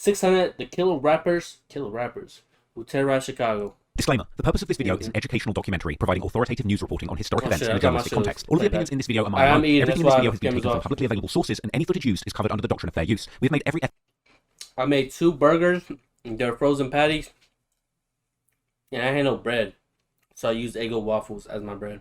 600 the killer rappers who terrorized Chicago. Disclaimer. The purpose of this video is an educational documentary providing authoritative news reporting on historic events shit, in I a got my journalistic shit context. All of the like opinions that. in this video are I am mine. eating, Everything in that's this why video has been cameras taken from off. publicly available sources, and any footage used is covered under the doctrine of fair use. We've made every effort I made 2 burgers, they're frozen patties, and I had no bread. So I used Eggo waffles as my bread.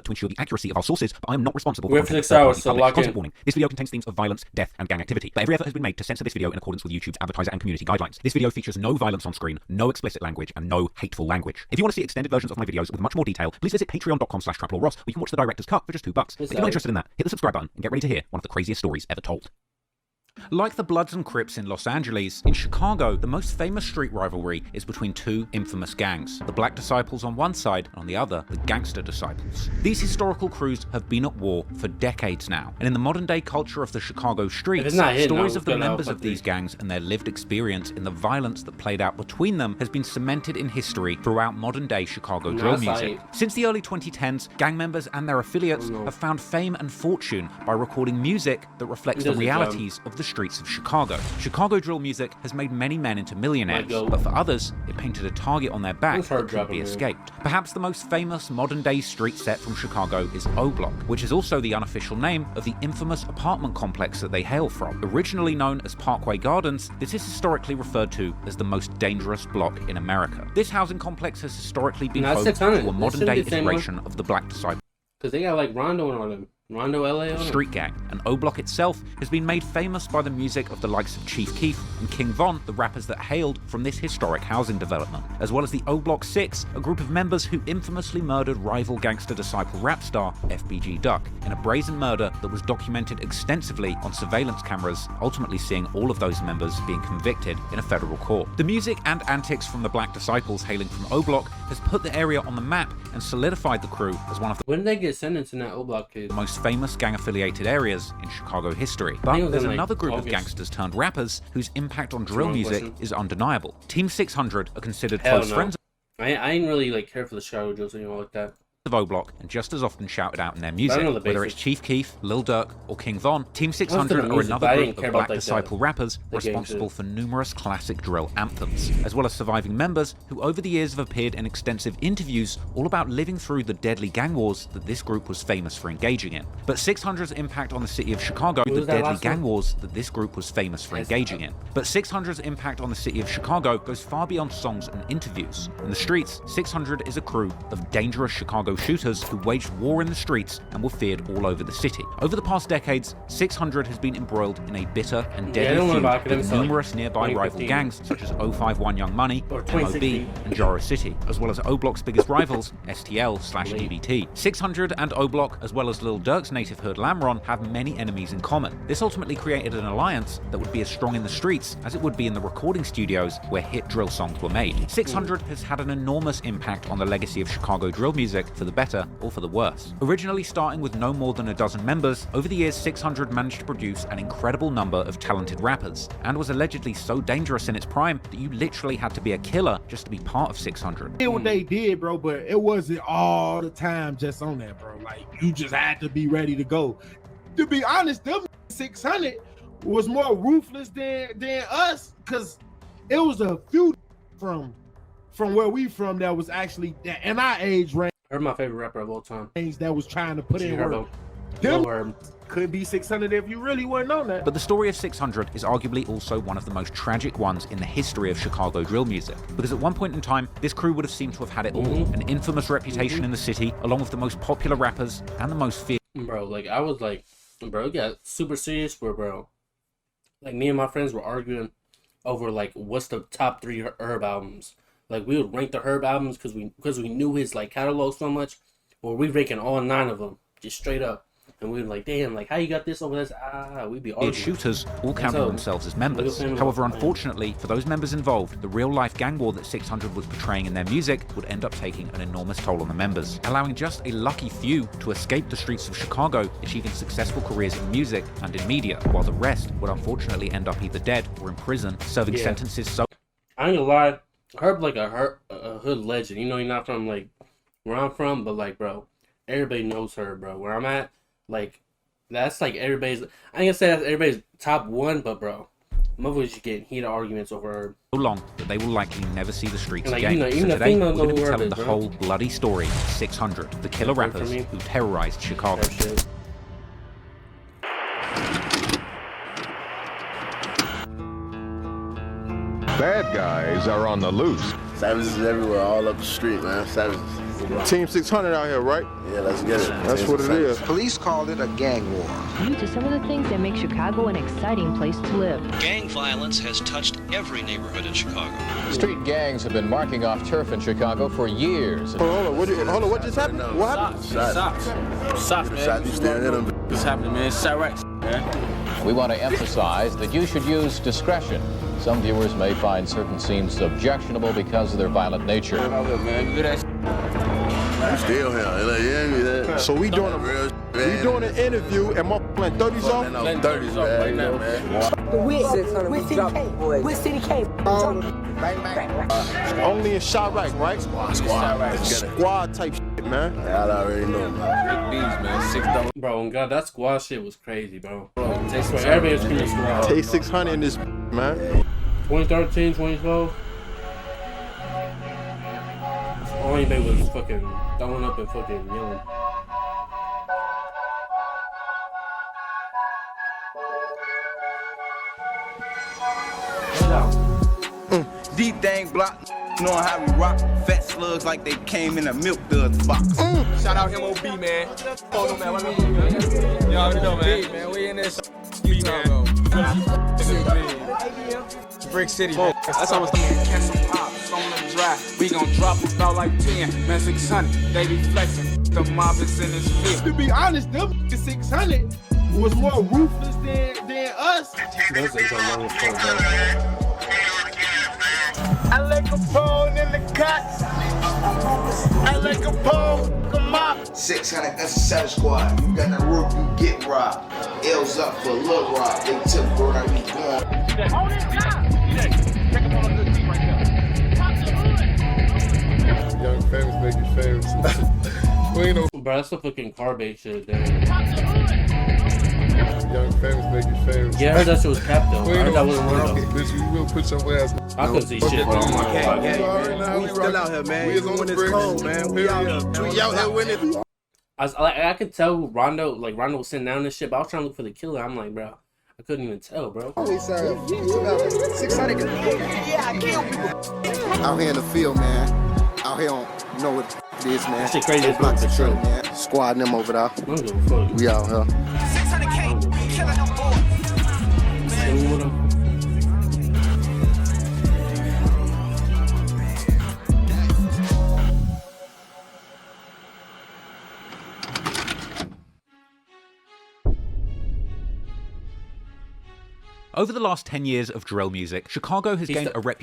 to ensure the accuracy of our sources, but I am not responsible We're for for content 6 third hours, parties so publish. lock in. Content warning. This video contains themes of violence, death, and gang activity, but every effort has been made to censor this video in accordance with YouTube's advertiser and community guidelines. This video features no violence on screen, no explicit language, and no hateful language. If you want to see extended versions of my videos with much more detail, please visit patreon.com/TraplawRoss, where you can watch the director's cut for just $2. If you're not interested in that, hit the subscribe button and get ready to hear one of the craziest stories ever told. Like the Bloods and Crips in Los Angeles, in Chicago, the most famous street rivalry is between 2 infamous gangs. The Black Disciples on one side, and on the other, the Gangster Disciples. These historical crews have been at war for decades now, and in the modern-day culture of the Chicago streets, stories of the members of these gangs and their lived experience in the violence that played out between them has been cemented in history throughout modern-day Chicago drill music. Since the early 2010s, gang members and their affiliates have found fame and fortune by recording music that reflects the realities of the streets of Chicago. Chicago drill music has made many men into millionaires, but for others, it painted a target on their back that couldn't be escaped. Perhaps the most famous modern-day street set from Chicago is O Block, which is also the unofficial name of the infamous apartment complex that they hail from. Originally known as Parkway Gardens, this is historically referred to as the most dangerous block in America. This housing complex has historically been home to a modern-day iteration of the Black Disciples. Because they got like Rondo on them. Rondo LA on Street Gang, and O Block itself has been made famous by the music of the likes of Chief Keef and King Von, the rappers that hailed from this historic housing development, as well as the O Block 6, a group of members who infamously murdered rival Gangster Disciple rap star FBG Duck in a brazen murder that was documented extensively on surveillance cameras, ultimately seeing all of those members being convicted in a federal court. The music and antics from the Black Disciples hailing from O Block has put the area on the map and solidified the crew as one of the when did they get sentenced in that O Block case? Most famous gang-affiliated areas in Chicago history. But there's another group of gangsters turned rappers whose impact on drill music is undeniable. Team 600 are considered close friends. I ain't really like care for the Chicago drills anymore like that. Of O Block, and just as often shouted out in their music, whether it's Chief Keef, Lil Durk, or King Von. Team 600 are another group of Black Disciple rappers responsible for numerous classic drill anthems, as well as surviving members who over the years have appeared in extensive interviews all about living through the deadly gang wars that this group was famous for engaging in. But 600's impact on the city of Chicago, the deadly gang wars that this group was famous for engaging in. But 600's impact on the city of Chicago goes far beyond songs and interviews. In the streets, 600 is a crew of dangerous Chicago shooters who waged war in the streets and were feared all over the city. Over the past decades, 600 has been embroiled in a bitter and deadly feud with numerous nearby rival gangs such as 051 Young Money, MOB, and Joro City, as well as O Block's biggest rivals, STL/DBT. 600 and O Block, as well as Lil Durk's native hood Lamron, have many enemies in common. This ultimately created an alliance that would be as strong in the streets as it would be in the recording studios where hit drill songs were made. 600 has had an enormous impact on the legacy of Chicago drill music, for the better or for the worse. Originally starting with no more than a dozen members, over the years 600 managed to produce an incredible number of talented rappers, and was allegedly so dangerous in its prime that you literally had to be a killer just to be part of 600. They did what they did, bro, but it wasn't all the time just on that, bro. Like, you just had to be ready to go. To be honest, them 600 was more ruthless than us, because it was a few from where we from that was actually in our age range. They're my favorite rapper of all time. That was trying to put in work. Them could be 600 if you really weren't on that. But the story of 600 is arguably also one of the most tragic ones in the history of Chicago drill music, because at one point in time, this crew would have seemed to have had it all. An infamous reputation in the city, along with the most popular rappers and the most feared. Bro, like, I was like, bro, it got super serious where, bro, like, me and my friends were arguing over, like, what's the top 3 Herb albums. Like, we would rank the Herb albums because we knew his, like, catalog so much. Or we ranking all 9 of them, just straight up. And we were like, damn, like, how you got this over this? We'd be arguing. Shooters all counted themselves as members. However, unfortunately, for those members involved, the real-life gang war that 600 was portraying in their music would end up taking an enormous toll on the members, allowing just a lucky few to escape the streets of Chicago, achieving successful careers in music and in media, while the rest would unfortunately end up either dead or in prison, serving sentences so... I ain't gonna lie, Herb like a hood legend. You know, he's not from, like, where I'm from, but, like, bro, everybody knows Herb, bro. Where I'm at, like, that's like everybody's, I ain't gonna say that's everybody's top 1, but bro, Motherfuckers just getting heated arguments over so long that they will likely never see the streets like, again. Even so today, we're going to be telling the whole bloody story of 600, the killer rappers who terrorized Chicago. Bad guys are on the loose. Savages everywhere, all up the street, man. Savages. Team 600 out here, right? Yeah, let's get it. That's what it is. Police called it a gang war. Due to some of the things that make Chicago an exciting place to live. Gang violence has touched every neighborhood in Chicago. Street gangs have been marking off turf in Chicago for years. Hold on, what just happened? What happened? Shots, man. You staring at them. What's happening, man? Terrorized, man. We want to emphasize that you should use discretion. Some viewers may find certain scenes objectionable because of their violent nature. You still here. Yeah, so we doing an interview and my 30s off? 30s off right now, man. With City K. Only in Chirac, right? Squad type shit, man. I already know, man. Bro, God, that squad shit was crazy, bro. Everybody was screaming squad. Take 600 in this, man. 2013, 2012. All anybody was fucking throwing up and fucking yelling. Deep thing block, knowing how we rock. Fat slugs like they came in a milk duds box. Shout out MOB, man. Oh, no, man. You already know, man. We in this. Brick City, man. That's how it's catch some pops on the drive. We gon' drop about like 10, man. 600. They be flexing. The mob is in this field. To be honest, them 600 was more ruthless than us. I like a pole in the cuts. I like a pole, come up. 600, that's a savage squad. You got the roof, you get robbed. L's up for Lil Rob. They took word I be going. Hold it down. Take him on a good seat right there. Pop the hood. Young famous make you famous. We ain't no. Bro, that's a fucking car-based shit, damn. Pop the hood. Young famous make you famous. Yeah, I heard that shit was capped though. I heard that wasn't real though. Bitch, you will put your ass. I couldn't see shit, bro. We still out here, man. When it's cold, man. We out here winning. I could tell Rondo was sitting down and shit, but I was trying to look for the killer. I'm like, bro, I couldn't even tell, bro. 600. Yeah, I kill people. Out here in the field, man. Out here on, you know what it is, man. That shit crazy as fuck, the truth, man. Squad them over there. I don't give a fuck. We out here. 600K, killing them boys. Chill with him. Over the last 10 years of drill music, Chicago has gained a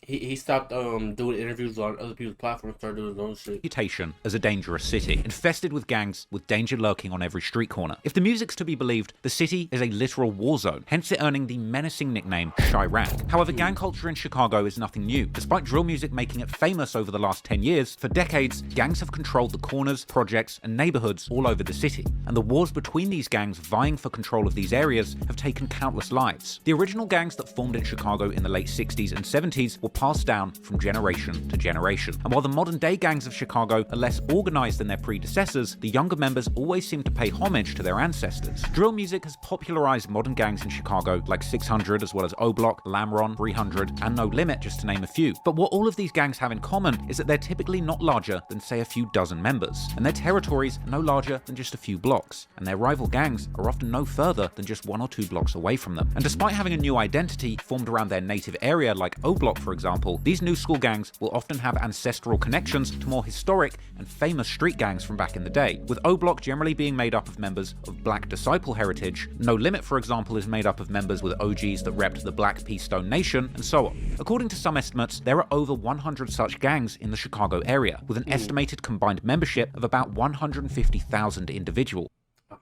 He stopped doing interviews on other people's platforms, started doing his own shit. Reputation as a dangerous city, infested with gangs with danger lurking on every street corner. If the music's to be believed, the city is a literal war zone, hence it earning the menacing nickname Chirac. However, gang culture in Chicago is nothing new. Despite drill music making it famous over the last 10 years, for decades, gangs have controlled the corners, projects, and neighborhoods all over the city. And the wars between these gangs vying for control of these areas have taken countless lives. The original gangs that formed in Chicago in the late 60s and 70s were passed down from generation to generation. And while the modern day gangs of Chicago are less organized than their predecessors, the younger members always seem to pay homage to their ancestors. Drill music has popularized modern gangs in Chicago like 600 as well as O-Block, Lamron, 300, and No Limit, just to name a few. But what all of these gangs have in common is that they're typically not larger than say a few dozen members, and their territories are no larger than just a few blocks, and their rival gangs are often no further than just 1 or 2 blocks away from them. And despite having a new identity formed around their native area like O-Block for example, these new school gangs will often have ancestral connections to more historic and famous street gangs from back in the day, with O-Block generally being made up of members of Black Disciple heritage. No Limit, for example, is made up of members with OGs that repped the Black Pea Stone Nation, and so on. According to some estimates, there are over 100 such gangs in the Chicago area, with an estimated combined membership of about 150,000 individuals.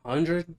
100?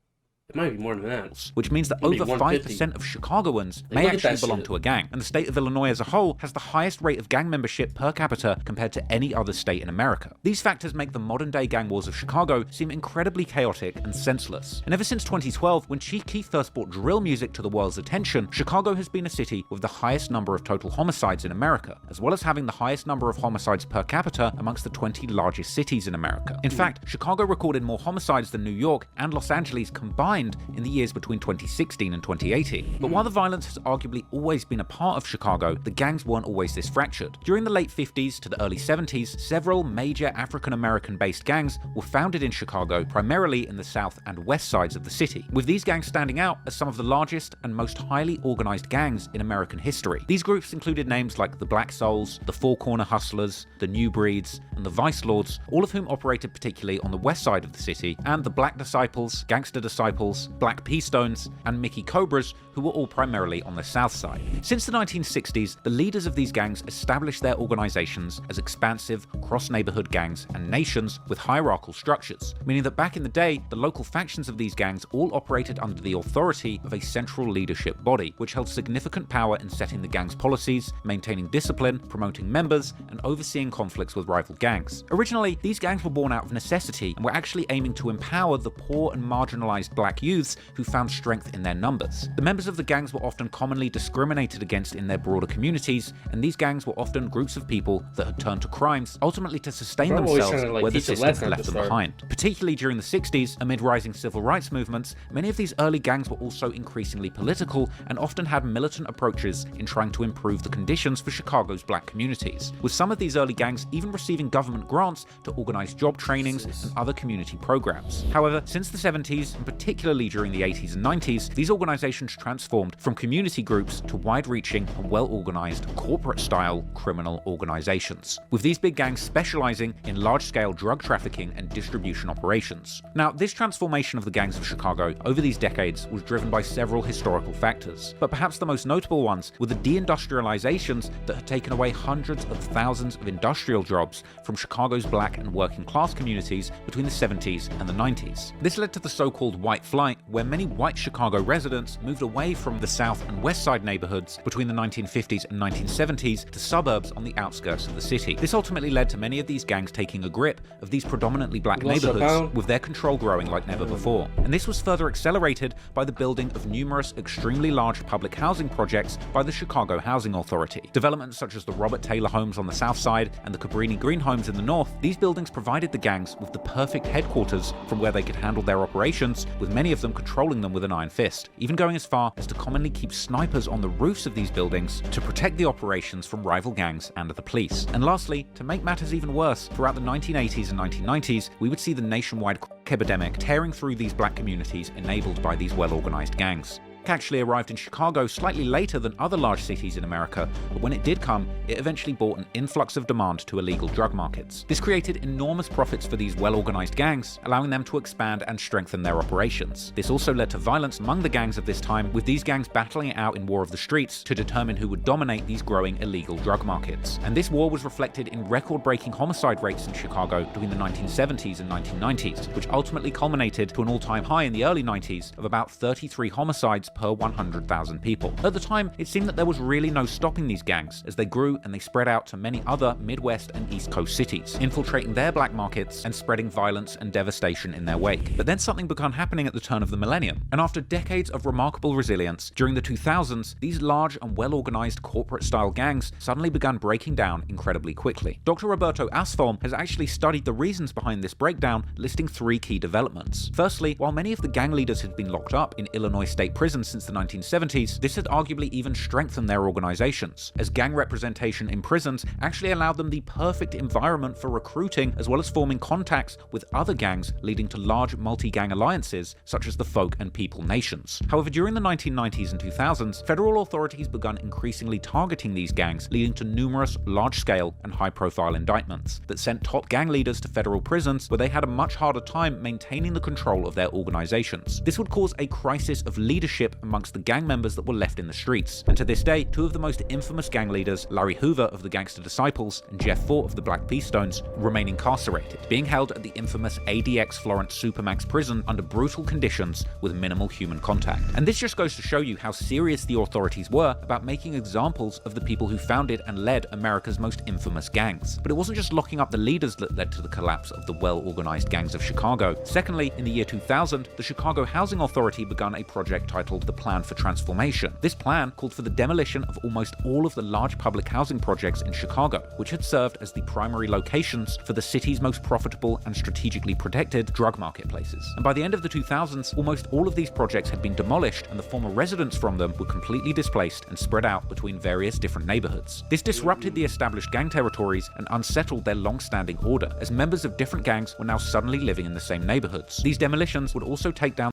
It might be more than that. Which means that over 5% of Chicagoans may actually belong to a gang, and the state of Illinois as a whole has the highest rate of gang membership per capita compared to any other state in America. These factors make the modern-day gang wars of Chicago seem incredibly chaotic and senseless. And ever since 2012, when Chief Keef first brought drill music to the world's attention, Chicago has been a city with the highest number of total homicides in America, as well as having the highest number of homicides per capita amongst the 20 largest cities in America. In fact, Chicago recorded more homicides than New York and Los Angeles combined in the years between 2016 and 2018. But while the violence has arguably always been a part of Chicago, the gangs weren't always this fractured. During the late 50s to the early 70s, several major African-American-based gangs were founded in Chicago, primarily in the south and west sides of the city, with these gangs standing out as some of the largest and most highly organized gangs in American history. These groups included names like the Black Souls, the Four Corner Hustlers, the New Breeds, and the Vice Lords, all of whom operated particularly on the west side of the city, and the Black Disciples, Gangster Disciples, Black P-Stones, and Mickey Cobras, who were all primarily on the south side. Since the 1960s, the leaders of these gangs established their organizations as expansive, cross-neighborhood gangs and nations with hierarchical structures, meaning that back in the day, the local factions of these gangs all operated under the authority of a central leadership body, which held significant power in setting the gang's policies, maintaining discipline, promoting members, and overseeing conflicts with rival gangs. Originally, these gangs were born out of necessity and were actually aiming to empower the poor and marginalized black youths who found strength in their numbers. The members of the gangs were often commonly discriminated against in their broader communities, and these gangs were often groups of people that had turned to crimes, ultimately to sustain themselves where the system had left them behind. Particularly during the 60s, amid rising civil rights movements, many of these early gangs were also increasingly political and often had militant approaches in trying to improve the conditions for Chicago's black communities, with some of these early gangs even receiving government grants to organize job trainings and other community programs. However, since the 70s, and particularly during the 80s and 90s, these organizations transformed from community groups to wide-reaching and well-organized corporate-style criminal organizations, with these big gangs specializing in large-scale drug trafficking and distribution operations. Now, this transformation of the gangs of Chicago over these decades was driven by several historical factors, but perhaps the most notable ones were the deindustrializations that had taken away hundreds of thousands of industrial jobs from Chicago's black and working class communities between the 70s and the 90s. This led to the so-called white flight, where many white Chicago residents moved away from the south and west side neighborhoods between the 1950s and 1970s to suburbs on the outskirts of the city. This ultimately led to many of these gangs taking a grip of these predominantly black neighborhoods, with their control growing like never before. And this was further accelerated by the building of numerous extremely large public housing projects by the Chicago Housing Authority. Developments such as the Robert Taylor homes on the south side and the Cabrini Green homes in the north, these buildings provided the gangs with the perfect headquarters from where they could handle their operations, with many of them controlling them with an iron fist, even going as far as to commonly keep snipers on the roofs of these buildings to protect the operations from rival gangs and the police. And lastly, to make matters even worse, throughout the 1980s and 1990s, we would see the nationwide crack epidemic tearing through these black communities enabled by these well-organized gangs. Actually arrived in Chicago slightly later than other large cities in America, but when it did come, it eventually brought an influx of demand to illegal drug markets. This created enormous profits for these well-organized gangs, allowing them to expand and strengthen their operations. This also led to violence among the gangs of this time, with these gangs battling it out in war of the streets to determine who would dominate these growing illegal drug markets. And this war was reflected in record-breaking homicide rates in Chicago between the 1970s and 1990s, which ultimately culminated to an all-time high in the early 90s of about 33 homicides per 100,000 people. At the time, it seemed that there was really no stopping these gangs as they grew and they spread out to many other Midwest and East Coast cities, infiltrating their black markets and spreading violence and devastation in their wake. But then something began happening at the turn of the millennium, and after decades of remarkable resilience, during the 2000s, these large and well-organized corporate-style gangs suddenly began breaking down incredibly quickly. Dr. Roberto Asfalm has actually studied the reasons behind this breakdown, listing three key developments. Firstly, while many of the gang leaders had been locked up in Illinois state prisons since the 1970s, this had arguably even strengthened their organizations, as gang representation in prisons actually allowed them the perfect environment for recruiting as well as forming contacts with other gangs, leading to large multi-gang alliances such as the Folk and People Nations. However, during the 1990s and 2000s, federal authorities began increasingly targeting these gangs, leading to numerous large-scale and high-profile indictments that sent top gang leaders to federal prisons where they had a much harder time maintaining the control of their organizations. This would cause a crisis of leadership leadership amongst the gang members that were left in the streets. And to this day, two of the most infamous gang leaders, Larry Hoover of the Gangster Disciples and Jeff Fort of the Black Peace Stones, remain incarcerated, being held at the infamous ADX Florence Supermax prison under brutal conditions with minimal human contact. And this just goes to show you how serious the authorities were about making examples of the people who founded and led America's most infamous gangs. But it wasn't just locking up the leaders that led to the collapse of the well-organized gangs of Chicago. Secondly, in the year 2000, the Chicago Housing Authority began a project titled the Plan for Transformation. This plan called for the demolition of almost all of the large public housing projects in Chicago, which had served as the primary locations for the city's most profitable and strategically protected drug marketplaces. And by the end of the 2000s, almost all of these projects had been demolished and the former residents from them were completely displaced and spread out between various different neighborhoods. This disrupted the established gang territories and unsettled their long-standing order, as members of different gangs were now suddenly living in the same neighborhoods. These demolitions would also take down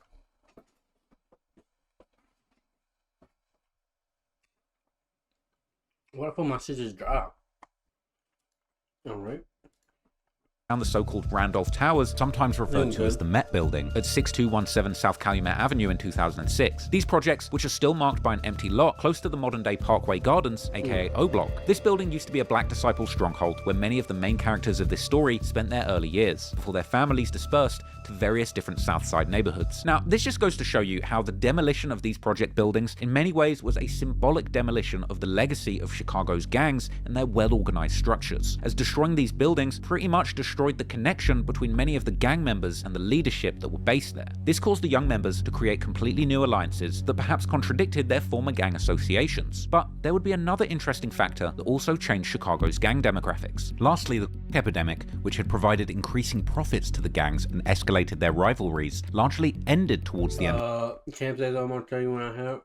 What if my scissors drop? Alright. the so-called Randolph Towers, sometimes referred to as the Met Building, at 6217 South Calumet Avenue in 2006. These projects, which are still marked by an empty lot close to the modern-day Parkway Gardens, aka O-Block. This building used to be a Black Disciple stronghold where many of the main characters of this story spent their early years, before their families dispersed to various different South Side neighborhoods. Now, this just goes to show you how the demolition of these project buildings in many ways was a symbolic demolition of the legacy of Chicago's gangs and their well-organized structures, as destroying these buildings pretty much destroyed the connection between many of the gang members and the leadership that were based there. This caused the young members to create completely new alliances that perhaps contradicted their former gang associations. But there would be another interesting factor that also changed Chicago's gang demographics. Lastly, the epidemic, which had provided increasing profits to the gangs and escalated their rivalries, largely ended towards the end can't say that I'm gonna tell you when I have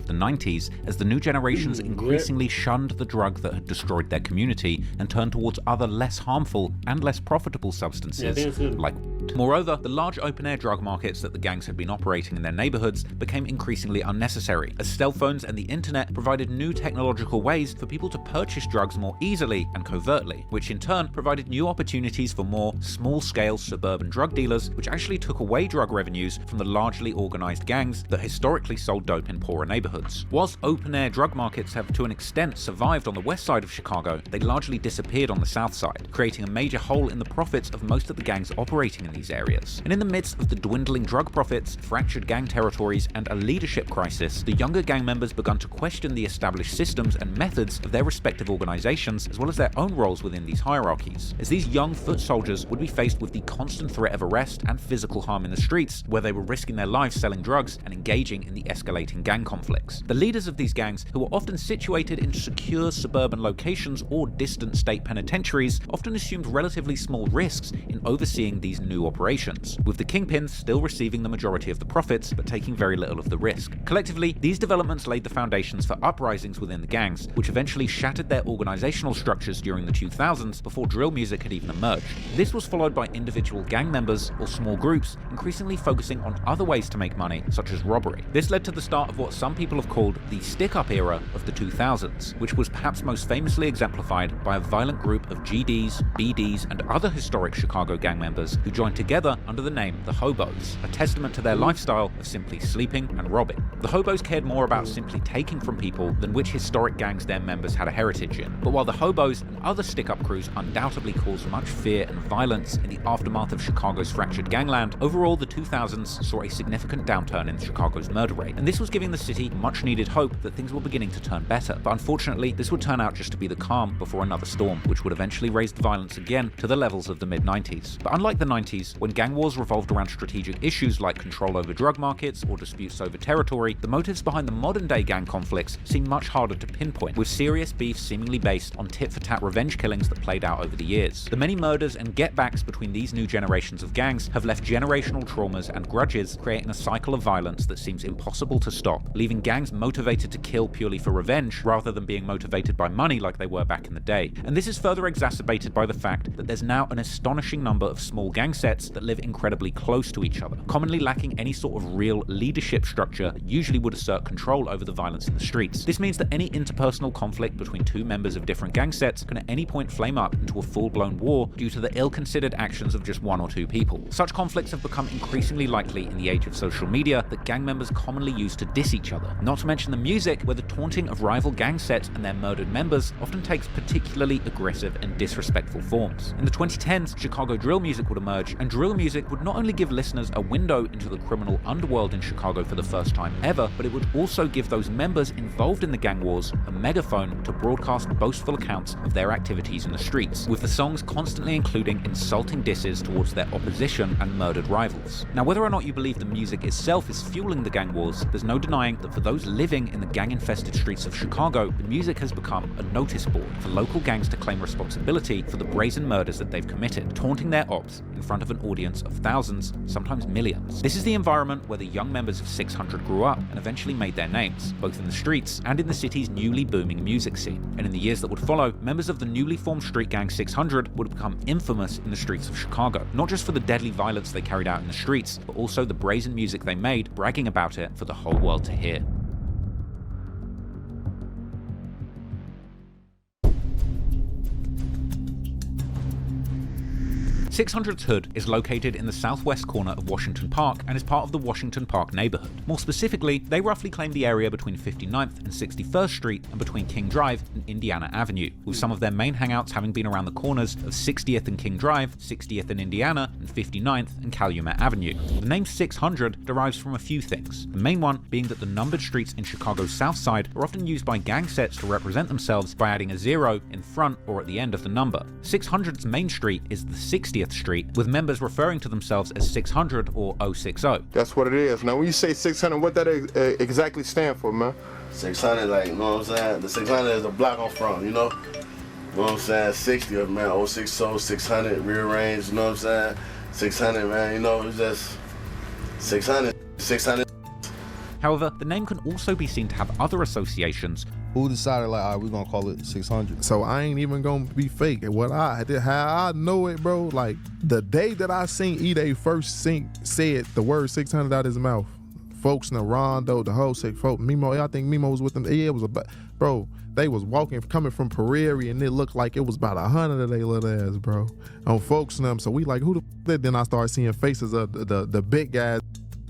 the 90s, as the new generations increasingly shunned the drug that had destroyed their community and turned towards other less harmful and less profitable substances like. Moreover, the large open-air drug markets that the gangs had been operating in their neighborhoods became increasingly unnecessary, as cell phones and the internet provided new technological ways for people to purchase drugs more easily and covertly, which in turn provided new opportunities for more small-scale suburban drug dealers, which actually took away drug revenues from the largely organized gangs that historically sold dope in poorer neighborhoods. Whilst open-air drug markets have to an extent survived on the west side of Chicago, they largely disappeared on the south side, creating a major hole in the profits of most of the gangs operating in these areas. And in the midst of the dwindling drug profits, fractured gang territories, and a leadership crisis, the younger gang members began to question the established systems and methods of their respective organizations, as well as their own roles within these hierarchies, as these young foot soldiers would be faced with the constant threat of arrest and physical harm in the streets, where they were risking their lives selling drugs and engaging in the escalating gang conflicts. The leaders of these gangs, who were often situated in secure suburban locations or distant state penitentiaries, often assumed relatively small risks in overseeing these new operations, with the kingpins still receiving the majority of the profits but taking very little of the risk. Collectively, these developments laid the foundations for uprisings within the gangs, which eventually shattered their organizational structures during the 2000s before drill music had even emerged. This was followed by individual gang members or small groups increasingly focusing on other ways to make money, such as robbery. This led to the start of what some people have called the stick-up era of the 2000s, which was perhaps most famously exemplified by a violent group of GDs, BDs, and other historic Chicago gang members who joined together under the name the Hobos, a testament to their lifestyle of simply sleeping and robbing. The Hobos cared more about simply taking from people than which historic gangs their members had a heritage in. But while the Hobos and other stick-up crews undoubtedly caused much fear and violence in the aftermath of Chicago's fractured gangland, overall the 2000s saw a significant downturn in Chicago's murder rate, and this was giving the city much-needed hope that things were beginning to turn better. But unfortunately, this would turn out just to be the calm before another storm, which would eventually raise the violence again to the levels of the mid-90s. But unlike the 90s, when gang wars revolved around strategic issues like control over drug markets or disputes over territory, the motives behind the modern-day gang conflicts seem much harder to pinpoint, with serious beef seemingly based on tit-for-tat revenge killings that played out over the years. The many murders and get-backs between these new generations of gangs have left generational traumas and grudges, creating a cycle of violence that seems impossible to stop, leaving gangs motivated to kill purely for revenge rather than being motivated by money like they were back in the day. And this is further exacerbated by the fact that there's now an astonishing number of small gang sets sets that live incredibly close to each other, commonly lacking any sort of real leadership structure that usually would assert control over the violence in the streets. This means that any interpersonal conflict between two members of different gang sets can at any point flame up into a full-blown war due to the ill-considered actions of just one or two people. Such conflicts have become increasingly likely in the age of social media that gang members commonly use to diss each other, not to mention the music, where the taunting of rival gang sets and their murdered members often takes particularly aggressive and disrespectful forms. In the 2010s, Chicago drill music would emerge, and drill music would not only give listeners a window into the criminal underworld in Chicago for the first time ever, but it would also give those members involved in the gang wars a megaphone to broadcast boastful accounts of their activities in the streets, with the songs constantly including insulting disses towards their opposition and murdered rivals. Now, whether or not you believe the music itself is fueling the gang wars, there's no denying that for those living in the gang-infested streets of Chicago, the music has become a notice board for local gangs to claim responsibility for the brazen murders that they've committed, taunting their ops in front of an audience of thousands, sometimes millions. This is the environment where the young members of 600 grew up and eventually made their names, both in the streets and in the city's newly booming music scene. And in the years that would follow, members of the newly formed street gang 600 would become infamous in the streets of Chicago, not just for the deadly violence they carried out in the streets, but also the brazen music they made, bragging about it for the whole world to hear. 600's hood is located in the southwest corner of Washington Park and is part of the Washington Park neighborhood. More specifically, they roughly claim the area between 59th and 61st Street and between King Drive and Indiana Avenue, with some of their main hangouts having been around the corners of 60th and King Drive, 60th and Indiana, and 59th and Calumet Avenue. The name 600 derives from a few things, the main one being that the numbered streets in Chicago's south side are often used by gang sets to represent themselves by adding a 0 in front or at the end of the number. 600's main street is the 60th Street, with members referring to themselves as 600 or 060. That's what it is. Now, when you say 600, what that exactly stand for, man? 600, like, you know what I'm saying? The 600 is a block on front, you know? You know what I'm saying? 60 of man, 060, 600, rear range, you know what I'm saying? 600, man, you know, it's just 600, 600. However, the name can also be seen to have other associations. Who decided, like, all right, we're gonna call it 600? So I ain't even gonna be fake. How I know it, bro, like, the day that I seen E-Day first said the word 600 out his mouth, folks in the Rondo, the whole sick folk, Mimo, I think Mimo was with them. Yeah, it was bro, they was walking, coming from Prairie, and it looked like it was about 100 of they little ass, bro, on folks and them. So we like, who the f***? Then I started seeing faces of the big guys,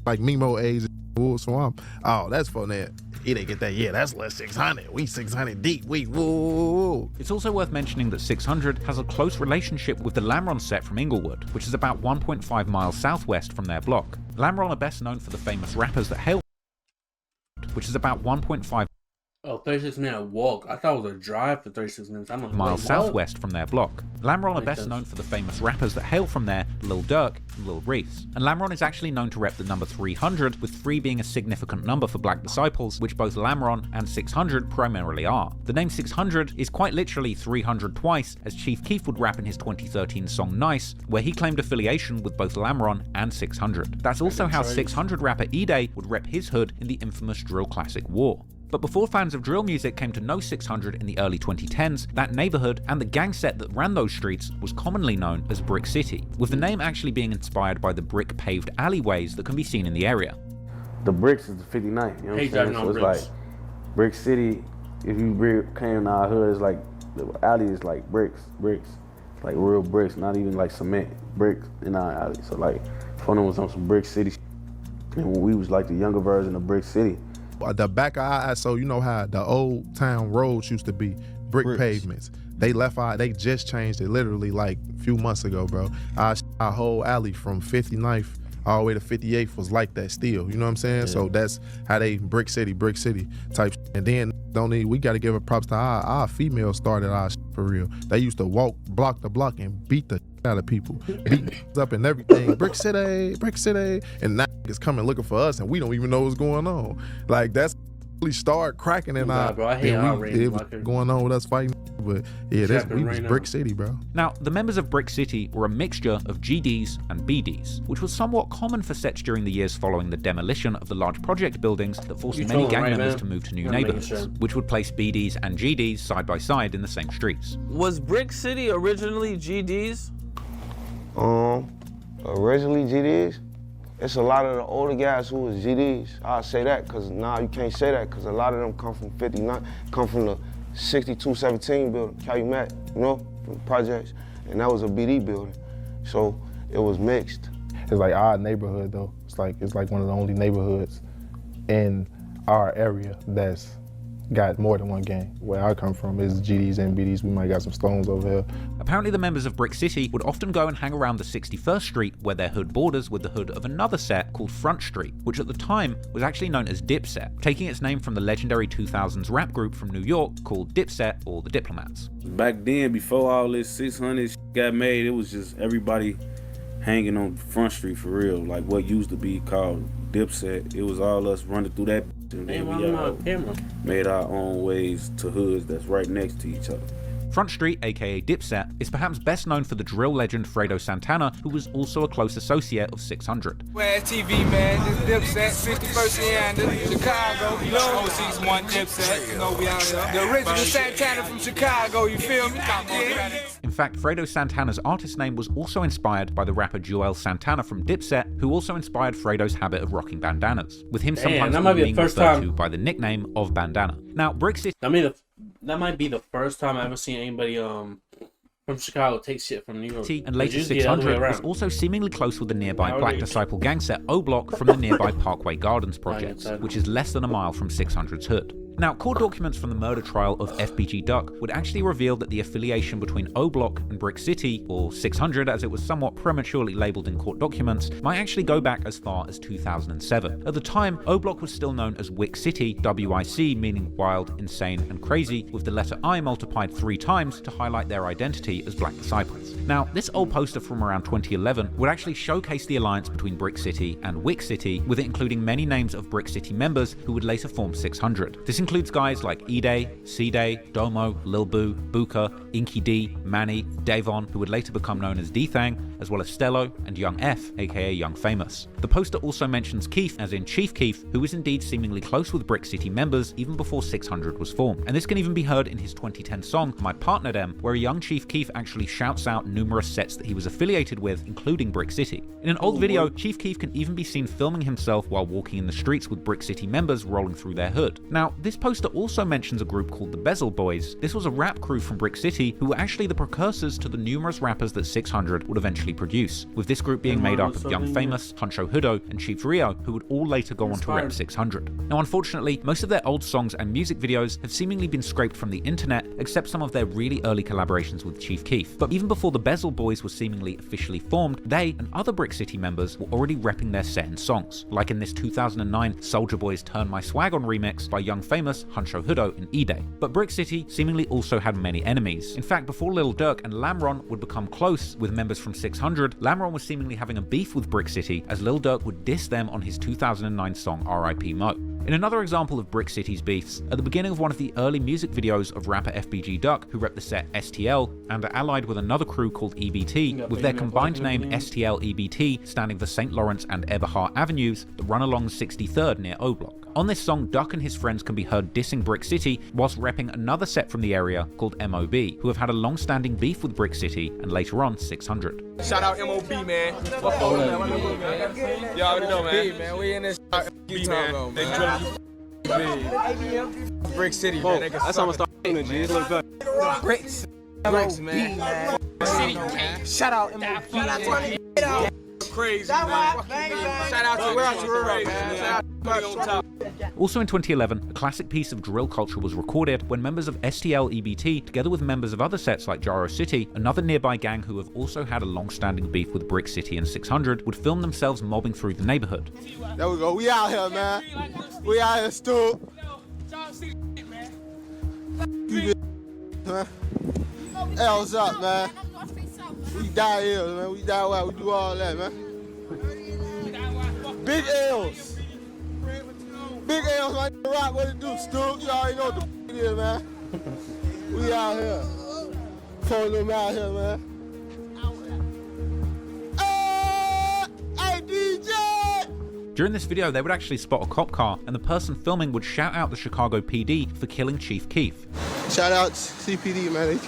like Mimo age. So oh, that's for that. He didn't get that. Yeah, that's less 600. We 600 deep. We woo. It's also worth mentioning that 600 has a close relationship with the Lamron set from Inglewood, which is about 1.5 miles southwest from their block. Lamron are best known for the famous rappers that hail, which is about 1.5 Oh, 36-minute walk. I thought it was a drive for 36 minutes. I'm like, miles southwest from their block. Lamron are best known for the famous rappers that hail from there, Lil Durk and Lil Reese. And Lamron is actually known to rep the number 300, with 3 being a significant number for black disciples, which both Lamron and 600 primarily are. The name 600 is quite literally 300 twice, as Chief Keef would rap in his 2013 song Nice, where he claimed affiliation with both Lamron and 600. That's also how 600 rapper E-Day would rep his hood in the infamous drill classic War. But before fans of drill music came to know 600 in the early 2010s, that neighborhood and the gang set that ran those streets was commonly known as Brick City, with the name actually being inspired by the brick paved alleyways that can be seen in the area. The bricks is the 59th, you know what I'm saying? So it's like Brick City, if you came in our hood, it's like the alley is like bricks, like real bricks, not even like cement, bricks in our alley. So like, Fun was on some Brick City, and when we was like the younger version of Brick City. The back of our eye, so you know how the old town roads used to be bricks. Pavements. They they just changed it literally like a few months ago, bro. Our whole alley from 59th all the way to 58th was like that still, you know what I'm saying? Yeah. So that's how they Brick City type. And then we got to give a props to our females started our for real. They used to walk block to block and beat the out of people, beat up and everything. Brick City, and now it's coming looking for us, and we don't even know what's going on. Like that's really start cracking in our. Bro, I hate it was going on with us fighting, but yeah, we was Brick City, bro. Now, the members of Brick City were a mixture of GDs and BDs, which was somewhat common for sets during the years following the demolition of the large project buildings that forced many gang members to move to new neighborhoods, which would place BDs and GDs side by side in the same streets. Was Brick City originally GDs? Originally GDs, it's a lot of the older guys who was GDs. I'll say that, because now you can't say that, because a lot of them come from 59, come from the 6217 building, Calumet, you know, from the projects, and that was a BD building. So it was mixed. It's like our neighborhood though. It's like one of the only neighborhoods in our area that's got more than one gang. Where I come from is GDs and BDs. We might got some stones over here. Apparently the members of Brick City would often go and hang around the 61st Street where their hood borders with the hood of another set called Front Street, which at the time was actually known as Dipset, taking its name from the legendary 2000s rap group from New York called Dipset or the Diplomats. Back then, before all this 600 got made, it was just everybody hanging on Front Street for real, like what used to be called Dipset. It was all us running through that, and then we all made our own ways to hoods that's right next to each other. Front Street, aka Dipset, is perhaps best known for the drill legend Fredo Santana, who was also a close associate of 600. Where's TV, man? This Dipset, 51st and Chicago. You know, 61 Dipset. You know, we out here. The original Santana from Chicago, you feel me? Yeah. In fact, Fredo Santana's artist name was also inspired by the rapper Joel Santana from Dipset, who also inspired Fredo's habit of rocking bandanas, with him sometimes being referred to by the nickname of Bandana. Now, Brick City... That might be the first time I've ever seen anybody from Chicago take shit from New York. And later 600 was also seemingly close with the nearby Black Disciple gang set O-Block from the nearby Parkway Gardens projects, which is less than a mile from 600's hood. Now, court documents from the murder trial of FBG Duck would actually reveal that the affiliation between O-Block and Brick City, or 600 as it was somewhat prematurely labelled in court documents, might actually go back as far as 2007. At the time, O-Block was still known as Wick City, WIC meaning wild, insane and crazy, with the letter I multiplied 3 times to highlight their identity as Black Disciples. Now, this old poster from around 2011 would actually showcase the alliance between Brick City and Wick City, with it including many names of Brick City members who would later form 600. This includes guys like E-Day, C-Day, Domo, Lil Boo, Booker, Inky D, Manny, Davon, who would later become known as D-Thang, as well as Stello and Young F, aka Young Famous. The poster also mentions Keef, as in Chief Keef, who was indeed seemingly close with Brick City members even before 600 was formed. And this can even be heard in his 2010 song, My Partner Dem, where a young Chief Keef actually shouts out numerous sets that he was affiliated with, including Brick City. In an old video, Chief Keef can even be seen filming himself while walking in the streets with Brick City members rolling through their hood. Now, this poster also mentions a group called the Bezel Boys. This was a rap crew from Brick City who were actually the precursors to the numerous rappers that 600 would eventually produce, with this group being made up of Young Famous, Huncho Hudo, and Chief Rio, who would all later go on to rep 600. Now, unfortunately, most of their old songs and music videos have seemingly been scraped from the internet, except some of their really early collaborations with Chief Keef. But even before the Bezel Boys were seemingly officially formed, they and other Brick City members were already repping their set in songs, like in this 2009 Soulja Boy's Turn My Swag On remix by Young Famous, Huncho Hudo, and E-Day. But Brick City seemingly also had many enemies. In fact, before Lil Durk and Lamron would become close with members from 600, Lamron was seemingly having a beef with Brick City, as Lil Durk would diss them on his 2009 song R.I.P. Mo. In another example of Brick City's beefs, at the beginning of one of the early music videos of rapper FBG Duck, who rep the set STL, and are allied with another crew called EBT, with their combined name STL-EBT standing for St. Lawrence and Eberhard Avenues that run along 63rd near O-Block. On this song, Duck and his friends can be heard dissing Brick City whilst repping another set from the area called MOB, who have had a long-standing beef with Brick City and later on 600. Shout out MOB, man. What for, man? Y'all already know, man. We in this man. They drilling Brick City, man. That's how I'm gonna start doing it, Bricks, man. Shout out MOB. Crazy, man. Shout out to Crazy, man. Shout out on top. Also in 2011, a classic piece of drill culture was recorded when members of STL-EBT, together with members of other sets like Gyro City, another nearby gang who have also had a long-standing beef with Brick City and 600, would film themselves mobbing through the neighborhood. There we go. We out here, man. We out here, Stu. L's up, man. We die here, man. We die wild. We do all that, man. Big L's. Big L's, my rock, what it do, Stu? You already know what the is, man. We out here. Pulling them out here, man. Hey, DJ! During this video, they would actually spot a cop car, and the person filming would shout out the Chicago PD for killing Chief Keef. Shout out CPD, man.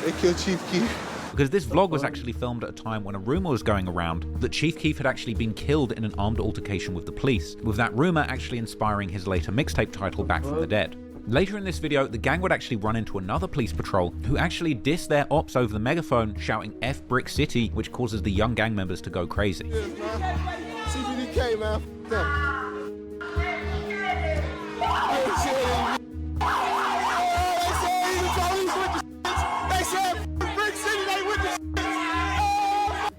They killed Chief Keef. because this vlog was actually filmed at a time when a rumor was going around that Chief Keef had actually been killed in an armed altercation with the police, with that rumor actually inspiring his later mixtape title, Back from the Dead. Later in this video, the gang would actually run into another police patrol who actually diss their ops over the megaphone, shouting F Brick City, which causes the young gang members to go crazy. CBDK, man. They said Brick City, they with the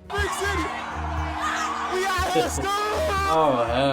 Brick City. We out here,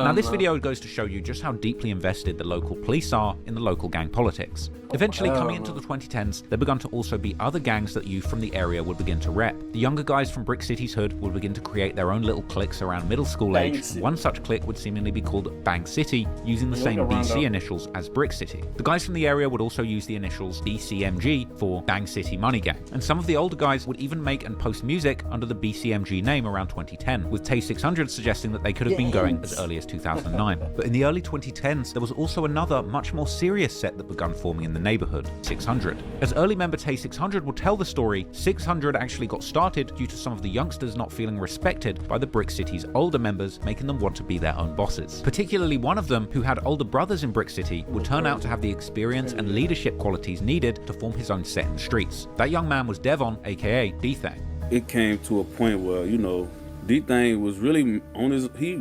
Now this video goes to show you just how deeply invested the local police are in the local gang politics. Eventually, coming into the 2010s, there begun to also be other gangs that youth from the area would begin to rep. The younger guys from Brick City's hood would begin to create their own little cliques around middle school age. One such clique would seemingly be called Bang City, using the same BC initials as Brick City. The guys from the area would also use the initials BCMG for Bang City Money Gang, and some of the older guys would even make and post music under the BCMG name around 2010, with Tay 600 suggesting that they could have been going as early as 2009. But in the early 2010s, there was also another, much more serious set that began forming in the neighborhood, 600. As early member Tay 600 will tell the story, 600 actually got started due to some of the youngsters not feeling respected by the Brick City's older members, making them want to be their own bosses. Particularly one of them, who had older brothers in Brick City, would turn out to have the experience and leadership qualities needed to form his own set in the streets. That young man was Devon, aka D-Thang. It came to a point where, you know, D-Thang was really on his, he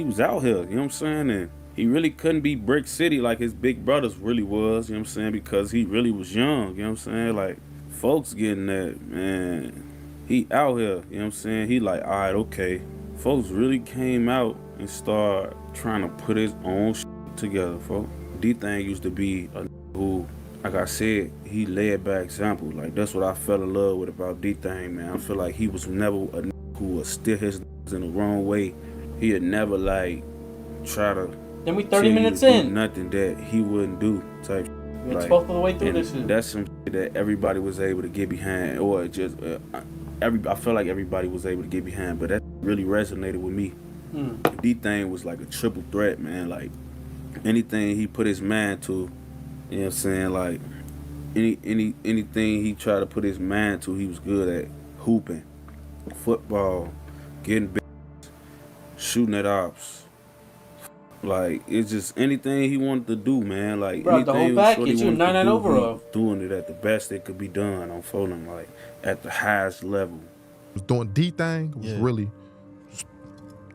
was out here, you know what I'm saying? And he really couldn't be Brick City like his big brothers really was, you know what I'm saying? Because he really was young, you know what I'm saying? Like, folks getting that, man, he out here, you know what I'm saying? He like, all right, okay. Folks really came out and started trying to put his own shit together, folks. D-Thang used to be a who, like I said, he led by example. Like, that's what I fell in love with about D-Thang, man. I feel like he was never a who would steer his in the wrong way. He'd never, like, try to then we 30 minutes in. Nothing that he wouldn't do type. It's both of the way through this shit. That's some shit that everybody was able to get behind, or just I feel like everybody was able to get behind, but that really resonated with me. D-Thang was like a triple threat, man. Like anything he put his mind to, you know what I'm saying? Like anything he tried to put his mind to, he was good at. Hooping, football, getting bitches, shooting at ops. Like, it's just anything he wanted to do, man. Like, bro, the whole package, you 9 over of. Doing it at the best it could be done on phone, like, at the highest level. Was doing D-Thang was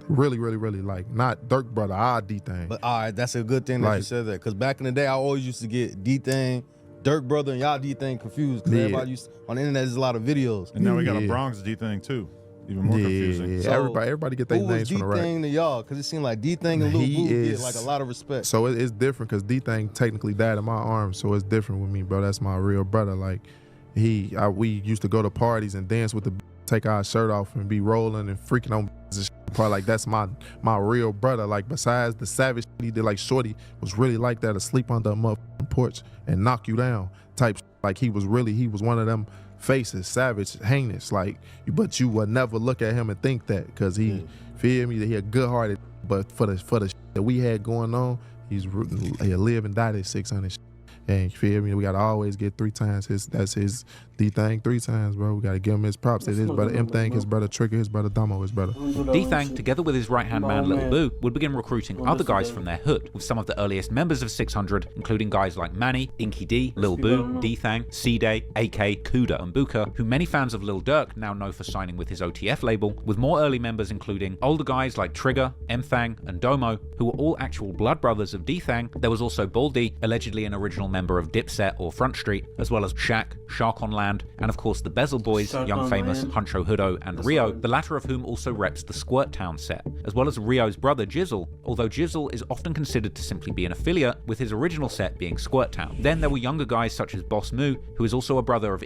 really, like, not Dirk brother, our D-Thang. But, all right, that's a good thing that you said that. Because back in the day, I always used to get D-Thang, Dirk brother, and y'all D-Thang confused. Because everybody used to, on the internet, there's a lot of videos. And now we got a Bronx D-Thang, too. Even more confusing. Yeah, so everybody get their names from the right. Who was D-Thang to y'all? Because it seemed like D-Thang and Lil Boo get like a lot of respect. So it's different because D-Thang technically died in my arms, so it's different with me, bro. That's my real brother. Like, we used to go to parties and dance with the take our shirt off and be rolling and freaking on and probably like that's my real brother. Like, besides the savage he did, like Shorty was really like that, to sleep under a motherfucking porch and knock you down type. Like, he was one of them faces, savage, heinous, like, but you would never look at him and think that, because he, feel me, that he a good-hearted, but for the that we had going on, he live and died at 600. And you feel me, we gotta always get 3 times that's his D-Thang 3 times, bro. We gotta give him his props. His brother M-Thang, his brother Trigger, his brother Damo, his brother. D-Thang, together with his right-hand man Lil Boo, would begin recruiting other guys from their hood, with some of the earliest members of 600, including guys like Manny, Inky D, Lil Boo, D-Thang, C-Day, AK, Kuda, and Buka, who many fans of Lil Durk now know for signing with his OTF label, with more early members including older guys like Trigger, M-Thang, and Domo, who were all actual blood brothers of D-Thang. There was also Baldy, allegedly an original member of Dipset or Front Street, as well as Shaq, Shark on Land, and of course the Bezel Boys, Young Famous, Huncho Hudo, and Rio, the latter of whom also reps the Squirt Town set, as well as Rio's brother Jizzle, although Jizzle is often considered to simply be an affiliate, with his original set being Squirt Town. Then there were younger guys such as Boss Moo, who is also a brother of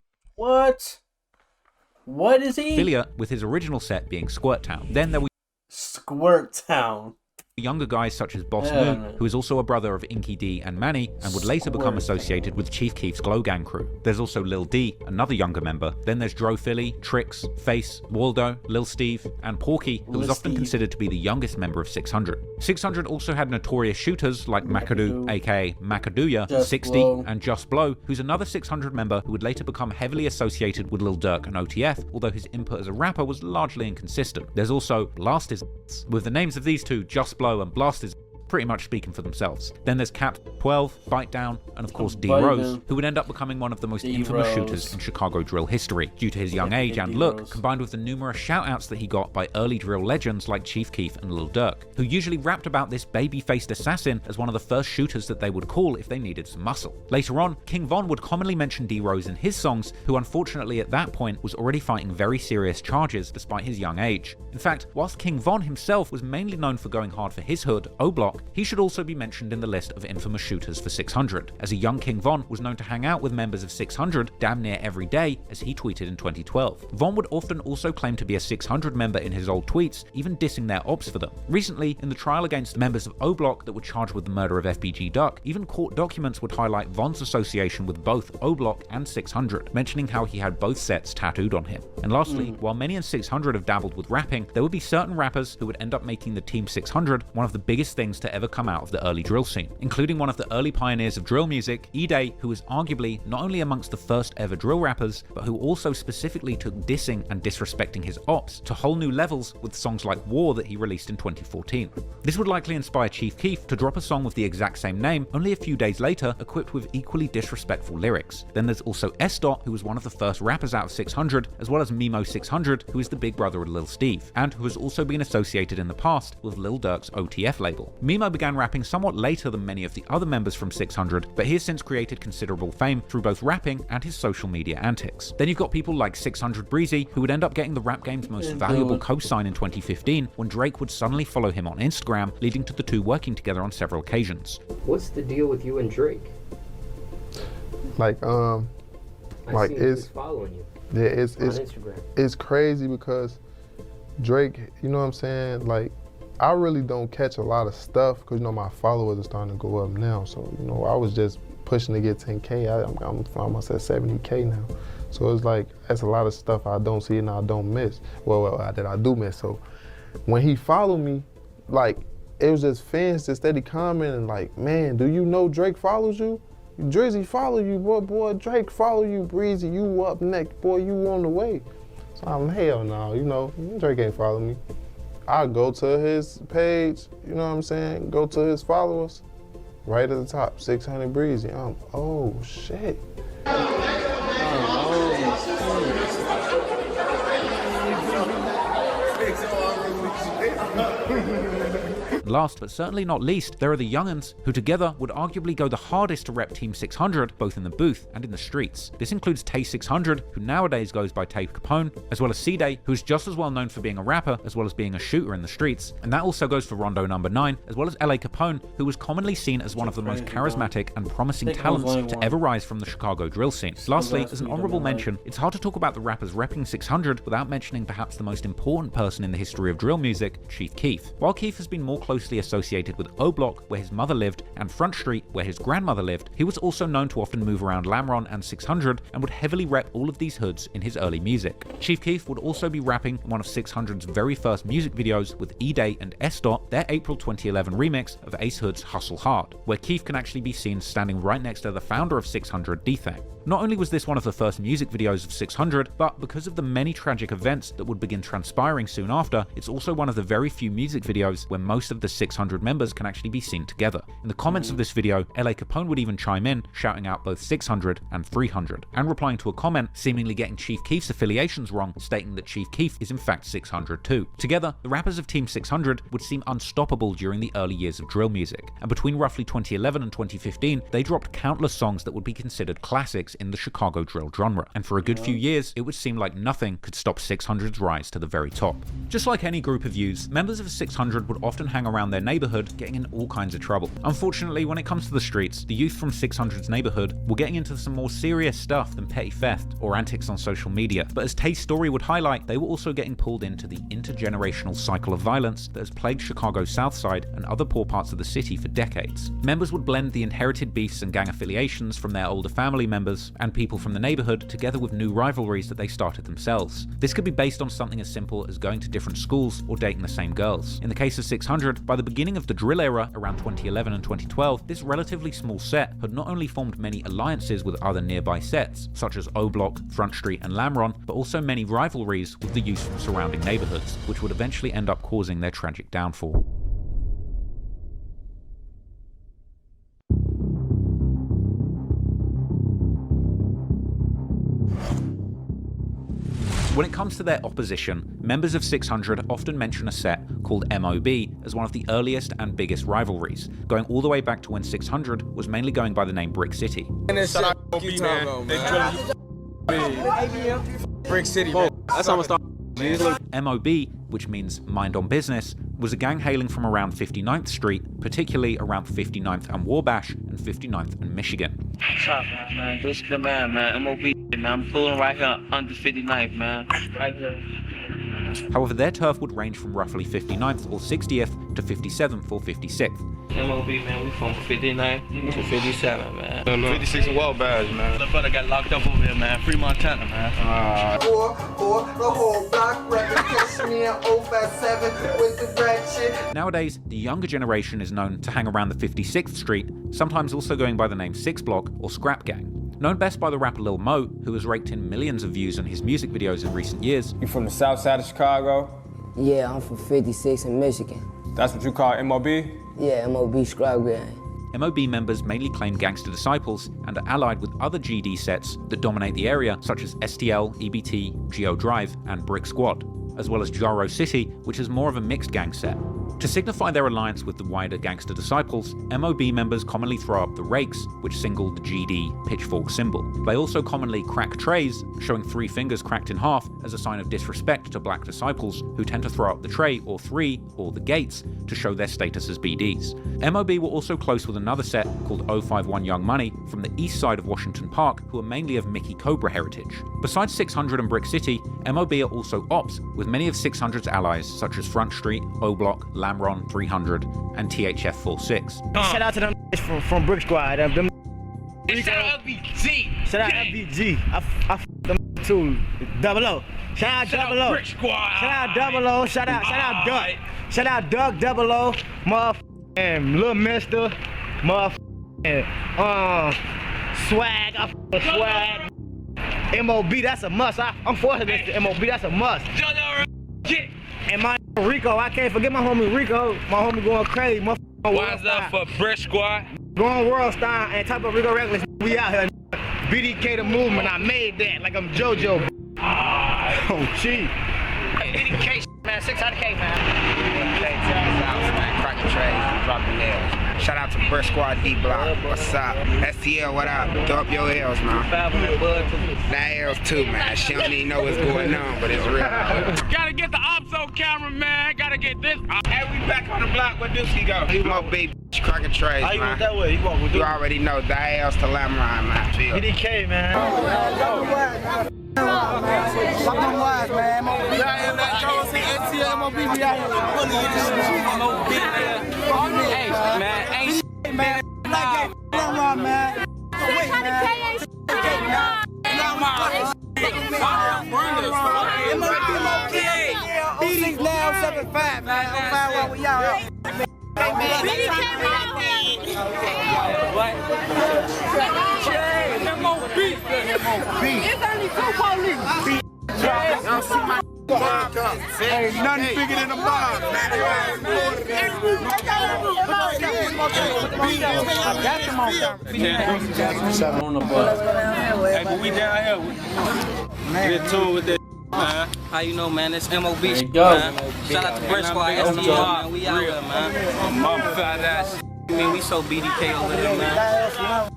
What is he? Affiliate, with his original set being Squirt Town. Then there were Squirt Town. younger guys such as Boss Moo, who is also a brother of Inky D and Manny, and would later become associated with Chief Keef's Glow Gang crew. There's also Lil D, another younger member. Then there's Dro Philly, Trix, Face, Waldo, Lil Steve, and Porky, who was often considered to be the youngest member of 600. 600 also had notorious shooters like McAdoo, aka Macaduya, 60, and Just Blow, who's another 600 member who would later become heavily associated with Lil Durk and OTF, although his input as a rapper was largely inconsistent. There's also Blasters, with the names of these two, Just Blow and Blasters, pretty much speaking for themselves. Then there's Cap 12, Bite Down, and of course D Rose, who would end up becoming one of the most infamous shooters in Chicago drill history due to his young age and look, combined with the numerous shout-outs that he got by early drill legends like Chief Keef and Lil Durk, who usually rapped about this baby-faced assassin as one of the first shooters that they would call if they needed some muscle. Later on, King Von would commonly mention D Rose in his songs, who unfortunately at that point was already fighting very serious charges despite his young age. In fact, whilst King Von himself was mainly known for going hard for his hood, O-Block, he should also be mentioned in the list of infamous shooters for 600, as a young King Von was known to hang out with members of 600 damn near every day, as he tweeted in 2012. Von would often also claim to be a 600 member in his old tweets, even dissing their ops for them. Recently, in the trial against members of O-Block that were charged with the murder of FBG Duck, even court documents would highlight Von's association with both O-Block and 600, mentioning how he had both sets tattooed on him. And lastly, while many in 600 have dabbled with rapping, there would be certain rappers who would end up making the Team 600 one of the biggest things to ever come out of the early drill scene, including one of the early pioneers of drill music, E-Day, who was arguably not only amongst the first ever drill rappers, but who also specifically took dissing and disrespecting his ops to whole new levels with songs like War that he released in 2014. This would likely inspire Chief Keef to drop a song with the exact same name only a few days later, equipped with equally disrespectful lyrics. Then there's also S. who was one of the first rappers out of 600, as well as Mimo 600, who is the big brother of Lil Steve, and who has also been associated in the past with Lil Durk's OTF label. Mimo began rapping somewhat later than many of the other members from 600, but he has since created considerable fame through both rapping and his social media antics. Then you've got people like 600 Breezy, who would end up getting the rap game's most valuable cosign in 2015 when Drake would suddenly follow him on Instagram, leading to the two working together on several occasions. What's the deal with you and Drake? Like it's following you. Yeah, on Instagram. It's crazy because Drake, you know what I'm saying? Like, I really don't catch a lot of stuff because, you know, my followers are starting to go up now. So, you know, I was just pushing to get 10K. I'm almost at 70K now. So it's like, that's a lot of stuff I don't see and I don't miss. Well, that I do miss. So when he followed me, like, it was just fans just steady commenting like, man, do you know Drake follows you? Drizzy follow you, boy, Drake follow you, Breezy, you up next, boy, you on the way. So I'm, hell no, you know, Drake ain't follow me. I go to his page, you know what I'm saying? Go to his followers, right at the top, 600 Breezy. Oh shit. Last but certainly not least, there are the young'uns, who together would arguably go the hardest to rep Team 600, both in the booth and in the streets. This includes Tay 600, who nowadays goes by Tay Capone, as well as C-Day, who's just as well known for being a rapper as well as being a shooter in the streets, and that also goes for Rondo number 9, as well as LA Capone, who was commonly seen as one of the most charismatic and promising talents to ever rise from the Chicago drill scene. Lastly, as an honorable mention, it's hard to talk about the rappers repping 600 without mentioning perhaps the most important person in the history of drill music, Chief Keef. While Keef has been more closely associated with O-Block, where his mother lived, and Front Street, where his grandmother lived, he was also known to often move around Lamron and 600 and would heavily rep all of these hoods in his early music. Chief Keef would also be rapping one of 600's very first music videos with E-Day and S. their April 2011 remix of Ace Hood's Hustle Hard, where Keef can actually be seen standing right next to the founder of 600, D-Thang. Not only was this one of the first music videos of 600, but because of the many tragic events that would begin transpiring soon after, it's also one of the very few music videos where most of the 600 members can actually be seen together. In the comments of this video, LA Capone would even chime in, shouting out both 600 and 300, and replying to a comment seemingly getting Chief Keef's affiliations wrong, stating that Chief Keef is in fact 600 too. Together, the rappers of Team 600 would seem unstoppable during the early years of drill music, and between roughly 2011 and 2015, they dropped countless songs that would be considered classics in the Chicago drill genre, and for a good few years, it would seem like nothing could stop 600's rise to the very top. Just like any group of youths, members of 600 would often hang around around their neighborhood getting in all kinds of trouble. Unfortunately, when it comes to the streets, the youth from 600's neighborhood were getting into some more serious stuff than petty theft or antics on social media. But as Tay's story would highlight, they were also getting pulled into the intergenerational cycle of violence that has plagued Chicago's South Side and other poor parts of the city for decades. Members would blend the inherited beefs and gang affiliations from their older family members and people from the neighborhood together with new rivalries that they started themselves. This could be based on something as simple as going to different schools or dating the same girls. In the case of 600, by the beginning of the drill era around 2011 and 2012, this relatively small set had not only formed many alliances with other nearby sets, such as O Block, Front Street and Lamron, but also many rivalries with the youth from surrounding neighborhoods, which would eventually end up causing their tragic downfall. When it comes to their opposition, members of 600 often mention a set called MOB as one of the earliest and biggest rivalries, going all the way back to when 600 was mainly going by the name Brick City. Shout out MOB, man. Brick City, man. That's how I'm gonna start. MOB, which means Mind on Business, was a gang hailing from around 59th Street, particularly around 59th and Wabash and 59th and Michigan. What's up, man? This is the man, MOB, man. I'm fooling right here under 59th, man. Right here. However, their turf would range from roughly 59th or 60th to 57th or 56th. MOB, man, we from 59 to 57, man. 56 and Wabash, man. The brother got locked up over here, man. Free Montana, man. The whole block record, catch me in 057 with the red shit. Nowadays, the younger generation is known to hang around the 56th Street, sometimes also going by the name 6 Block or Scrap Gang. Known best by the rapper Lil Mo, who has raked in millions of views on his music videos in recent years. You from the south side of Chicago? Yeah, I'm from 56 in Michigan. That's what you call MOB? Yeah, MOB Scrap Gang. MOB members mainly claim Gangster Disciples and are allied with other GD sets that dominate the area, such as STL, EBT, Geo Drive, and Brick Squad, as well as Jaro City, which is more of a mixed gang set. To signify their alliance with the wider Gangster Disciples, MOB members commonly throw up the rakes, which signal the GD pitchfork symbol. They also commonly crack trays, showing 3 fingers cracked in half as a sign of disrespect to black disciples, who tend to throw up the tray or 3, or the gates, to show their status as BDs. MOB were also close with another set called 051 Young Money from the east side of Washington Park, who are mainly of Mickey Cobra heritage. Besides 600 and Brick City, MOB are also ops, with many of 600's allies such as Front Street, O Block, Lamron 300, and THF 46. Shout out to them from Brick Squad. Shout out LBG. Shout out LBG. I f them too. Double O. Shout out Double O. Brick Squad. Shout out Double O. Shout out Duck. Shout out Duck Double O. Motherfucking Lil Mister. Motherfucking Swag. I f with Swag. MOB, that's a must. I'm fortunate to MOB, that's a must. And my Rico, I can't forget my homie Rico. My homie going crazy. Wise up for Brick Squad. Going world style and type of Rico Reckless. We out here. BDK the movement. I made that like I'm JoJo. Oh, gee. BDK, man. 600K, man. Cracking trays, dropping nails. Shout out to Brick Squad D Block. What's up? STL, what up? Throw up your L's, man. That L's too, man. She don't even know what's going on, but it's real. Gotta get the ops on camera, man. Gotta get this. Hey, we back on the block. Where Deucey go? He my big cracking trays, man. How you went that way? You already know. That L's to Lamron, man. BDK, man. Fuck them wise, man. We out here, man. STL, MOB, we out here. Hey, man, ain't shit, man. Like that, man. Wait, man. BD's now 75, man. 05 while we out here. It's only 2 police. Ain't nothing bigger than a bomb, man. On the bus. Hey, but we down here. We're tuned with that, man. How you know, man? It's MOB. There you go. Man. Shout out to Brick Squad, STL, man. We out here, man. Mom found that shit. I mean, we so BDK over here, man.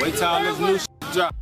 Wait till all this new shit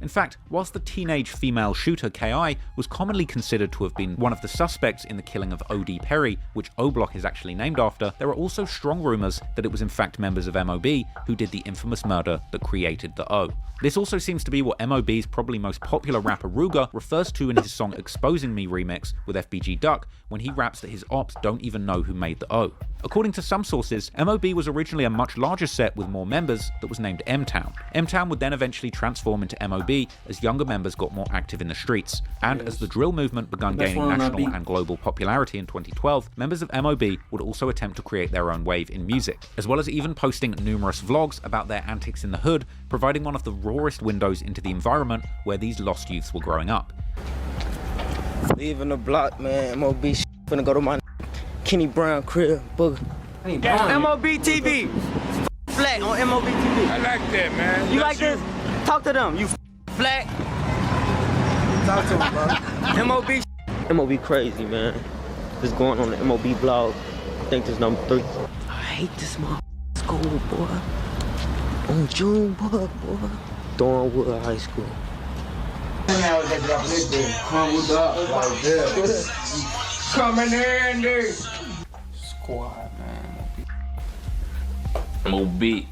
In fact, whilst the teenage female shooter KI was commonly considered to have been one of the suspects in the killing of O.D. Perry, which O Block is actually named after, there are also strong rumours that it was in fact members of MOB who did the infamous murder that created the O. This also seems to be what MOB's probably most popular rapper Ruger refers to in his song Exposing Me remix with FBG Duck, when he raps that his ops don't even know who made the O. According to some sources, MOB was originally a much larger set with more members that was named M-Town. M-Town would then eventually transform into MOB as younger members got more active in the streets, and as the drill movement began gaining national and global popularity in 2012, members of MOB would also attempt to create their own wave in music, as well as even posting numerous vlogs about their antics in the hood, providing one of the rawest windows into the environment where these lost youths were growing up. Leaving the block, man. MOB finna go to my Kenny Brown crib, booger. MOB TV. Flat on MOB TV. I like that, man. You like this? Talk to them. You flat. Talk to them, bro. MOB crazy, man. This going on the MOB blog. I think this number 3. I hate this school, boy. On June, boy. Thornwood High School. Coming in, dude. Squad, man. MOB.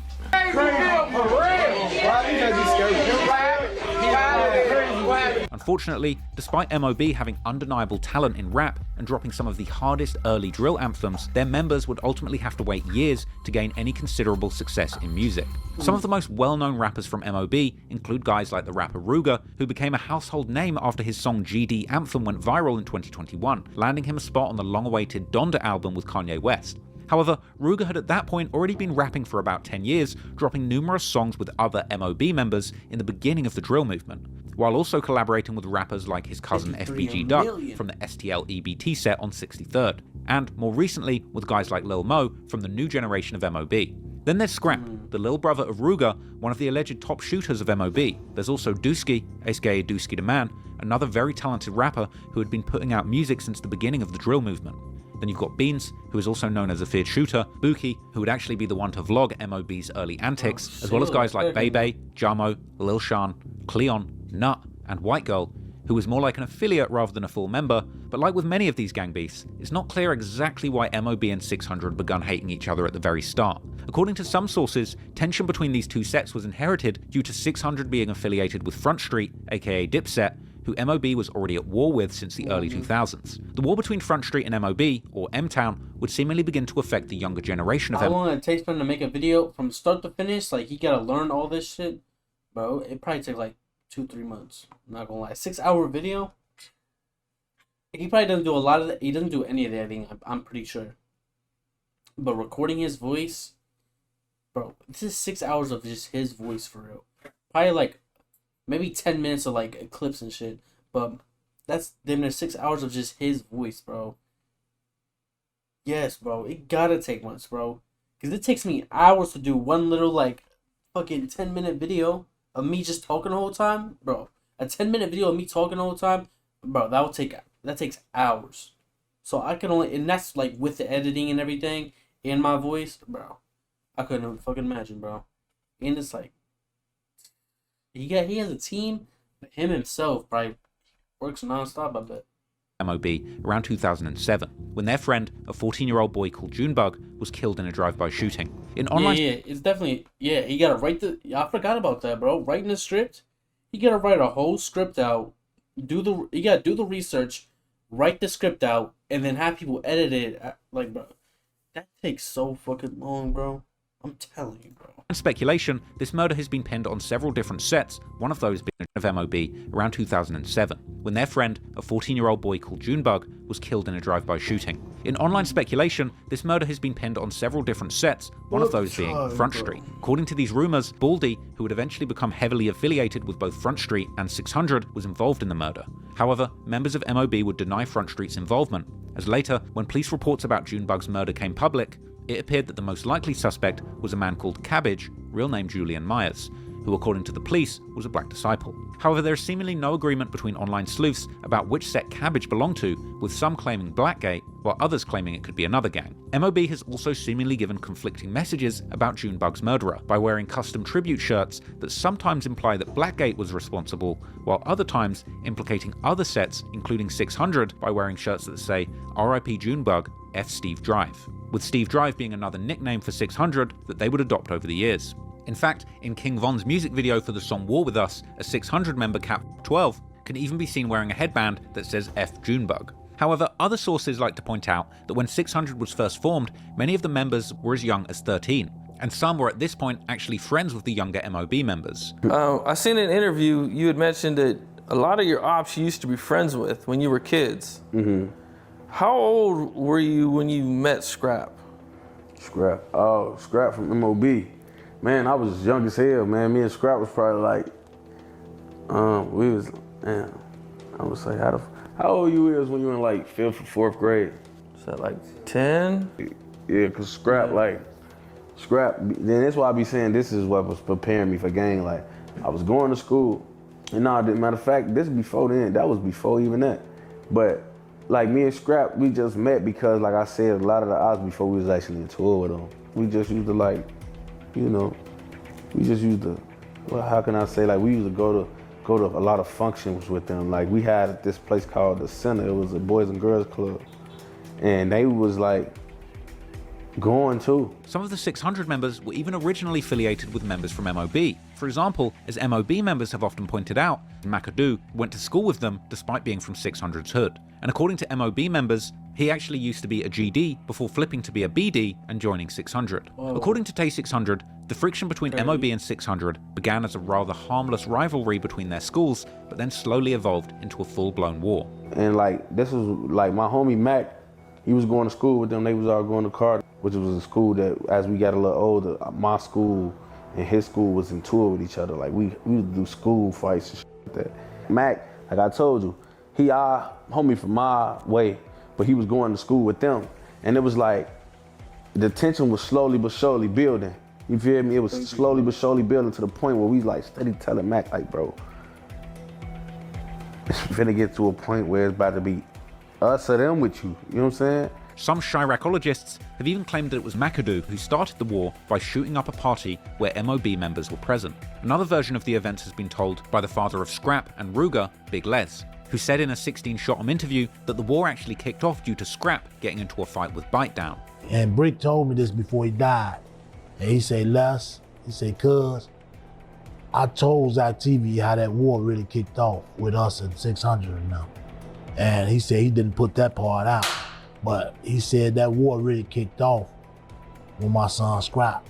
Unfortunately, despite MOB having undeniable talent in rap and dropping some of the hardest early drill anthems, their members would ultimately have to wait years to gain any considerable success in music. Some of the most well-known rappers from MOB include guys like the rapper Ruger, who became a household name after his song GD Anthem went viral in 2021, landing him a spot on the long-awaited Donda album with Kanye West. However, Ruger had at that point already been rapping for about 10 years, dropping numerous songs with other MOB members in the beginning of the drill movement, while also collaborating with rappers like his cousin FBG Duck from the STL EBT set on 63rd, and more recently with guys like Lil Mo from the new generation of MOB. Then there's Scrap, the little brother of Ruger, one of the alleged top shooters of MOB. There's also Dooski, aka Dooski the Man, another very talented rapper who had been putting out music since the beginning of the drill movement. Then you've got Beans, who is also known as a feared shooter, Buki, who would actually be the one to vlog MOB's early antics, as well as guys like Bebe, Jamo, Lil Shan, Cleon, Nut, and White Girl, who was more like an affiliate rather than a full member, but like with many of these gang beefs, it's not clear exactly why MOB and 600 begun hating each other at the very start. According to some sources, tension between these two sets was inherited due to 600 being affiliated with Front Street, aka Dipset, who MOB was already at war with since the early 2000s. The war between Front Street and MOB, or M-Town, would seemingly begin to affect the younger generation of How long it takes for him to make a video from start to finish? Like, he gotta learn all this shit? Bro, it probably take like 2-3 months. I'm not gonna lie. 6-hour video? He probably doesn't do a lot of that. He doesn't do any of the editing, I'm pretty sure. But recording his voice, bro, this is 6 hours of just his voice for real. Probably like maybe 10 minutes of like clips and shit, but that's damn near 6 hours of just his voice, bro. Yes, bro, it gotta take months, bro, because it takes me hours to do one little like fucking 10-minute video of me just talking the whole time, bro. A 10-minute video of me talking the whole time, bro, that takes hours. So I can only, and that's like with the editing and everything and my voice, bro. I couldn't even fucking imagine, bro. And it's like, he has a team, but him himself probably works nonstop, I bet. MOB around 2007, when their friend, a 14-year-old boy called Junebug, was killed in a drive-by shooting. In online, it's definitely, he gotta write I forgot about that, bro. Writing the script, you gotta write a whole script out. You gotta do the research, write the script out, and then have people edit it. Like, bro, that takes so fucking long, bro. I'm telling you, bro. And speculation, this murder has been pinned on several different sets, one of those being of MOB around 2007, when their friend, a 14-year-old boy called Junebug, was killed in a drive-by shooting. In online speculation, this murder has been pinned on several different sets, one of those being Front Street. According to these rumors, Baldy, who would eventually become heavily affiliated with both Front Street and 600, was involved in the murder. However, members of MOB would deny Front Street's involvement, as later, when police reports about Junebug's murder came public, it appeared that the most likely suspect was a man called Cabbage, real name Julian Myers, who according to the police was a black disciple. However, there is seemingly no agreement between online sleuths about which set Cabbage belonged to, with some claiming Blackgate, while others claiming it could be another gang. MOB has also seemingly given conflicting messages about Junebug's murderer by wearing custom tribute shirts that sometimes imply that Blackgate was responsible, while other times implicating other sets, including 600, by wearing shirts that say RIP Junebug, F Steve Drive, with Steve Drive being another nickname for 600 that they would adopt over the years. In fact, in King Von's music video for the song War With Us, a 600 member Cap 12 can even be seen wearing a headband that says F Junebug. However, other sources like to point out that when 600 was first formed, many of the members were as young as 13, and some were at this point actually friends with the younger MOB members. I seen in an interview you had mentioned that a lot of your ops you used to be friends with when you were kids. How old were you when you met Scrap? Scrap? Oh, Scrap from MOB. Man, I was young as hell, man. Me and Scrap was probably like, man, I would say, how old you is when you were in like 5th or 4th grade? Is that like 10? Yeah, cause Scrap, then that's why I be saying this is what was preparing me for gang. Like, I was going to school, and matter of fact, this before then, that was before even that. But like me and Scrap, we just met because, like I said, a lot of the odds before we was actually in tour with them. We just used to like, well, how can I say, like we used to go to a lot of functions with them. Like we had this place called the Center. It was a Boys and Girls Club, and they was like going too. Some of the 600 members were even originally affiliated with members from MOB. For example, as MOB members have often pointed out, McAdoo went to school with them despite being from 600's hood. And according to MOB members, he actually used to be a GD before flipping to be a BD and joining 600. Whoa. According to Tay 600, the friction between MOB and 600 began as a rather harmless rivalry between their schools, but then slowly evolved into a full-blown war. And like, this was like my homie Mac, he was going to school with them, they was all going to Carter, which was a school that as we got a little older, my school and his school was in tour with each other. Like we would do school fights and shit like that. Mac, like I told you, he our homie from my way, but he was going to school with them. And it was like, the tension was slowly but surely building. You feel me? It was slowly but surely building to the point where we like steady telling Mac, like, bro, it's finna get to a point where it's about to be us or them with you. You know what I'm saying? Some Chiracologists have even claimed that it was McAdoo who started the war by shooting up a party where MOB members were present. Another version of the events has been told by the father of Scrap and Ruger, Big Les, who said in a 16-shot interview that the war actually kicked off due to Scrap getting into a fight with Bite Down. And Brick told me this before he died. And he said, Les, he said, cuz, I told Zach TV how that war really kicked off with us and 600 and them. And he said he didn't put that part out. But he said that war really kicked off when my son Scrap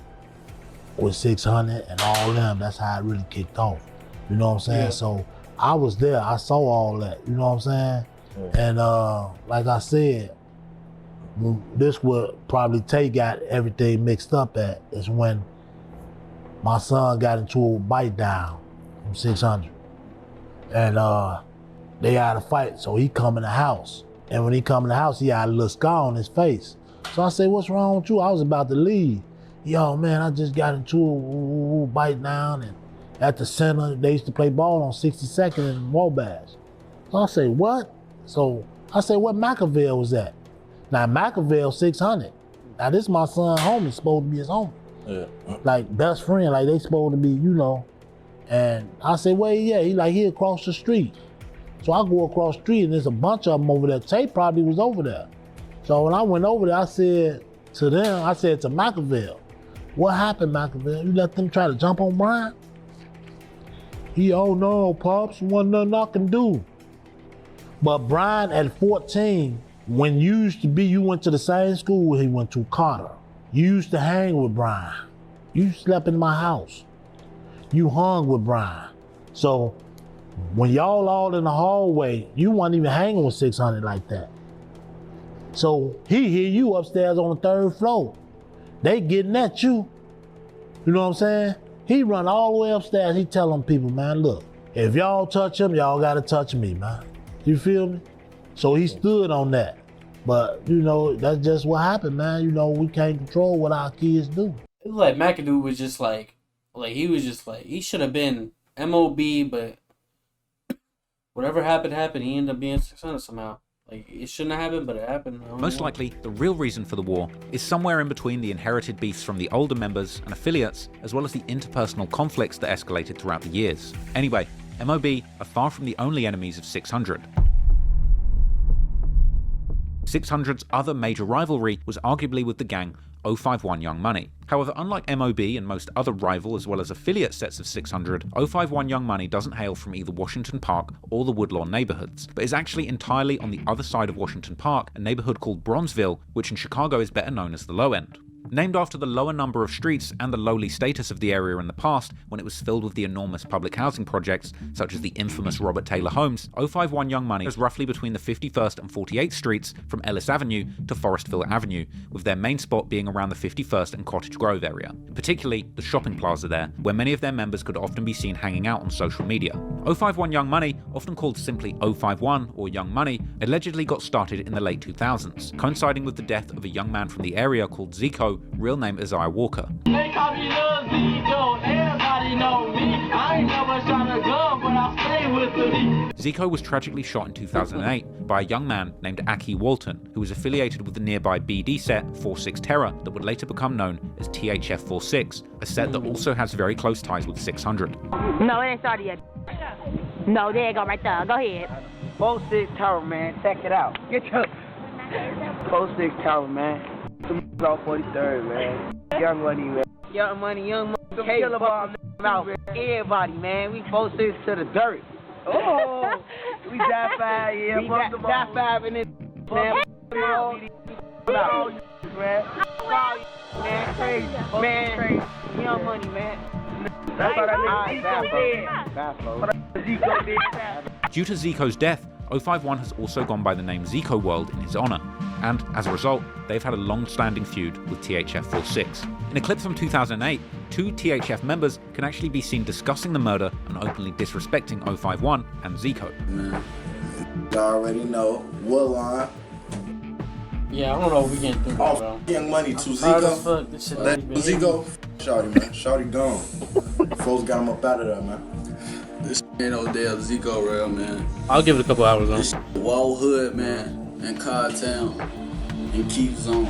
with 600 and all them. That's how it really kicked off. You know what I'm saying? Yeah. So I was there. I saw all that. You know what I'm saying? Yeah. And like I said, this would probably Tay got everything mixed up at is when my son got into a Bite Down from 600. And they had a fight, so he come in the house. And when he come in the house, he had a little scar on his face. So I said, what's wrong with you? I was about to leave. Yo, man, I just got into a Bite Down, and at the Center, they used to play ball on 62nd and Wabash. So I said, what? So I said, what McAville was that? Now, McAville 600. Now, this my son homie, supposed to be his homie. Yeah. Like, best friend, like they supposed to be, you know. And I said, well, yeah, he across the street. So I go across the street and there's a bunch of them over there. Tay probably was over there. So when I went over there, I said to McAville, what happened, McAville? You let them try to jump on Brian? He, oh no, Pops, wasn't nothing I can do. But Brian at 14, when you went to the same school he went to, Carter. You used to hang with Brian. You slept in my house. You hung with Brian. So when y'all all in the hallway, you weren't even hanging with 600 like that. So he hear you upstairs on the 3rd floor. They getting at you. You know what I'm saying? He run all the way upstairs. He telling people, man, look, if y'all touch him, y'all gotta touch me, man. You feel me? So he stood on that. But, you know, that's just what happened, man. You know, we can't control what our kids do. It was like McAdoo was just like Like, he was just like, he should have been MOB, but whatever happened. He ended up being 600 somehow. Like, it shouldn't have happened, but it happened. Most likely, the real reason for the war is somewhere in between the inherited beefs from the older members and affiliates, as well as the interpersonal conflicts that escalated throughout the years. Anyway, MOB are far from the only enemies of 600. 600's other major rivalry was arguably with the gang 051 Young Money. However, unlike MOB and most other rival as well as affiliate sets of 600, 051 Young Money doesn't hail from either Washington Park or the Woodlawn neighborhoods, but is actually entirely on the other side of Washington Park, a neighborhood called Bronzeville, which in Chicago is better known as the Low End. Named after the lower number of streets and the lowly status of the area in the past, when it was filled with the enormous public housing projects, such as the infamous Robert Taylor homes, 051 Young Money is roughly between the 51st and 48th streets from Ellis Avenue to Forestville Avenue, with their main spot being around the 51st and Cottage Grove area, particularly the shopping plaza there, where many of their members could often be seen hanging out on social media. 051 Young Money, often called simply 051 or Young Money, allegedly got started in the late 2000s, coinciding with the death of a young man from the area called Zico, real name Isaiah Walker. They call me Lil Zico, everybody know me. I ain't never shot a gun, but I stay with the heat. Zico was tragically shot in 2008 by a young man named Aki Walton, who was affiliated with the nearby BD set 46 Terror that would later become known as THF 46, a set that also has very close ties with 600. No, it ain't started yet. No, there you go, right there. Go ahead. 46 Tower, man. Check it out. Get your 46 Tower, man. Off 43rd, man. Young Money, man. Young Money. Killer ball, out. Everybody, man. We 46 to the dirt. Oh, we die 5, yeah. We die 5 in this, man. Man, crazy. Man, Young Money, man. That's what I mean. Due to Zico's death, 051 has also gone by the name Zico World in his honor, and as a result, they've had a long-standing feud with THF 46. In a clip from 2008, two THF members can actually be seen discussing the murder and openly disrespecting 051 and Zico. Man, you already know Woodlawn. Yeah, I don't know if we can do that, bro. Young Money to Zico. Zico, Shawty, man. Shawty gone. Folks got him up out of there, man. This ain't no damn Zico real, man. I'll give it a couple hours, though. This Wall Hood, man, and Codtown, and Keep Zone.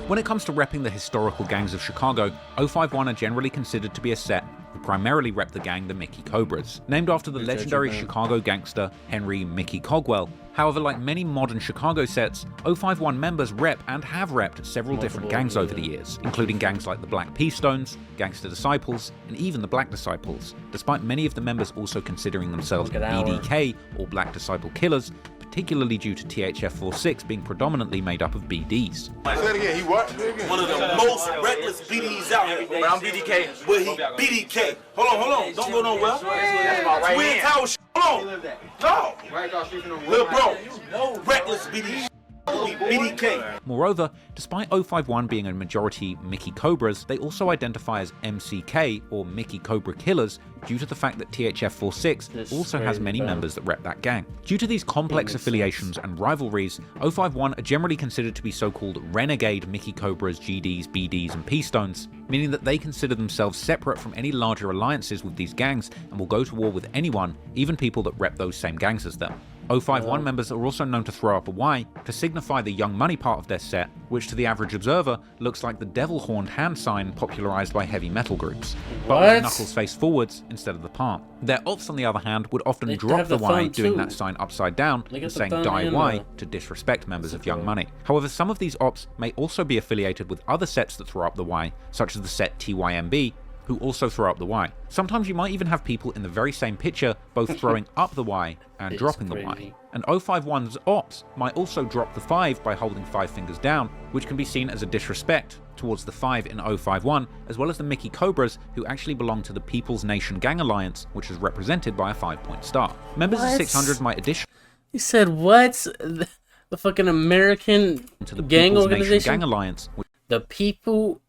When it comes to repping the historical gangs of Chicago, 051 are generally considered to be a set who primarily rep the gang the Mickey Cobras, named after the legendary Chicago gangster Henry Mickey Cogwell. However, like many modern Chicago sets, 051 members rep and have repped several different gangs over the years, including gangs like the Black P Stones, Gangster Disciples, and even the Black Disciples, despite many of the members also considering themselves BDK or Black Disciple Killers, particularly due to THF 46 being predominantly made up of BDs. Say it again, he what? One of the most reckless BDs out here. But I'm BDK, but he BDK. Hold on, don't go nowhere. That's my right hand. Tower shit. Hold on. No. Right across street from the little bro. Reckless BD. BDK. Moreover, despite 051 being a majority Mickey Cobras, they also identify as MCK or Mickey Cobra Killers due to the fact that THF 46 also has many members that rep that gang. Due to these complex affiliations and rivalries, 051 are generally considered to be so-called renegade Mickey Cobras, GDs, BDs, and P-Stones, meaning that they consider themselves separate from any larger alliances with these gangs and will go to war with anyone, even people that rep those same gangs as them. 051 members are also known to throw up a Y to signify the Young Money part of their set, which to the average observer looks like the devil-horned hand sign popularized by heavy metal groups, but with the knuckles face forwards instead of the palm. Their ops, on the other hand, would often drop the Y, doing that sign upside down and saying Die Y to disrespect members of Young Money. However, some of these ops may also be affiliated with other sets that throw up the Y, such as the set TYMB, who also throw up the Y. Sometimes you might even have people in the very same picture both throwing up the Y and dropping the Y. And 051's ops might also drop the 5 by holding 5 fingers down, which can be seen as a disrespect towards the 5 in 051, as well as the Mickey Cobras, who actually belong to the People's Nation Gang Alliance, which is represented by a 5-point star. Members of 600 might additionally... He said what? The fucking American to the gang People's organization? Nation Gang Alliance. The People...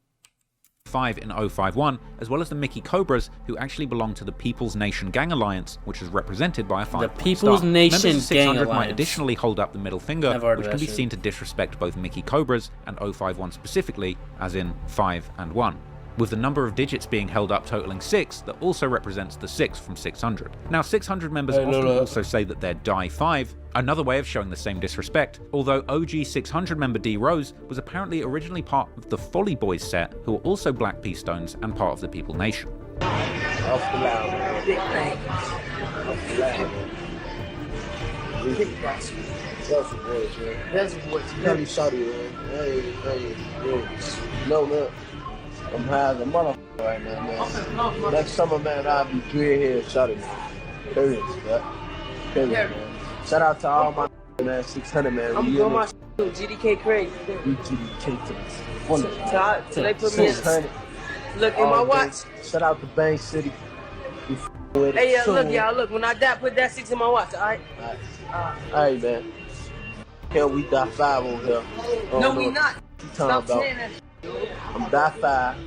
5 in 051, as well as the Mickey Cobras, who actually belong to the People's Nation Gang Alliance, which is represented by a 5-point The People's Nation Members of 600 Gang might Alliance. additionally hold up the middle finger, which can be seen to disrespect both Mickey Cobras and 051 specifically, as in 5 and 1. with the number of digits being held up totaling 6 that also represents the 6 from 600. Now 600 members often also say that they're Die 5, another way of showing the same disrespect, although OG 600 member D Rose was apparently originally part of the Folly Boys set, who are also Black P Stones and part of the People Nation. Off the loud, man. Big thing. Off the loud, man. That's some words, man. That's some words. You gotta be shouty, man. Hey. No, man. I'm high as a motherfucker right now, man. Next summer, man, I'll be dread here shouty, man. Period, man. Period, man. Shout out to all my man, 600, man. I'm doing my shit, GDK Craig. GDK to the So they put me in. Look, in my watch. Shout out to Bank City. Hey, look, y'all, look. When I die, put that 6 in my watch, alright? Alright, man. Hell, we Die 5 on here. No, we not. Stop saying that. I'm Die 5.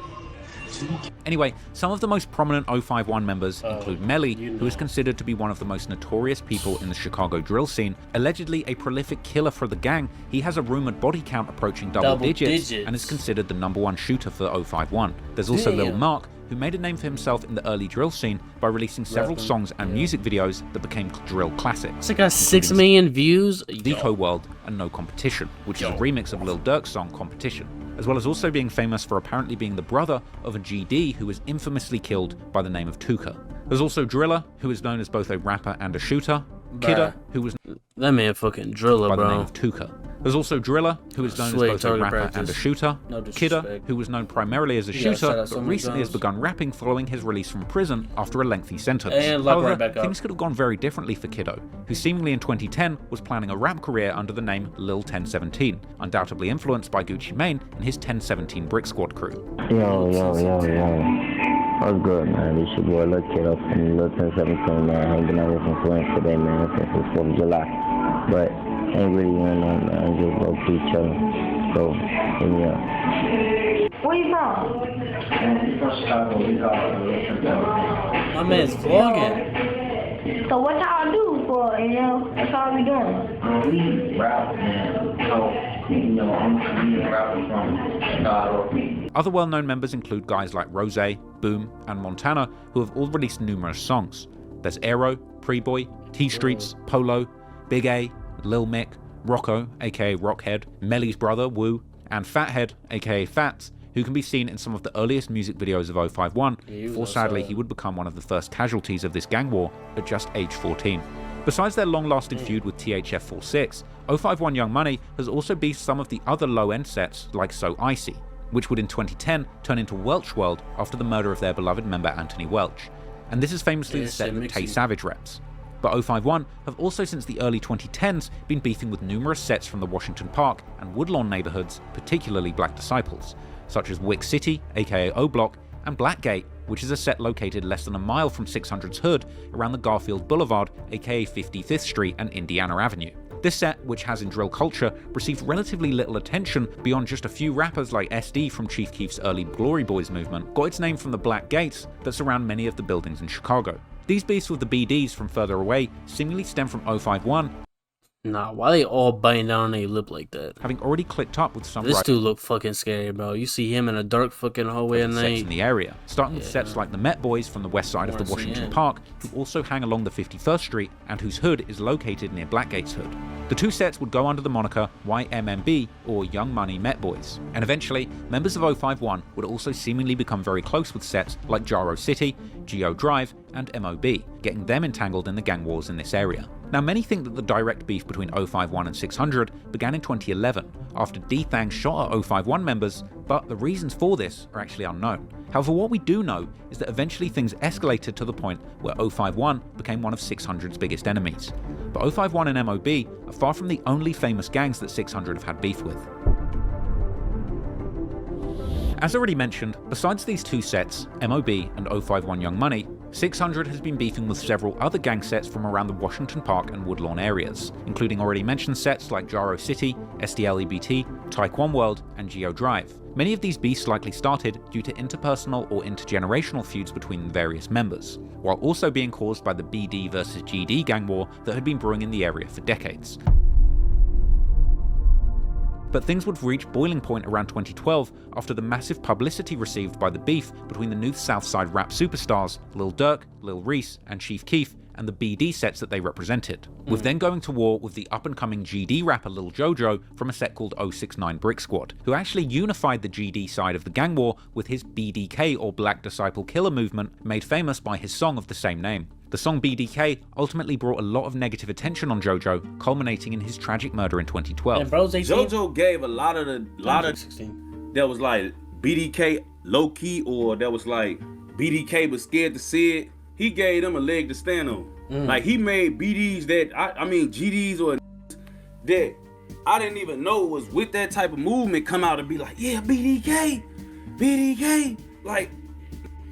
Anyway, some of the most prominent 051 members include Melly, who is considered to be one of the most notorious people in the Chicago drill scene. Allegedly a prolific killer for the gang, he has a rumored body count approaching double digits and is considered the #1 shooter for 051. There's also Lil Mark, who made a name for himself in the early drill scene by releasing several songs and music videos that became drill classics. It's got 6 million views. Deco World and No Competition, which is a remix of Lil Durk's song Competition, as well as also being famous for apparently being the brother of a GD who was infamously killed by the name of Tuka. There's also Driller, who is known as both a rapper and a shooter. Kidda, who was that man fucking Driller, by bro. the name of Tuka. There's also Driller, who is known as both a rapper and a shooter. Kidda, who was known primarily as a shooter, but recently has begun rapping following his release from prison after a lengthy sentence. However, things could have gone very differently for Kiddo, who seemingly in 2010 was planning a rap career under the name Lil 1017, undoubtedly influenced by Gucci Mane and his 1017 Brick Squad crew. Yo. What's good, man? This your boy Lil Kiddo from Lil 1017, man. Hanging out with some friends today, man, since it's 4th of July. But ain't really doing nothing, man. Just go to each other. So, hit me up. Where you from? From Chicago. We call My man's vlogging. So what y'all do for, that's all we doing? We rap, man. So, I'm a rapper from Chicago. Other well-known members include guys like Rose, Boom, and Montana, who have all released numerous songs. There's Aero, Preboy, T-Streets, Polo, Big A, Lil Mick, Rocco, aka Rockhead, Melly's brother, Woo, and Fathead, aka Fats, who can be seen in some of the earliest music videos of 051, before sadly he would become one of the first casualties of this gang war at just age 14. Besides their long-lasting feud with THF 46, 051 Young Money has also beefed some of the other low-end sets like So Icy, which would in 2010 turn into Welch World after the murder of their beloved member Anthony Welch. And this is famously the set that Tay Savage reps. But 051 have also since the early 2010s been beefing with numerous sets from the Washington Park and Woodlawn neighborhoods, particularly Black Disciples, such as Wick City, aka O-Block, and Blackgate, which is a set located less than a mile from 600's hood around the Garfield Boulevard, aka 55th Street and Indiana Avenue. This set, which has in drill culture received relatively little attention beyond just a few rappers like SD from Chief Keef's early Glory Boys movement, got its name from the black gates that surround many of the buildings in Chicago. These beefs with the BDs from further away seemingly stem from 051. Nah, why they all biting down on their lip like that? Having already clicked up with some This dude look fucking scary, bro. You see him in a dark fucking hallway at night. Sets in the area, starting with sets like the Met Boys from the west side of the Washington Park, who also hang along the 51st Street and whose hood is located near Blackgate's hood. The two sets would go under the moniker YMMB, or Young Money Met Boys, and eventually members of 051 would also seemingly become very close with sets like Jaro City, Geo Drive, and MOB, getting them entangled in the gang wars in this area. Now, many think that the direct beef between 051 and 600 began in 2011, after D-Thang shot at 051 members, but the reasons for this are actually unknown. However, what we do know is that eventually things escalated to the point where 051 became one of 600's biggest enemies. But 051 and MOB are far from the only famous gangs that 600 have had beef with. As already mentioned, besides these two sets, MOB and 051 Young Money, 600 has been beefing with several other gang sets from around the Washington Park and Woodlawn areas, including already mentioned sets like Jaro City, SDLEBT, Taekwon World, and Geo Drive. Many of these beefs likely started due to interpersonal or intergenerational feuds between the various members, while also being caused by the BD versus GD gang war that had been brewing in the area for decades. But things would reach boiling point around 2012 after the massive publicity received by the beef between the new Southside rap superstars Lil Durk, Lil Reese, and Chief Keef, and the BD sets that they represented, with then going to war with the up-and-coming GD rapper Lil Jojo from a set called 069 Brick Squad, who actually unified the GD side of the gang war with his BDK or Black Disciple Killer movement, made famous by his song of the same name. The song BDK ultimately brought a lot of negative attention on Jojo, culminating in his tragic murder in 2012. Jojo gave a lot of that was like BDK low-key, or that was like BDK but scared to say it. He gave them a leg to stand on. Like, he made BDs that, I mean GDs or that I didn't even know was with that type of movement come out and be like, yeah, BDK. Like,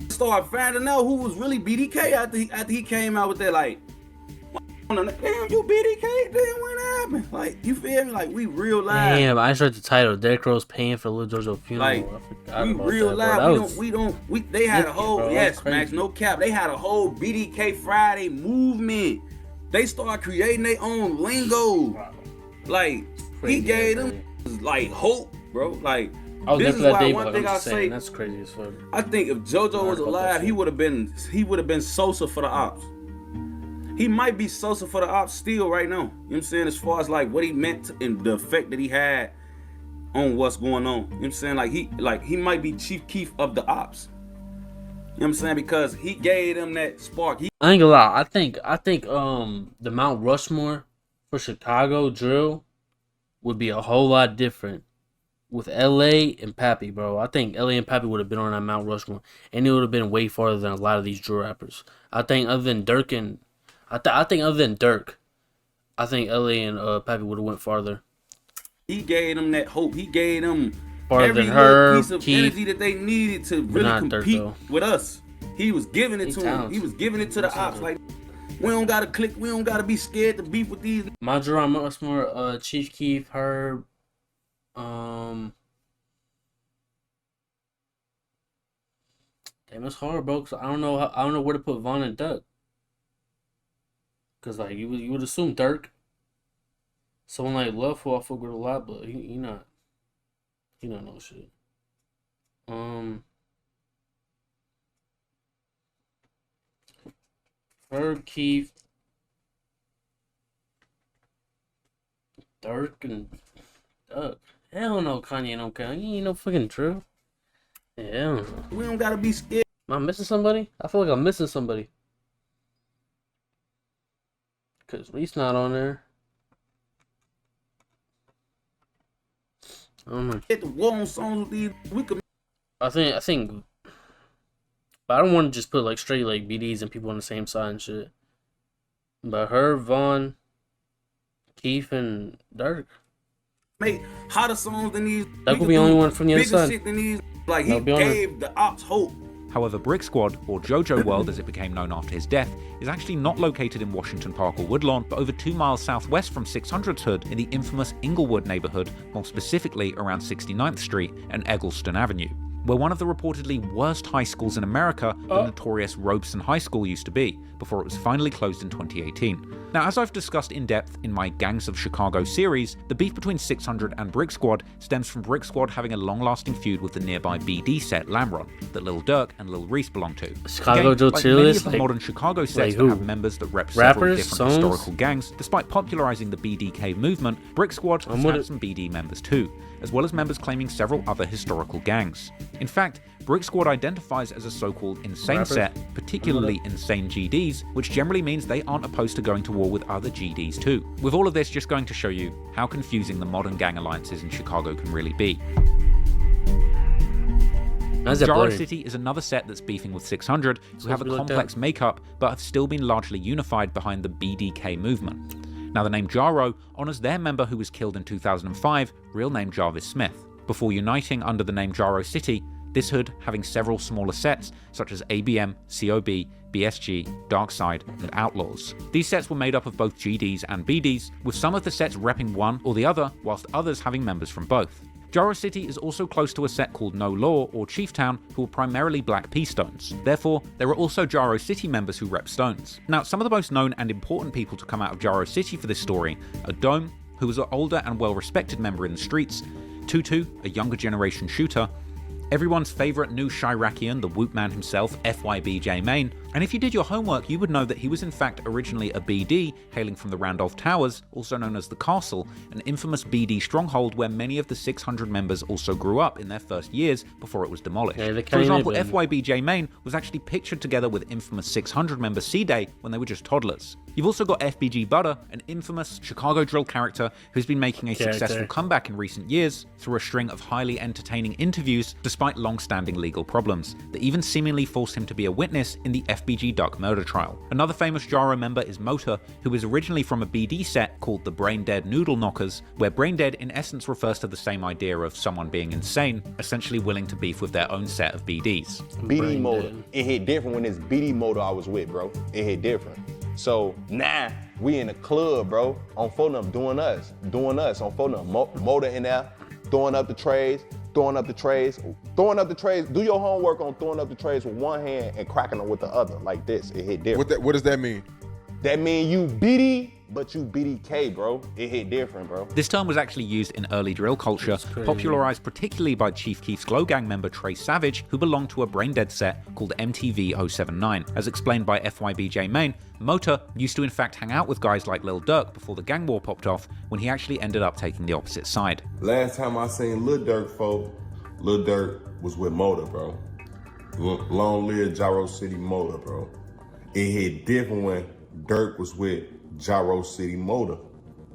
start finding out who was really BDK after he came out with that, like, damn, you BDK? Damn, what happened? Like, you feel me? Like, we real live. Damn, I just read the title. Derrick Rose paying for Lil Jojo funeral. Like, we real live. They had a whole, bro, yes, Max, no cap. They had a whole BDK Friday movement. They started creating their own lingo. Like, he gave them, like, hope, bro. Like, this is why one thing I say, that's crazy as fuck. I think if JoJo was alive, he would have been Sosa for the ops. He might be Sosa for the ops still right now. You know what I'm saying? As far as like what he meant and the effect that he had on what's going on. You know what I'm saying? Like he might be Chief Keef of the ops. You know what I'm saying? Because he gave them that spark. I ain't gonna lie. I think the Mount Rushmore for Chicago drill would be a whole lot different with LA and Pappy, bro. I think LA and Pappy would have been on that Mount Rushmore, and it would have been way farther than a lot of these drill rappers. I think other than Durk and I think other than Durk, I think LA and Pappy would have went farther. He gave them that hope. He gave them farther every than her piece of energy that they needed to really compete with us. He was giving it to them. He was giving it to the ops. Like, we don't gotta click. We don't gotta be scared to beef with these. My drill, much more Chief Keef, Herb, damn, it's hard, bro. Cause I don't know where to put Von and Duck. Cause like you would assume Durk, someone like Loveful, I fuck with a lot, but he not no shit. Herb, Keith, Durk, and Duck. Hell no, Kanye don't count. You ain't no fucking drill. Yeah. We don't gotta be scared. Am I missing somebody? I feel like I'm missing somebody. Cause Reese not on there. I don't know. Get the war on songs with these. We could. I think. But I don't want to just put like straight like BDs and people on the same side and shit. But her, Vaughn, Keith, and Durk. Make hotter songs than these. That could be the only one from the other side. Shit than these. Like, he gave the ops hope. However, Brick Squad, or JoJo World as it became known after his death, is actually not located in Washington Park or Woodlawn, but over 2 miles southwest from 600's hood in the infamous Inglewood neighborhood, more specifically around 69th Street and Eggleston Avenue, where one of the reportedly worst high schools in America, the notorious Robeson High School, used to be, before it was finally closed in 2018. Now, as I've discussed in depth in my Gangs of Chicago series, the beef between 600 and Brick Squad stems from Brick Squad having a long-lasting feud with the nearby BD set Lamron, that Lil Durk and Lil Reese belong to. Chicago Joe like Chill many is of the like, modern Chicago sets like that have members that rep several rappers, different songs? historical gangs, despite popularizing the BDK movement, Brick Squad has had some BD members too, as well as members claiming several other historical gangs. In fact, Brick Squad identifies as a so-called insane set, particularly insane GDs, which generally means they aren't opposed to going to war with other GDs too. With all of this just going to show you how confusing the modern gang alliances in Chicago can really be. Jaro City is another set that's beefing with 600, who have a complex makeup, but have still been largely unified behind the BDK movement. Now, the name Jaro honors their member who was killed in 2005, real name Jarvis Smith, before uniting under the name Jaro City, this hood having several smaller sets such as ABM, COB, BSG, Darkside, and Outlaws. These sets were made up of both GDs and BDs, with some of the sets repping one or the other, whilst others having members from both. Jaro City is also close to a set called No Law or Chieftown, who are primarily Black P Stones. Therefore, there are also Jaro City members who rep Stones. Now, some of the most known and important people to come out of Jaro City for this story are Dome, who was an older and well-respected member in the streets, Tutu, a younger generation shooter, everyone's favourite new Chiracian, the Whoop Man himself, FYBJ Main, and if you did your homework, you would know that he was in fact originally a BD, hailing from the Randolph Towers, also known as the Castle, an infamous BD stronghold where many of the 600 members also grew up in their first years before it was demolished. For example, FYBJ Main was actually pictured together with infamous 600 member C-Day when they were just toddlers. You've also got FBG Butter, an infamous Chicago drill character who's been making a successful comeback in recent years through a string of highly entertaining interviews despite long-standing legal problems that even seemingly forced him to be a witness in the FBG Duck murder trial. Another famous Jaro member is Mota, who was originally from a BD set called the Brain Dead Noodle Knockers, where brain dead in essence refers to the same idea of someone being insane, essentially willing to beef with their own set of BDs. BD Mota, it hit different when it's BD Mota I was with, bro. It hit different. So now we in the club, bro, on phone up doing us on phone up. Mota in there, throwing up the trays. Do your homework on throwing up the trays with one hand and cracking them with the other, like this. It hit different. What does that mean? That mean you BD, but you BDK, bro. It hit different, bro. This term was actually used in early drill culture, popularized particularly by Chief Keef's Glow Gang member Trey Savage, who belonged to a brain dead set called MTV 079. As explained by FYBJ Main, Mota used to in fact hang out with guys like Lil Durk before the gang war popped off, when he actually ended up taking the opposite side. Last time I seen Lil Durk, folk, Lil Durk was with Mota, bro. Long live Gyro City Mota, bro. It hit different when Durk was with Gyro City Mota.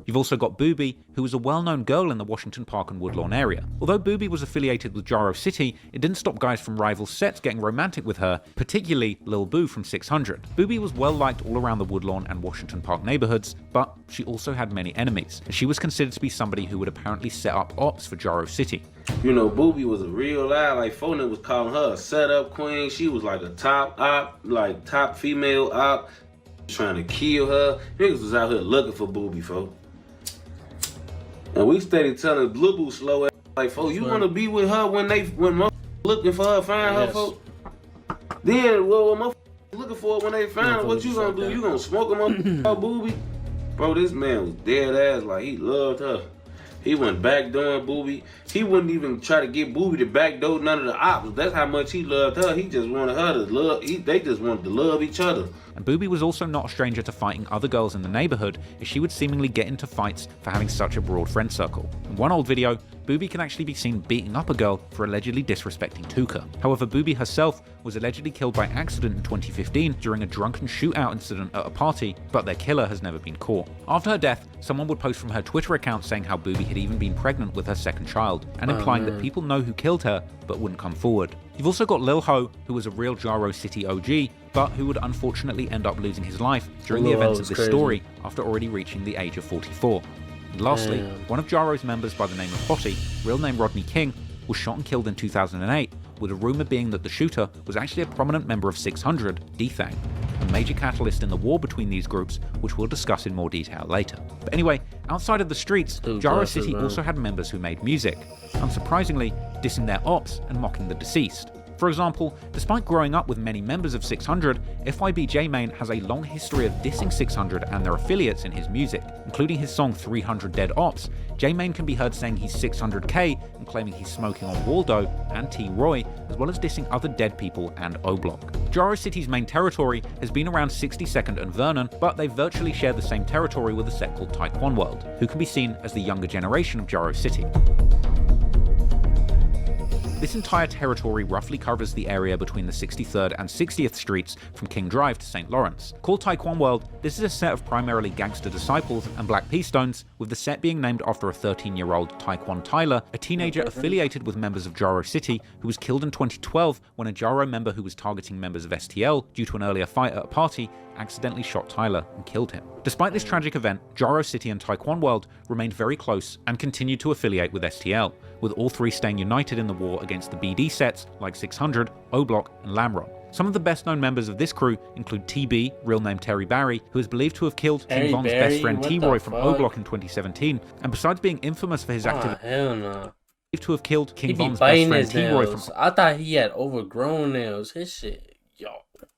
You've also got Booby, who was a well-known girl in the Washington Park and Woodlawn area. Although Booby was affiliated with Gyro City, it didn't stop guys from rival sets getting romantic with her, particularly Lil Boo from 600. Booby was well-liked all around the Woodlawn and Washington Park neighborhoods, but she also had many enemies, and she was considered to be somebody who would apparently set up ops for Gyro City. You know, Booby was a real loud, like Foden was calling her a setup queen. She was like a top op, like top female op, trying to kill her. Niggas was out here looking for Booby, folks. And we steady telling Blue Boo slow ass, like, folks, you want to be with her when looking for her, find her, folks? Then, well, motherfuckers looking for her when they find her, what you gonna do? You gonna smoke them on Booby? Bro, this man was dead ass, like, he loved her. He went backdooring Booby. He wouldn't even try to get Booby to backdoor none of the ops. That's how much he loved her. He just wanted her to love, they just wanted to love each other. And Booby was also not a stranger to fighting other girls in the neighborhood, as she would seemingly get into fights for having such a broad friend circle. In one old video, Booby can actually be seen beating up a girl for allegedly disrespecting Tuka. However, Booby herself was allegedly killed by accident in 2015 during a drunken shootout incident at a party, but their killer has never been caught. After her death, someone would post from her Twitter account saying how Booby had even been pregnant with her second child, and implying that people know who killed her, but wouldn't come forward. You've also got Lil Ho, who was a real Gyro City OG, but who would unfortunately end up losing his life during the events of this story after already reaching the age of 44. And lastly, one of Gyro's members by the name of Potty, real name Rodney King, was shot and killed in 2008, with a rumour being that the shooter was actually a prominent member of 600, D-Thang, a major catalyst in the war between these groups, which we'll discuss in more detail later. But anyway, outside of the streets, Gyro City also had members who made music, unsurprisingly dissing their ops and mocking the deceased. For example, despite growing up with many members of 600, FYBJ Main has a long history of dissing 600 and their affiliates in his music, including his song 300 Dead Ops. J-Main can be heard saying he's 600k and claiming he's smoking on Waldo and T-Roy, as well as dissing other dead people and O-Block. Gyro City's main territory has been around 62nd and Vernon, but they virtually share the same territory with a set called Taekwon World, who can be seen as the younger generation of Gyro City. This entire territory roughly covers the area between the 63rd and 60th Streets from King Drive to St. Lawrence. Called Taekwon World, this is a set of primarily gangster disciples and Black P Stones, with the set being named after a 13-year-old Taekwon Tyler, a teenager affiliated with members of Gyro City, who was killed in 2012 when a Gyro member who was targeting members of STL due to an earlier fight at a party accidentally shot Tyler and killed him. Despite this tragic event, Gyro City and Taekwon World remained very close and continued to affiliate with STL, with all three staying united in the war against the BD sets like 600, O-Block, and Lamron. Some of the best-known members of this crew include TB, real name Terry Barry, who is believed to have killed King Von's best friend T-Roy from O-Block in 2017, and besides being infamous for his activity, to have killed King Von's best friend T-Roy from... I thought he had overgrown nails. His shit, yo.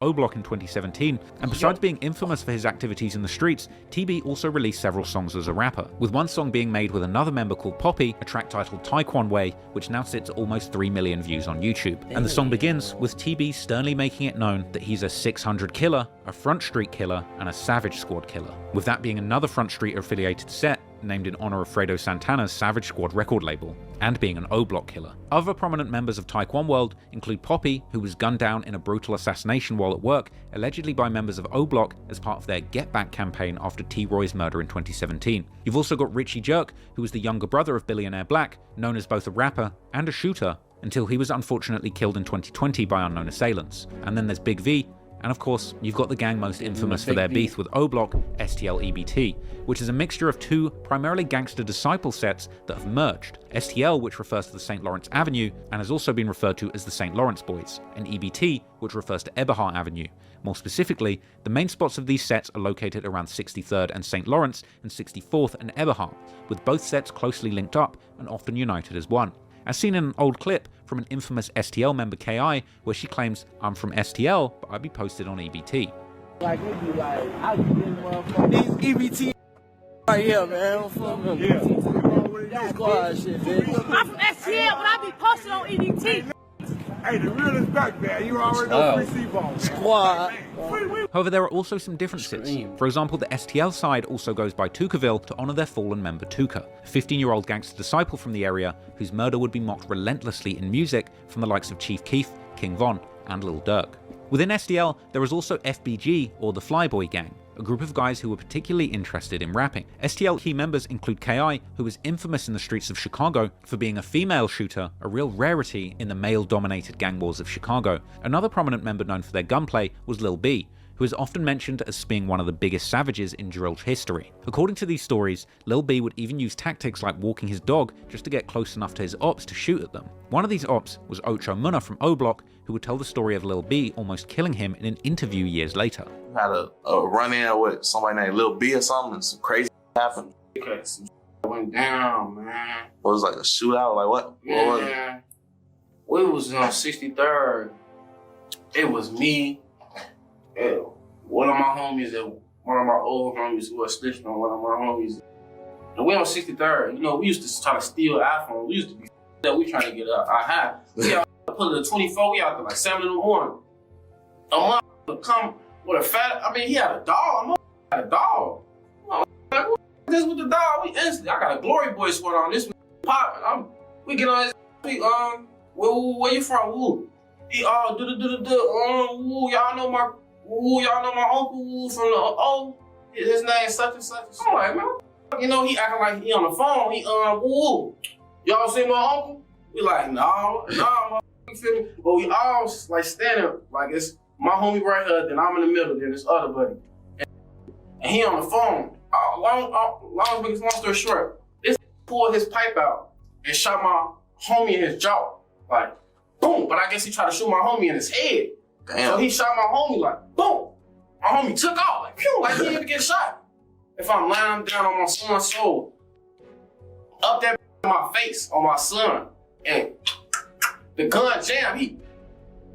O Block in 2017, and besides being infamous for his activities in the streets, TB also released several songs as a rapper, with one song being made with another member called Poppy, a track titled Taekwon Way, which now sits at almost 3 million views on YouTube. And the song begins with TB sternly making it known that he's a 600 killer, a Front Street killer, and a Savage Squad killer, with that being another Front Street affiliated set, named in honor of Fredo Santana's Savage Squad record label, and being an O Block killer. Other prominent members of Taekwon World include Poppy, who was gunned down in a brutal assassination while at work, allegedly by members of O Block as part of their Get Back campaign after T-Roy's murder in 2017. You've also got Richie Jerk, who was the younger brother of Billionaire Black, known as both a rapper and a shooter, until he was unfortunately killed in 2020 by unknown assailants. And then there's Big V, and of course, you've got the gang most infamous for their beef with O Block, STL EBT, which is a mixture of two primarily gangster disciple sets that have merged. STL, which refers to the St. Lawrence Avenue, and has also been referred to as the St. Lawrence Boys, and EBT, which refers to Eberhard Avenue. More specifically, the main spots of these sets are located around 63rd and St. Lawrence, and 64th and Eberhard, with both sets closely linked up and often united as one. As seen in an old clip from an infamous STL member KI, where she claims, "I'm from STL, but I'd be posted on EBT." Like, we be like, I just get motherfuckers. These EBT right here, man. I'm from squad shit, bitch. I'm from STL, but I be posted on EBT. Hey, the real is back there. You already know free C-ball. Squad. However, there are also some differences. For example, the STL side also goes by Tukaville to honour their fallen member Tuka, a 15-year-old gangster disciple from the area whose murder would be mocked relentlessly in music from the likes of Chief Keef, King Von, and Lil Durk. Within STL, there is also FBG, or the Flyboy Gang, a group of guys who were particularly interested in rapping. STL key members include KI, who was infamous in the streets of Chicago for being a female shooter, a real rarity in the male-dominated gang wars of Chicago. Another prominent member known for their gunplay was Lil B, who is often mentioned as being one of the biggest savages in drill history. According to these stories, Lil B would even use tactics like walking his dog just to get close enough to his ops to shoot at them. One of these ops was Ocho Munna from O Block, who would tell the story of Lil B almost killing him in an interview years later. Had a run-in with somebody named Lil B or something, and some crazy happened. Okay, some went down, man. What was it, like a shootout? Like what? Man, what was it? We was on 63rd. It was me. One of my homies, one of my old homies who was snitching on one of my homies. And we on 63rd. You know, we used to try to steal iPhone. We used to be that we trying to get our high. We out pulling the 24. We out there like 7 in the morning. A motherfucker come with a fat. I mean, he had a dog. A had a dog. Like, what this with the dog? We instantly. I got a Glory Boy sweat on. This popping. We get on his. Where you from? Woo. He woo. Y'all know my. Ooh, y'all know my uncle Woo from the his name such and such. I'm like, man, you know, he acting like he on the phone. He woo. Y'all see my uncle? We like, nah, you feel me? But we all like standing like it's my homie right here, then I'm in the middle, then this other buddy. And he on the phone. Long story short, this pulled his pipe out and shot my homie in his jaw. Like, boom. But I guess he tried to shoot my homie in his head. Damn. So he shot my homie like, boom. My homie took off like, pew, like he didn't even get shot. If I'm lying down on my son's soul, up there in my face on my son, and the gun jammed, he.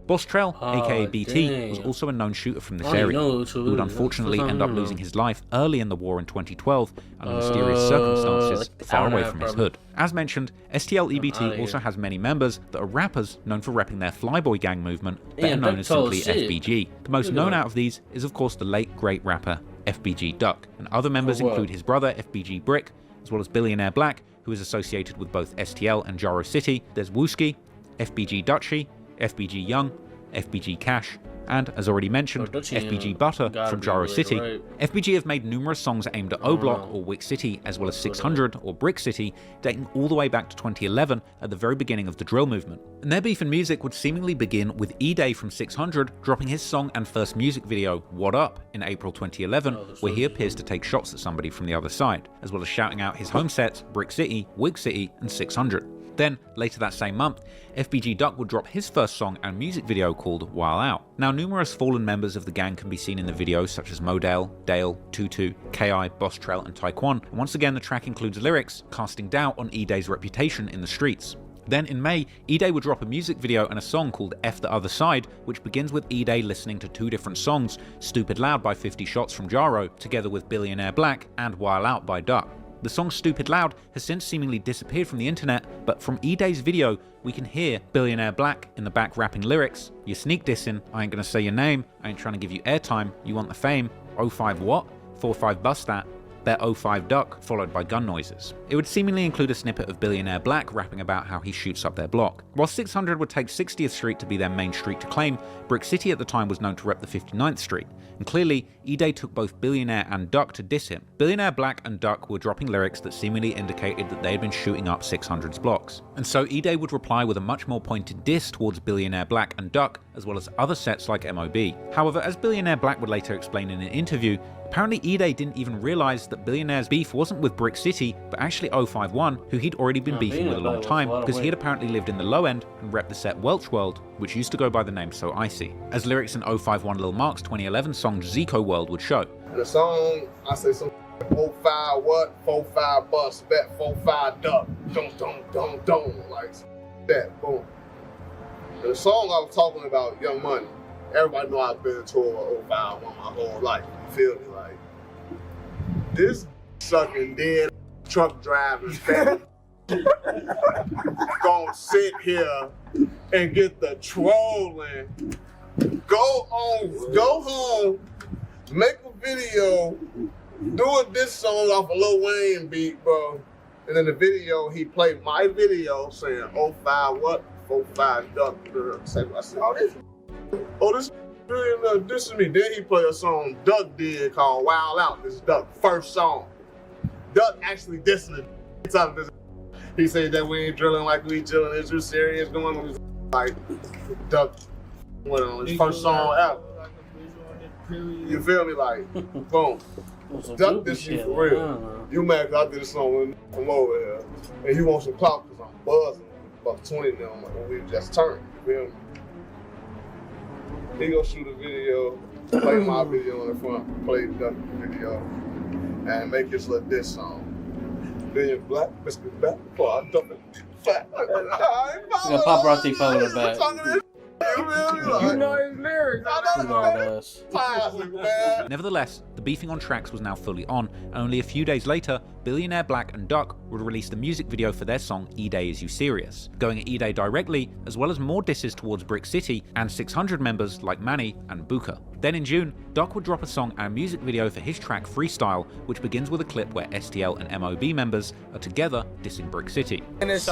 Boss Trell, aka BT, was also a known shooter from this area, who would unfortunately end up losing his life early in the war in 2012 under mysterious circumstances far away from his hood. As mentioned, STL EBT also has many members that are rappers known for repping their Flyboy Gang movement, better known as simply FBG. The most known out of these is of course the late great rapper FBG Duck, and other members include his brother FBG Brick, as well as Billionaire Black, who is associated with both STL and Jaro City. There's Wooski, FBG Dutchie, FBG Young, FBG Cash, and, as already mentioned, FBG Butter from Jaro City. FBG have made numerous songs aimed at O Block or Wick City, as well as 600 or Brick City, dating all the way back to 2011 at the very beginning of the drill movement. And their beef in music would seemingly begin with E-Day from 600 dropping his song and first music video, What Up, in April 2011, where he appears to take shots at somebody from the other side, as well as shouting out his home sets, Brick City, Wig City, and 600. Then, later that same month, FBG Duck would drop his first song and music video called While Out. Now, numerous fallen members of the gang can be seen in the videos, such as Modale, Dale, Tutu, KI, Boss Trell, and Taekwon, and once again the track includes lyrics casting doubt on E-Day's reputation in the streets. Then in May, E-Day would drop a music video and a song called F the Other Side, which begins with E-Day listening to two different songs, Stupid Loud by 50 Shots from Jaro, together with Billionaire Black, and While Out by Duck. The song Stupid Loud has since seemingly disappeared from the internet, but from E-Day's video, we can hear Billionaire Black in the back rapping lyrics, "You sneak dissing, I ain't gonna say your name, I ain't trying to give you airtime, you want the fame, 05 what? 45 bust that, bet 05 duck," followed by gun noises. It would seemingly include a snippet of Billionaire Black rapping about how he shoots up their block. While 600 would take 60th Street to be their main street to claim, Brick City at the time was known to rep the 59th Street, and clearly, E-Day took both Billionaire and Duck to diss him. Billionaire Black and Duck were dropping lyrics that seemingly indicated that they had been shooting up 600's blocks. And so E-Day would reply with a much more pointed diss towards Billionaire Black and Duck, as well as other sets like MOB. However, as Billionaire Black would later explain in an interview, apparently E-Day didn't even realise that Billionaire's beef wasn't with Brick City, but actually 051, who he'd already been beefing with a long time, because he had apparently lived in the low end and repped the set Welch World, which used to go by the name So Icy, as lyrics in 051 Lil Mark's 2011 song Zico World would show. The song, I say some 05 what, 45 bust, bet 45 duck, don't, like that, boom. The song I was talking about, Young Money, everybody know I've been to a 05 one my whole life, you feel me? Like, this sucking dead truck driving fat gonna sit here and get the trolling, go home, make a video, do a diss song off a Lil Wayne beat, bro. And in the video, he played my video saying 05 what, 45 duck. I said, this is me. Then he played a song Duck did called Wild Out. This is Duck's first song. Duck actually dissing the out of this. He said that we ain't drilling like we drilling. Is you serious going on? Like Duck went on his first song out. You feel me? Like, boom. Duck this shit for real. You mad cause I did a song from over here. And you want some clout cause I'm buzzing. About 20 now, I'm like, well, we just turned. You feel me? He gonna shoot a video, play my video on the front, play the Duck video, and make this little diss song. Billion Black, Mr. Black, before I dump it fat. The paparazzi followed it back. You know his lyrics. Nevertheless, the beefing on tracks was now fully on, and only a few days later, Billionaire Black and Duck would release the music video for their song E-Day Is You Serious, going at E-Day directly, as well as more disses towards Brick City and 600 members like Manny and Booker. Then in June, Duck would drop a song and a music video for his track Freestyle, which begins with a clip where STL and MOB members are together dissing Brick City. And it's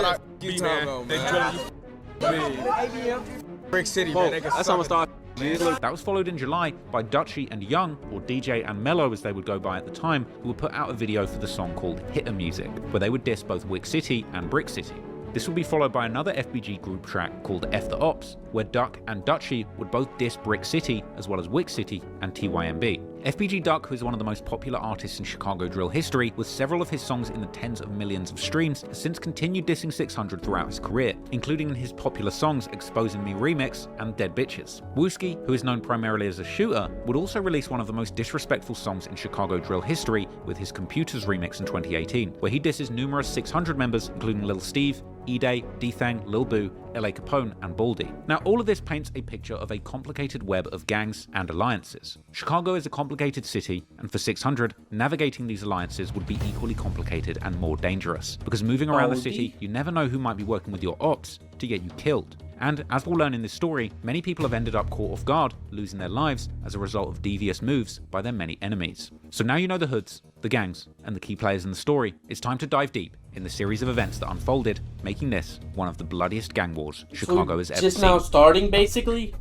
Brick City, man. That's how I'm start. That was followed in July by Dutchy and Young, or DJ and Mello as they would go by at the time, who would put out a video for the song called Hitter Music, where they would diss both Wick City and Brick City. This would be followed by another FBG group track called F the Ops, where Duck and Dutchy would both diss Brick City as well as Wick City and TYMB. FBG Duck, who is one of the most popular artists in Chicago drill history, with several of his songs in the tens of millions of streams, has since continued dissing 600 throughout his career, including in his popular songs Exposing Me Remix and Dead Bitches. Wooski, who is known primarily as a shooter, would also release one of the most disrespectful songs in Chicago drill history with his Computers remix in 2018, where he disses numerous 600 members, including Lil Steve, E-Day, D-Thang, Lil Boo, LA Capone, and Baldy. Now, all of this paints a picture of a complicated web of gangs and alliances. Chicago is a complicated city, and for 600, navigating these alliances would be equally complicated and more dangerous, because moving around the city, you never know who might be working with your ops to get you killed. And as we'll learn in this story, many people have ended up caught off guard, losing their lives as a result of devious moves by their many enemies. So now you know the hoods, the gangs, and the key players in the story, it's time to dive deep in the series of events that unfolded, making this one of the bloodiest gang wars Chicago has ever seen. Just now starting, basically?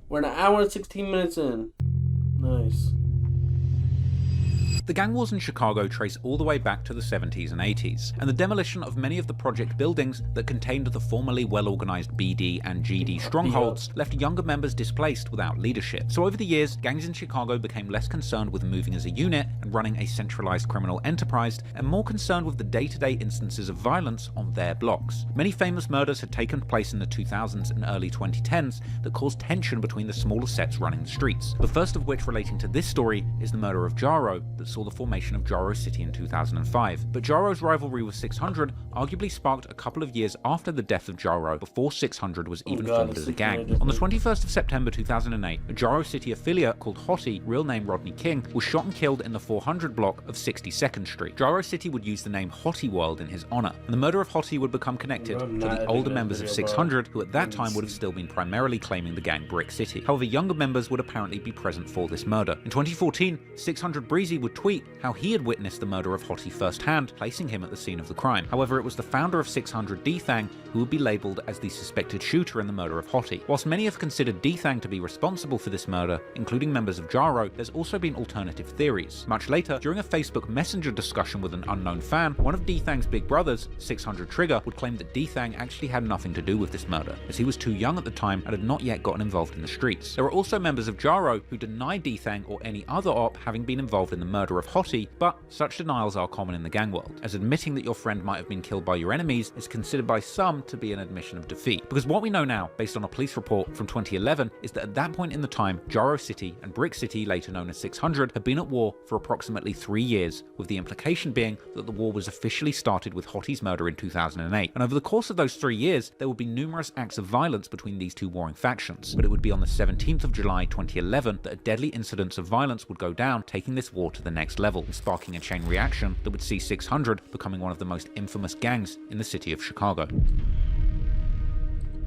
We're an hour and 16 minutes in. Nice. The gang wars in Chicago trace all the way back to the 70s and 80s, and the demolition of many of the project buildings that contained the formerly well-organized BD and GD strongholds left younger members displaced without leadership. So over the years, gangs in Chicago became less concerned with moving as a unit and running a centralized criminal enterprise, and more concerned with the day-to-day instances of violence on their blocks. Many famous murders had taken place in the 2000s and early 2010s that caused tension between the smaller sets running the streets. The first of which relating to this story is the murder of Jaro that saw the formation of Jaro City in 2005, but Jaro's rivalry with 600 arguably sparked a couple of years after the death of Jaro, before 600 was even formed as a gang. On the 21st of September 2008, a Jaro City affiliate called Hottie, real name Rodney King, was shot and killed in the 400 block of 62nd Street. Jaro City would use the name Hottie World in his honor, and the murder of Hottie would become connected to the older members of 600, who at that time would have still been primarily claiming the gang Brick City. However, younger members would apparently be present for this murder. In 2014, 600 Breezy would tweet how he had witnessed the murder of Hottie firsthand, placing him at the scene of the crime. However, it was the founder of 600, D-Thang, who would be labelled as the suspected shooter in the murder of Hottie. Whilst many have considered D-Thang to be responsible for this murder, including members of Jaro, there's also been alternative theories. Much later, during a Facebook Messenger discussion with an unknown fan, one of D-Thang's big brothers, 600 Trigger, would claim that D-Thang actually had nothing to do with this murder, as he was too young at the time and had not yet gotten involved in the streets. There were also members of Jaro who denied D-Thang or any other op having been involved in the murder of Hottie, but such denials are common in the gang world, as admitting that your friend might have been killed by your enemies is considered by some to be an admission of defeat. Because what we know now, based on a police report from 2011, is that at that point in the time, Jaro City and Brick City, later known as 600, had been at war for approximately 3 years, with the implication being that the war was officially started with Hottie's murder in 2008. And over the course of those 3 years, there would be numerous acts of violence between these two warring factions. But it would be on the 17th of July 2011 that a deadly incidence of violence would go down, taking this war to the next level, and sparking a chain reaction that would see 600 becoming one of the most infamous gangs in the city of Chicago.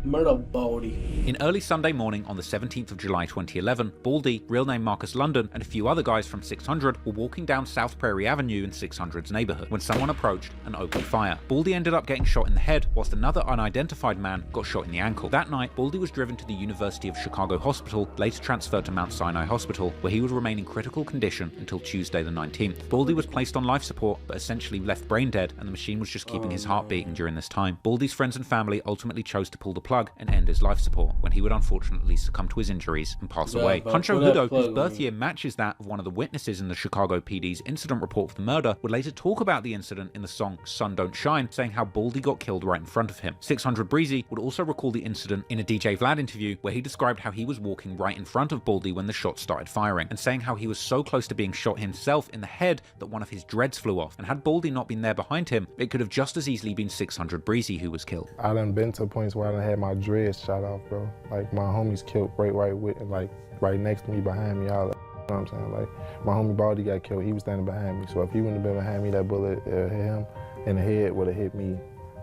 Murder Baldy. In early Sunday morning on the 17th of July 2011, Baldy, real name Marcus London, and a few other guys from 600 were walking down South Prairie Avenue in 600's neighborhood when someone approached and opened fire. Baldy ended up getting shot in the head, whilst another unidentified man got shot in the ankle. That night, Baldy was driven to the University of Chicago Hospital, later transferred to Mount Sinai Hospital, where he would remain in critical condition until Tuesday the 19th. Baldy was placed on life support, but essentially left brain dead, and the machine was just keeping his heart beating during this time. Baldy's friends and family ultimately chose to pull the plug and end his life support, when he would unfortunately succumb to his injuries and pass away. Huncho Hudo, whose birth year matches that of one of the witnesses in the Chicago PD's incident report for the murder, would later talk about the incident in the song Sun Don't Shine, saying how Baldy got killed right in front of him. 600 Breezy would also recall the incident in a DJ Vlad interview, where he described how he was walking right in front of Baldy when the shots started firing, and saying how he was so close to being shot himself in the head that one of his dreads flew off, and had Baldy not been there behind him, it could have just as easily been 600 Breezy who was killed. I done been to points where I done had my dreads shot off, bro. Like, my homies killed right next to me, behind me, all that. You know what I'm saying? Like, my homie Baldy got killed, he was standing behind me. So if he wouldn't have been behind me, that bullet hit him in the head would have hit me.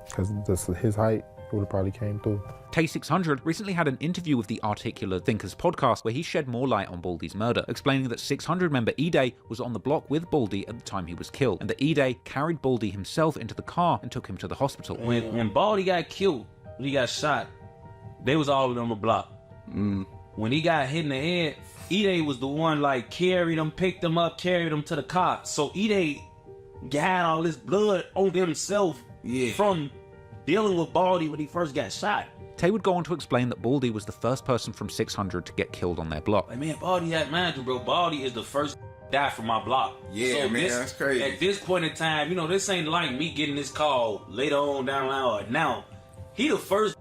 Because his height would have probably came through. Tay600 recently had an interview with the Articulate Thinkers podcast where he shed more light on Baldy's murder, explaining that 600 member E-Day was on the block with Baldy at the time he was killed, and that E-Day carried Baldy himself into the car and took him to the hospital. When Baldy got killed, when he got shot, they was all on the block. When he got hit in the head, E-Day was the one carried him, picked him up, carried him to the car. So E-Day got all this blood on himself from dealing with Baldy when he first got shot. Tay would go on to explain that Baldy was the first person from 600 to get killed on their block. Like, man, Baldy had manager, bro. Baldy is the first die from my block. Yeah, so man, that's crazy. At this point in time, you know, this ain't like me getting this call later on down the line or now. He the first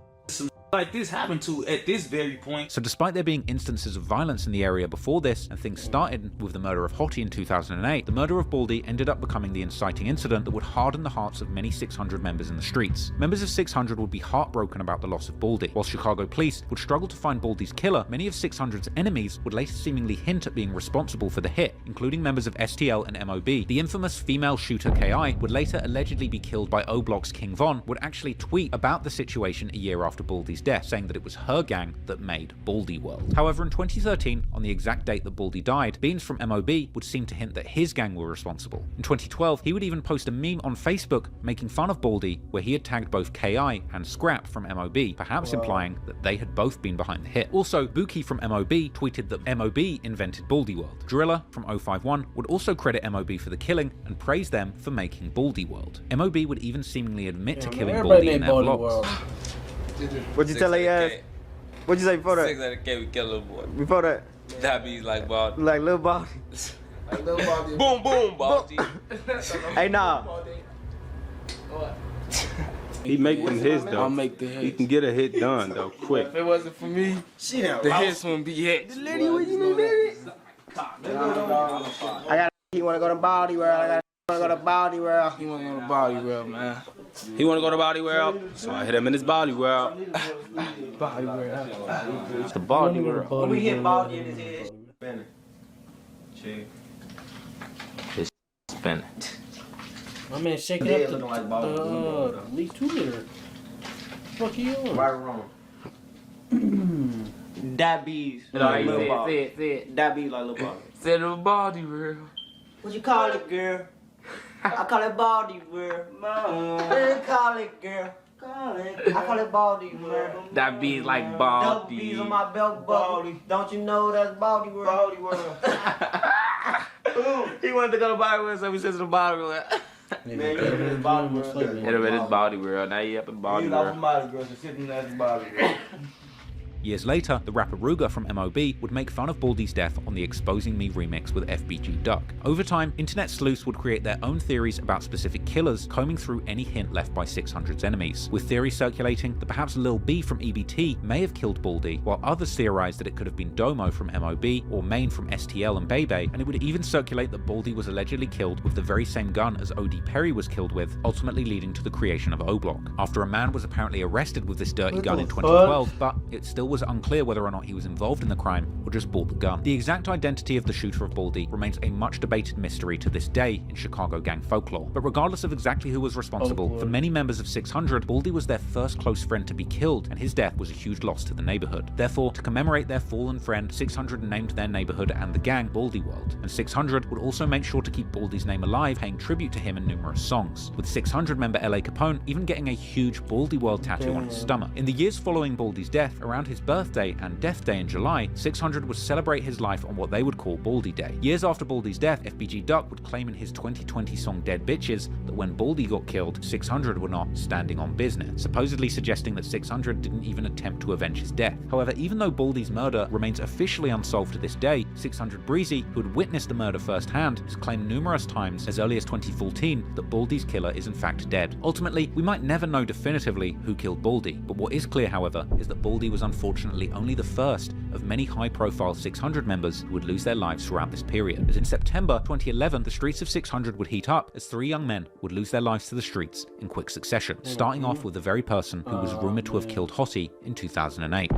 like this happened to at this very point. So despite there being instances of violence in the area before this, and things started with the murder of Hottie in 2008, the murder of Baldy ended up becoming the inciting incident that would harden the hearts of many 600 members in the streets. Members of 600 would be heartbroken about the loss of Baldy. While Chicago police would struggle to find Baldy's killer, many of 600's enemies would later seemingly hint at being responsible for the hit, including members of STL and MOB. The infamous female shooter KI would later allegedly be killed by O-Block's King Von, would actually tweet about the situation a year after Baldy's death, saying that it was her gang that made Baldy World. However, in 2013, on the exact date that Baldy died, beans from MOB would seem to hint that his gang were responsible. In 2012, he would even post a meme on Facebook making fun of Baldy, where he had tagged both KI and Scrap from MOB, perhaps implying that they had both been behind the hit. Also, Buki from MOB tweeted that MOB invented Baldy World. Driller from 051 would also credit MOB for the killing and praise them for making Baldy World. MOB would even seemingly admit to killing Baldy in their vlogs. What'd you tell her ass? What'd you say before that? 600K, we kill a little boy. Before that? That be like Baldy. Like Lil Baldy. Like Lil Baldy. Boom, boom, Baldy. Hey, nah. He make them hits though. I'll make the hits. He can get a hit done though, quick. If it wasn't for me, the hits wouldn't be hits. I gotta keep he wanna go to Baldy World. I wanna go to Baldy World. He wanna go to Baldy World, man. He wanna go to Baldy World, so I hit him in his Baldy World. Baldy World. It's the Baldy World. When we hit Baldy in his head. Spinning. Chick. It's spinning. My man shaking up the League 2 litter. Fuck you on? Right or wrong? That bees. Like little ball. Say it. That bees like little ball. Say the Baldy World. What you call it, girl? I call it Baldy World. What you call it, girl? I call it Baldy World. That bees like Baldy. That bees on my belt buckle. Don't you know that's Baldy World? Baldy World. He wanted to go to Baldy World, so we said to the Baldy World. Man, you hit his Baldy World. Hit him in his Baldy World. Now he up in Baldy He's World. off of Baldy World, so sitting at the Baldy World. Years later, the rapper Ruger from MOB would make fun of Baldy's death on the Exposing Me remix with FBG Duck. Over time, internet sleuths would create their own theories about specific killers, combing through any hint left by 600's enemies, with theories circulating that perhaps Lil B from EBT may have killed Baldy, while others theorized that it could have been Domo from MOB or Main from STL and Bebe, and it would even circulate that Baldy was allegedly killed with the very same gun as OD Perry was killed with, ultimately leading to the creation of O-Block. After a man was apparently arrested with this dirty gun in 2012, but it still was unclear whether or not he was involved in the crime or just bought the gun. The exact identity of the shooter of Baldy remains a much debated mystery to this day in Chicago gang folklore. But regardless of exactly who was responsible, for many members of 600, Baldy was their first close friend to be killed, and his death was a huge loss to the neighborhood. Therefore, to commemorate their fallen friend, 600 named their neighborhood and the gang Baldy World, and 600 would also make sure to keep Baldy's name alive, paying tribute to him in numerous songs, with 600 member LA Capone even getting a huge Baldy World tattoo on his stomach. In the years following Baldy's death, around his birthday and death day in July, 600 would celebrate his life on what they would call Baldy Day. Years after Baldy's death, FBG Duck would claim in his 2020 song Dead Bitches that when Baldy got killed, 600 were not standing on business, supposedly suggesting that 600 didn't even attempt to avenge his death. However, even though Baldy's murder remains officially unsolved to this day, 600 Breezy, who had witnessed the murder firsthand, has claimed numerous times, as early as 2014, that Baldy's killer is in fact dead. Ultimately, we might never know definitively who killed Baldy, but what is clear, however, is that Baldy was unfortunately only the first of many high-profile 600 members who would lose their lives throughout this period. As in September 2011, the streets of 600 would heat up as 3 young men would lose their lives to the streets in quick succession, starting off with the very person who was rumored to have killed Hottie in 2008.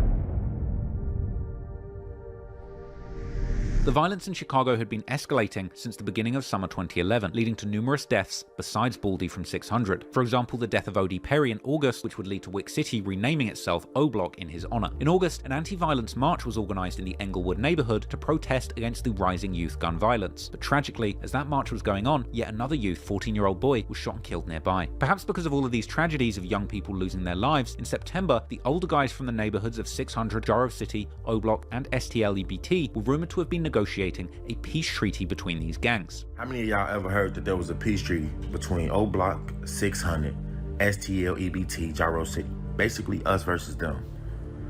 The violence in Chicago had been escalating since the beginning of summer 2011, leading to numerous deaths besides Baldy from 600. For example, the death of OD Perry in August, which would lead to Wick City renaming itself O-Block in his honor. In August, an anti-violence march was organized in the Englewood neighborhood to protest against the rising youth gun violence. But tragically, as that march was going on, yet another youth, 14-year-old boy, was shot and killed nearby. Perhaps because of all of these tragedies of young people losing their lives, in September, the older guys from the neighborhoods of 600, Jarrow City, O-Block, and STL-EBT were rumored to have been negotiating a peace treaty between these gangs. How many of y'all ever heard that there was a peace treaty between O-Block, 600, STL, EBT, Jarrow City? Basically us versus them.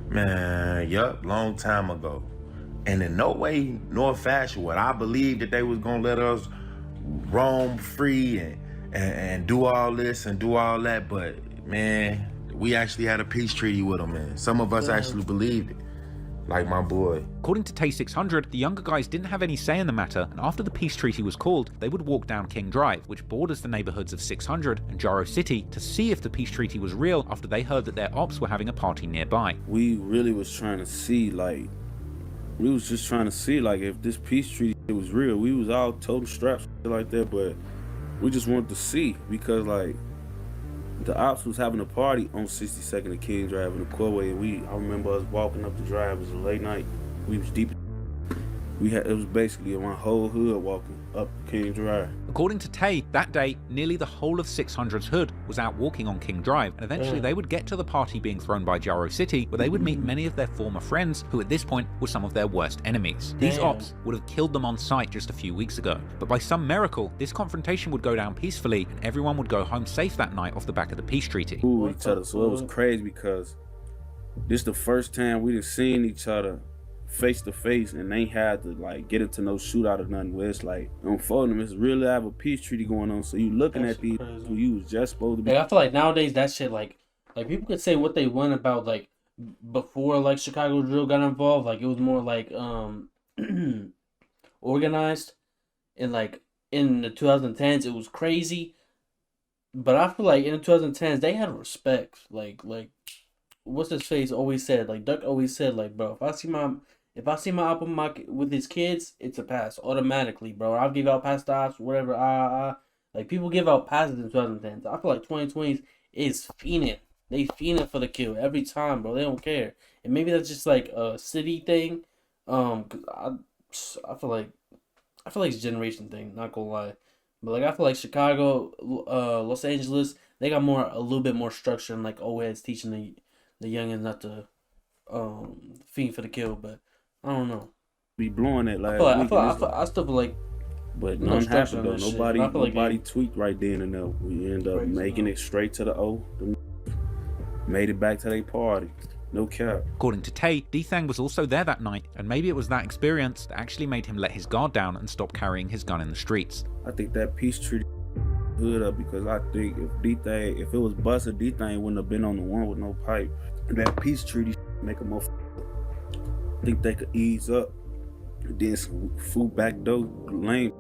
Man, yup, long time ago. And in no way nor fashion would I believe that they was gonna let us roam free and do all this and do all that, but man, we actually had a peace treaty with them, man. Some of us actually believed it. Like my boy. According to Tay 600, the younger guys didn't have any say in the matter, and after the peace treaty was called, they would walk down King Drive, which borders the neighborhoods of 600 and Jarrow City, to see if the peace treaty was real after they heard that their ops were having a party nearby. We really was trying to see, like, if this peace treaty was real. We was all toting straps like that, but we just wanted to see, because like the ops was having a party on 62nd and King Drive in the Corway, and I remember us walking up the drive. It was a late night. We was deep. It was basically my whole hood walking up King Drive. According to Tay, that day, nearly the whole of 600's hood was out walking on King Drive, and eventually they would get to the party being thrown by Jarrow City, where they would meet many of their former friends, who at this point were some of their worst enemies. These ops would have killed them on sight just a few weeks ago, but by some miracle, this confrontation would go down peacefully, and everyone would go home safe that night off the back of the peace treaty. Ooh, each other, so it was crazy because this is the first time we done seen each other face to face, and they had to like get into no shootout or nothing, where it's like unfolding them. It's really have a peace treaty going on, so you looking at these who you was just supposed to be. Like, I feel like nowadays that shit like people could say what they want about like before like Chicago drill got involved, like it was more like organized and like in the 2010s it was crazy, but I feel like in the 2010s they had respect. Like what's his face always said, like Duck always said, like, bro, if I see my album with his kids, it's a pass automatically, bro. I'll give out pass stops, whatever. Like people give out passes in 2010s. I feel like 2020s is fiending. They fiending for the kill every time, bro. They don't care, and maybe that's just like a city thing. 'Cause I feel like it's a generation thing. Not gonna lie, but like I feel like Chicago, Los Angeles, they got a little bit more structure and like old heads teaching the youngins not to fiend for the kill. But I don't know. Be blowing it like I still feel like. But nothing happened though. Nobody tweaked right then and there. We end up making it straight to the O. Made it back to their party. No cap. According to Tay, D-Thang was also there that night, and maybe it was that experience that actually made him let his guard down and stop carrying his gun in the streets. I think that peace treaty hood up, because I think if it was busted, D-Thang wouldn't have been on the one with no pipe. That peace treaty make them more. I think they could ease up, and then some food back door lane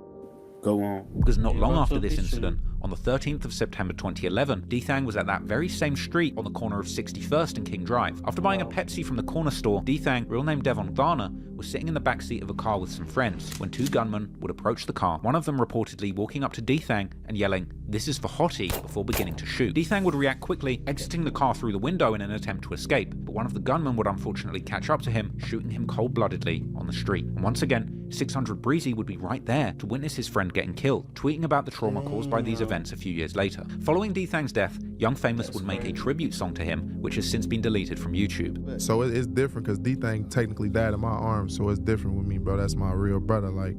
go on. Because not long after this incident, on the 13th of September 2011, D-Thang was at that very same street on the corner of 61st and King Drive. After buying a Pepsi from the corner store, D-Thang, real name Devon Garner, was sitting in the backseat of a car with some friends when two gunmen would approach the car, one of them reportedly walking up to D-Thang and yelling, "This is for Hottie," before beginning to shoot. D-Thang would react quickly, exiting the car through the window in an attempt to escape, but one of the gunmen would unfortunately catch up to him, shooting him cold-bloodedly on the street. And once again, 600 Breezy would be right there to witness his friend getting killed, tweeting about the trauma caused by these events a few years later. Following D-Thang's death, Young Famous would make a tribute song to him, which has since been deleted from YouTube. So it's different because D-Thang technically died in my arms, so it's different with me, bro. That's my real brother. Like,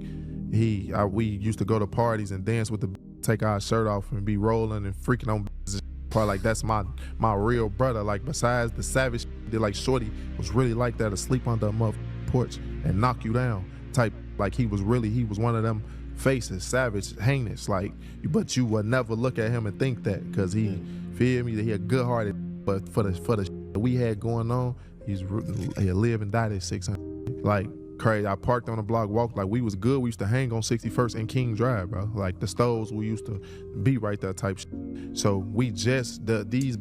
we used to go to parties and dance with take our shirt off and be rolling and freaking on part. Like, that's my real brother. Like, besides the savage, like Shorty was really like that, to sleep under a motherfucking porch and knock you down type. Like, he was one of them faces, savage, heinous, like, but you would never look at him and think that, because he, feel me, that he a good hearted, but for the that we had going on, he lived and died at 600. Like, crazy. I parked on the block, walked, like, we was good. We used to hang on 61st and King Drive, bro. Like, the stoves, we used to be right there type shit. So we these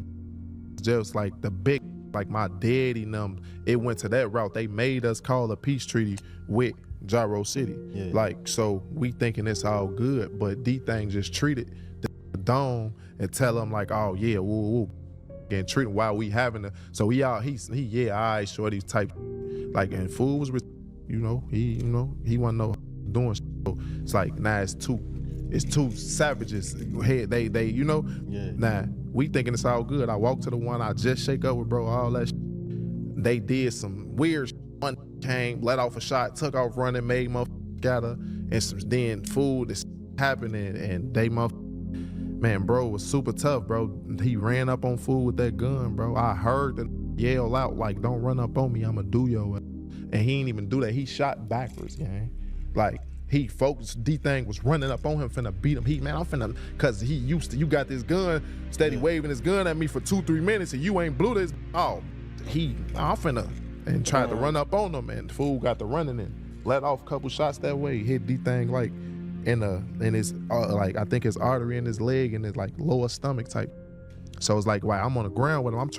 like the big, like my daddy and them, it went to that route. They made us call a peace treaty with Gyro City. Yeah. Like, so we thinking it's all good, but D-Thang just treated the dome and tell them like, oh yeah, woo, and treat him while we having so he all right, shorty type, like, and fool was, he wasn't no doing shit. So it's like, nah, it's two savages. Hey, they nah, we thinking it's all good. I walked to the one I just shake up with, bro, all that shit. They did some weird shit. One came, let off a shot, took off running, made motherfuckers scatter, and some then food is happening, and they man, bro was super tough, bro. He ran up on food with that gun, bro. I heard the yell out like, "Don't run up on me, I'ma do your," and he ain't even do that. He shot backwards, gang. Like, he focused. D-Thang was running up on him, finna beat him. I'm finna, cause he used to, you got this gun, steady waving his gun at me for 2-3 minutes, and you ain't blew this. I'm finna, and tried to run up on him, and the fool got to running and let off a couple shots that way. Hit D-Thang like in his like, I think his artery in his leg and his like lower stomach type. So it's like, wow, I'm on the ground with him. I'm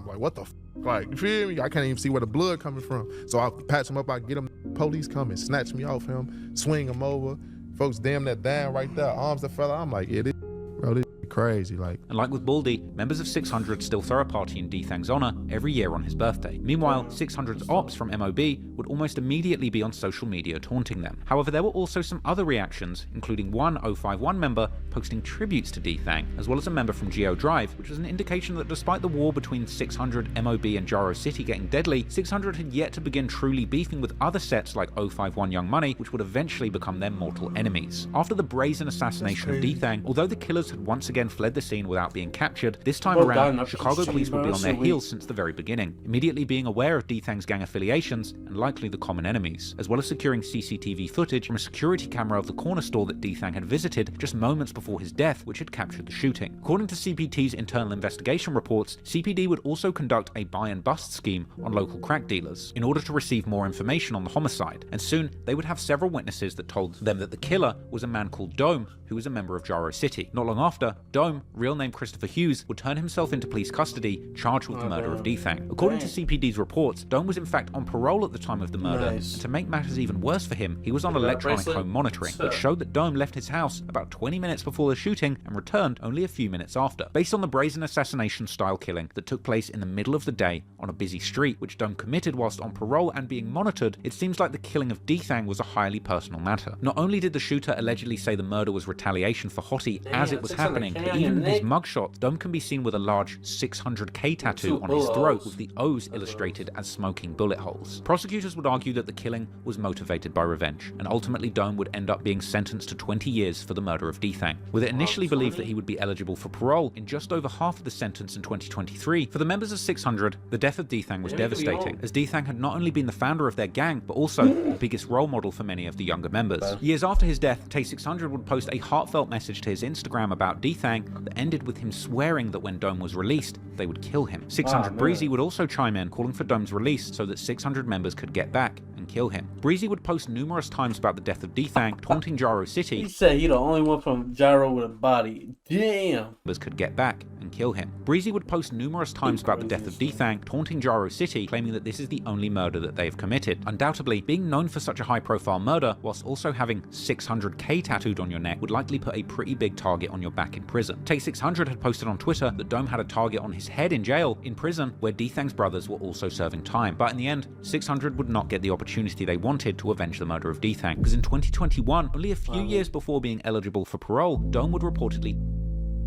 like, what the f? Like, you feel me? I can't even see where the blood coming from. So I patch him up, I get him, police come and snatch me off him, swing him over. Folks damn that down right there, arms that fell out. I'm like, yeah, this is crazy. Like, and like with Baldy, members of 600 still throw a party in D-Thang's honor every year on his birthday. Meanwhile, 600's ops from MOB would almost immediately be on social media taunting them. However, there were also some other reactions, including one 051 member posting tributes to D-Thang, as well as a member from Geo Drive, which was an indication that despite the war between 600, MOB and Gyro City getting deadly, 600 had yet to begin truly beefing with other sets like 051 Young Money, which would eventually become their mortal enemies. After the brazen assassination of D-Thang, although the killers had once again again fled the scene without being captured, this time around, Chicago police would be on their heels since the very beginning, immediately being aware of D-Thang's gang affiliations and likely the common enemies, as well as securing CCTV footage from a security camera of the corner store that D-Thang had visited just moments before his death, which had captured the shooting. According to CPT's internal investigation reports, CPD would also conduct a buy and bust scheme on local crack dealers in order to receive more information on the homicide, and soon they would have several witnesses that told them that the killer was a man called Dome, who was a member of Gyro City. Not long after, Dome, real name Christopher Hughes, would turn himself into police custody, charged with the murder of D-Thang. According to CPD's reports, Dome was in fact on parole at the time of the murder, and to make matters even worse for him, he was on electronic home monitoring, which showed that Dome left his house about 20 minutes before the shooting and returned only a few minutes after. Based on the brazen assassination-style killing that took place in the middle of the day on a busy street, which Dome committed whilst on parole and being monitored, it seems like the killing of D-Thang was a highly personal matter. Not only did the shooter allegedly say the murder was retaliation for Hottie as it was happening, but even in his mugshot, Dome can be seen with a large 600K tattoo on his throat with the O's illustrated as smoking bullet holes. Prosecutors would argue that the killing was motivated by revenge, and ultimately Dome would end up being sentenced to 20 years for the murder of D-Thang. With it initially believed that he would be eligible for parole in just over half of the sentence in 2023, for the members of 600, the death of D-Thang was devastating, as D-Thang had not only been the founder of their gang, but also the biggest role model for many of the younger members. Years after his death, Tay600 would post a heartfelt message to his Instagram about D-Thang that ended with him swearing that when Dome was released, they would kill him. 600 Breezy would also chime in, calling for Dome's release so that 600 members could get back and kill him. Breezy would post numerous times about the death of D-Thang, taunting Gyro City. He said he the only one from Gyro with a body. Damn. Could get back and kill him. Breezy would post numerous times about the death of D-Thang, taunting Gyro City, claiming that this is the only murder that they have committed. Undoubtedly, being known for such a high-profile murder, whilst also having 600K tattooed on your neck, would likely put a pretty big target on your back in prison. Tay600 had posted on Twitter that Dome had a target on his head in jail in prison, where D-Thang's brothers were also serving time. But in the end, 600 would not get the opportunity they wanted to avenge the murder of D-Thang, because in 2021, only a few years before being eligible for parole, Dome would reportedly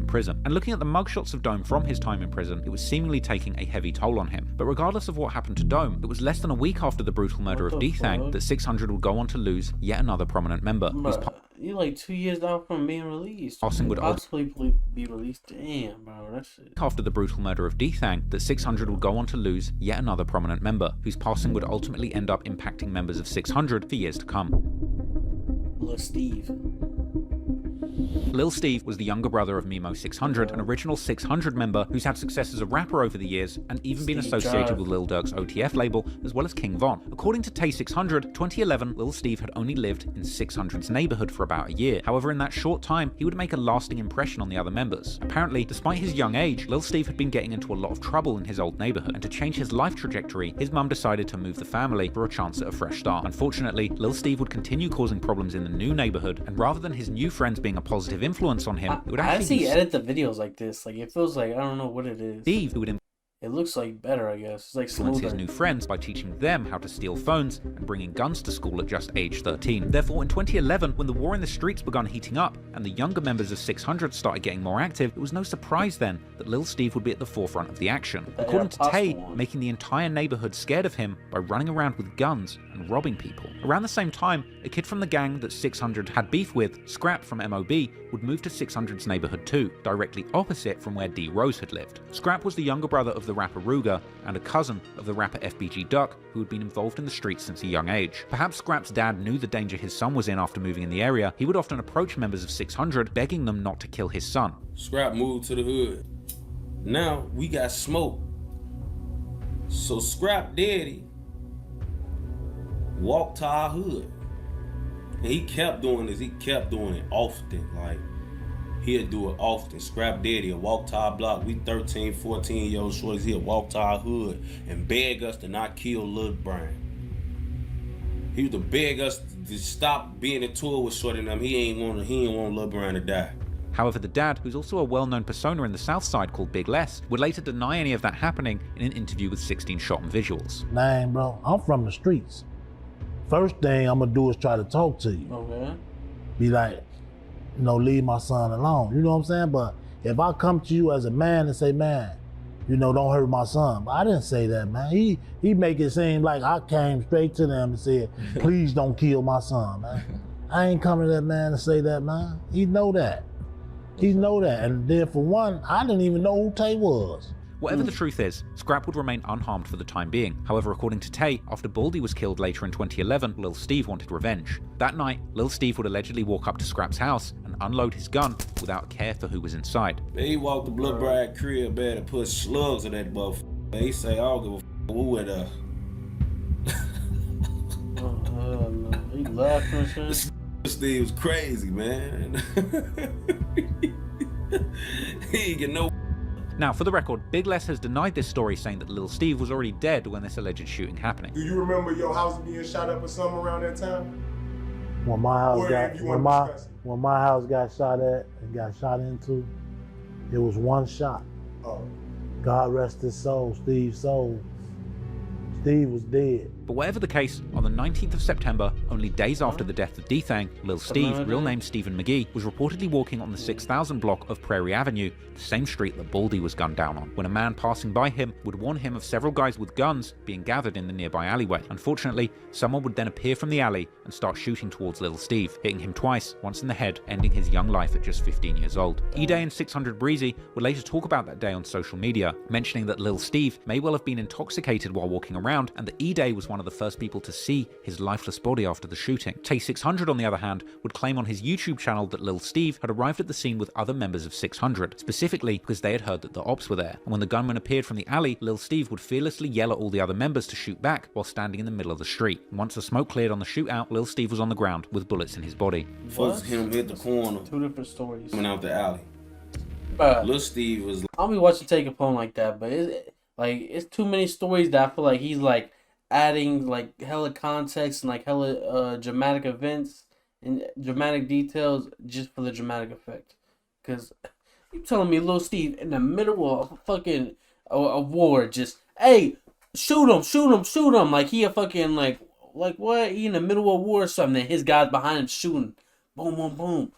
prison. And looking at the mugshots of Dome from his time in prison, it was seemingly taking a heavy toll on him. But regardless of what happened to Dome, it was less than a week after the brutal murder of D-Thang that 600 would go on to lose yet another prominent member. You're like 2 years out from being released. Passing would possibly be released. Damn, bro, that shit. After the brutal murder of D-Thang, that 600 would go on to lose yet another prominent member, whose passing would ultimately end up impacting members of 600 for years to come. Lil Steve. Lil Steve was the younger brother of Memo600, an original 600 member who's had success as a rapper over the years and even been associated with Lil Durk's OTF label, as well as King Von. According to Tay600, 2011, Lil Steve had only lived in 600's neighborhood for about a year. However, in that short time, he would make a lasting impression on the other members. Apparently, despite his young age, Lil Steve had been getting into a lot of trouble in his old neighborhood, and to change his life trajectory, his mum decided to move the family for a chance at a fresh start. Unfortunately, Lil Steve would continue causing problems in the new neighborhood, and rather than his new friends being a positive influence on him, it would actually see edit the videos like this. Like, it feels like, I don't know what it is. Steve, who would it looks like better, I guess. It's like influence his new friends by teaching them how to steal phones and bringing guns to school at just age 13. Therefore, in 2011, when the war in the streets began heating up and the younger members of 600 started getting more active, it was no surprise then that Lil Steve would be at the forefront of the action. According to Tay, making the entire neighborhood scared of him by running around with guns and robbing people. Around the same time, a kid from the gang that 600 had beef with, Scrap from MOB, would move to 600's neighborhood too, directly opposite from where D Rose had lived. Scrap was the younger brother of the rapper Ruger and a cousin of the rapper FBG Duck, who had been involved in the streets since a young age. Perhaps Scrap's dad knew the danger his son was in after moving in the area. He would often approach members of 600, begging them not to kill his son. Scrap moved to the hood. Now we got smoke. So Scrap daddy walked to our hood. And he kept doing this. He kept doing it often. Like, he'll do it often. Scrap daddy will walk to our block. We 13, 14-year-old shorties. He'll walk to our hood and beg us to not kill Lil Brian. He used to beg us to stop being in tour with Shorty and them. He ain't want Lil Brian to die. However, the dad, who's also a well-known persona in the South Side called Big Les, would later deny any of that happening in an interview with 16 Shot and Visuals. Nah, bro, I'm from the streets. First thing I'm gonna do is try to talk to you. Okay. Be like, you know, leave my son alone. You know what I'm saying? But if I come to you as a man and say, man, you know, don't hurt my son. But I didn't say that, man. He make it seem like I came straight to them and said, please don't kill my son, man. I ain't coming to that man to say that, man. He know that. He know that. And then for one, I didn't even know who Tay was. Whatever the truth is, Scrap would remain unharmed for the time being. However, according to Tay, after Baldy was killed later in 2011, Lil Steve wanted revenge. That night, Lil Steve would allegedly walk up to Scrap's house and unload his gun without a care for who was inside. He walked the Blood Bride crib, man, and put slugs in that motherfucker. They say, I don't give a who at no. He laughing and shit. Steve was crazy, man. He ain't get no. Now, for the record, Big Les has denied this story, saying that Lil Steve was already dead when this alleged shooting happening. Do you remember your house being shot up or something around that time? When my house got shot at and got shot into, it was one shot. Oh. God rest his soul, Steve's soul. Steve was dead. But whatever the case, on the 19th of September, only days after the death of D-Thang, Lil Steve, real name Stephen McGee, was reportedly walking on the 6000 block of Prairie Avenue, the same street that Baldy was gunned down on, when a man passing by him would warn him of several guys with guns being gathered in the nearby alleyway. Unfortunately, someone would then appear from the alley and start shooting towards Lil Steve, hitting him twice, once in the head, ending his young life at just 15 years old. E-Day and 600 Breezy would later talk about that day on social media, mentioning that Lil Steve may well have been intoxicated while walking around, and that E-Day was one of the first people to see his lifeless body after the shooting. Tay 600, on the other hand, would claim on his YouTube channel that Lil Steve had arrived at the scene with other members of 600, specifically because they had heard that the ops were there, and when the gunman appeared from the alley, Lil Steve would fearlessly yell at all the other members to shoot back while standing in the middle of the street. And once the smoke cleared on the shootout, Lil Steve was on the ground with bullets in his body. First him hit the corner. Two different stories. Went out the alley. Lil Steve was. I'll be watching Take a Phone like that, but it's too many stories that I feel like he's like adding like hella context and like hella dramatic events and dramatic details just for the dramatic effect. Cause you telling me Lil Steve in the middle of a fucking a war, just hey, shoot him, like he a fucking like what? He in the middle of a war or something, and his guys behind him shooting, boom, boom, boom,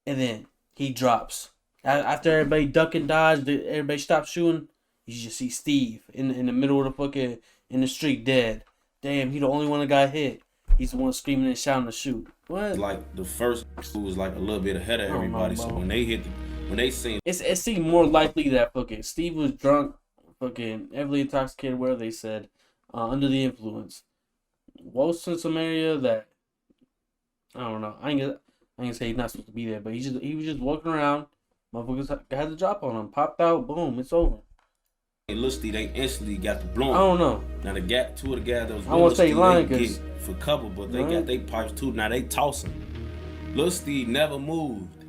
and then he drops. After everybody duck and dodge, everybody stops shooting. You just see Steve in the middle of the fucking in the street dead. Damn, he the only one that got hit. He's the one screaming and shouting to shoot. What? Like the first who was like a little bit ahead of everybody. So when they hit, when they seen, it seemed more likely that fucking Steve was drunk, fucking heavily intoxicated, whatever they said, under the influence. Was in some area that I don't know. I ain't gonna say he's not supposed to be there, but he was just walking around. Motherfuckers had the drop on him, popped out, boom, it's over. Lil Steve, they instantly got the blown. I don't know. Now two of the guys that was I won't say lying get for cover, but they got they pipes too. Now they tossing. Lil Steve never moved.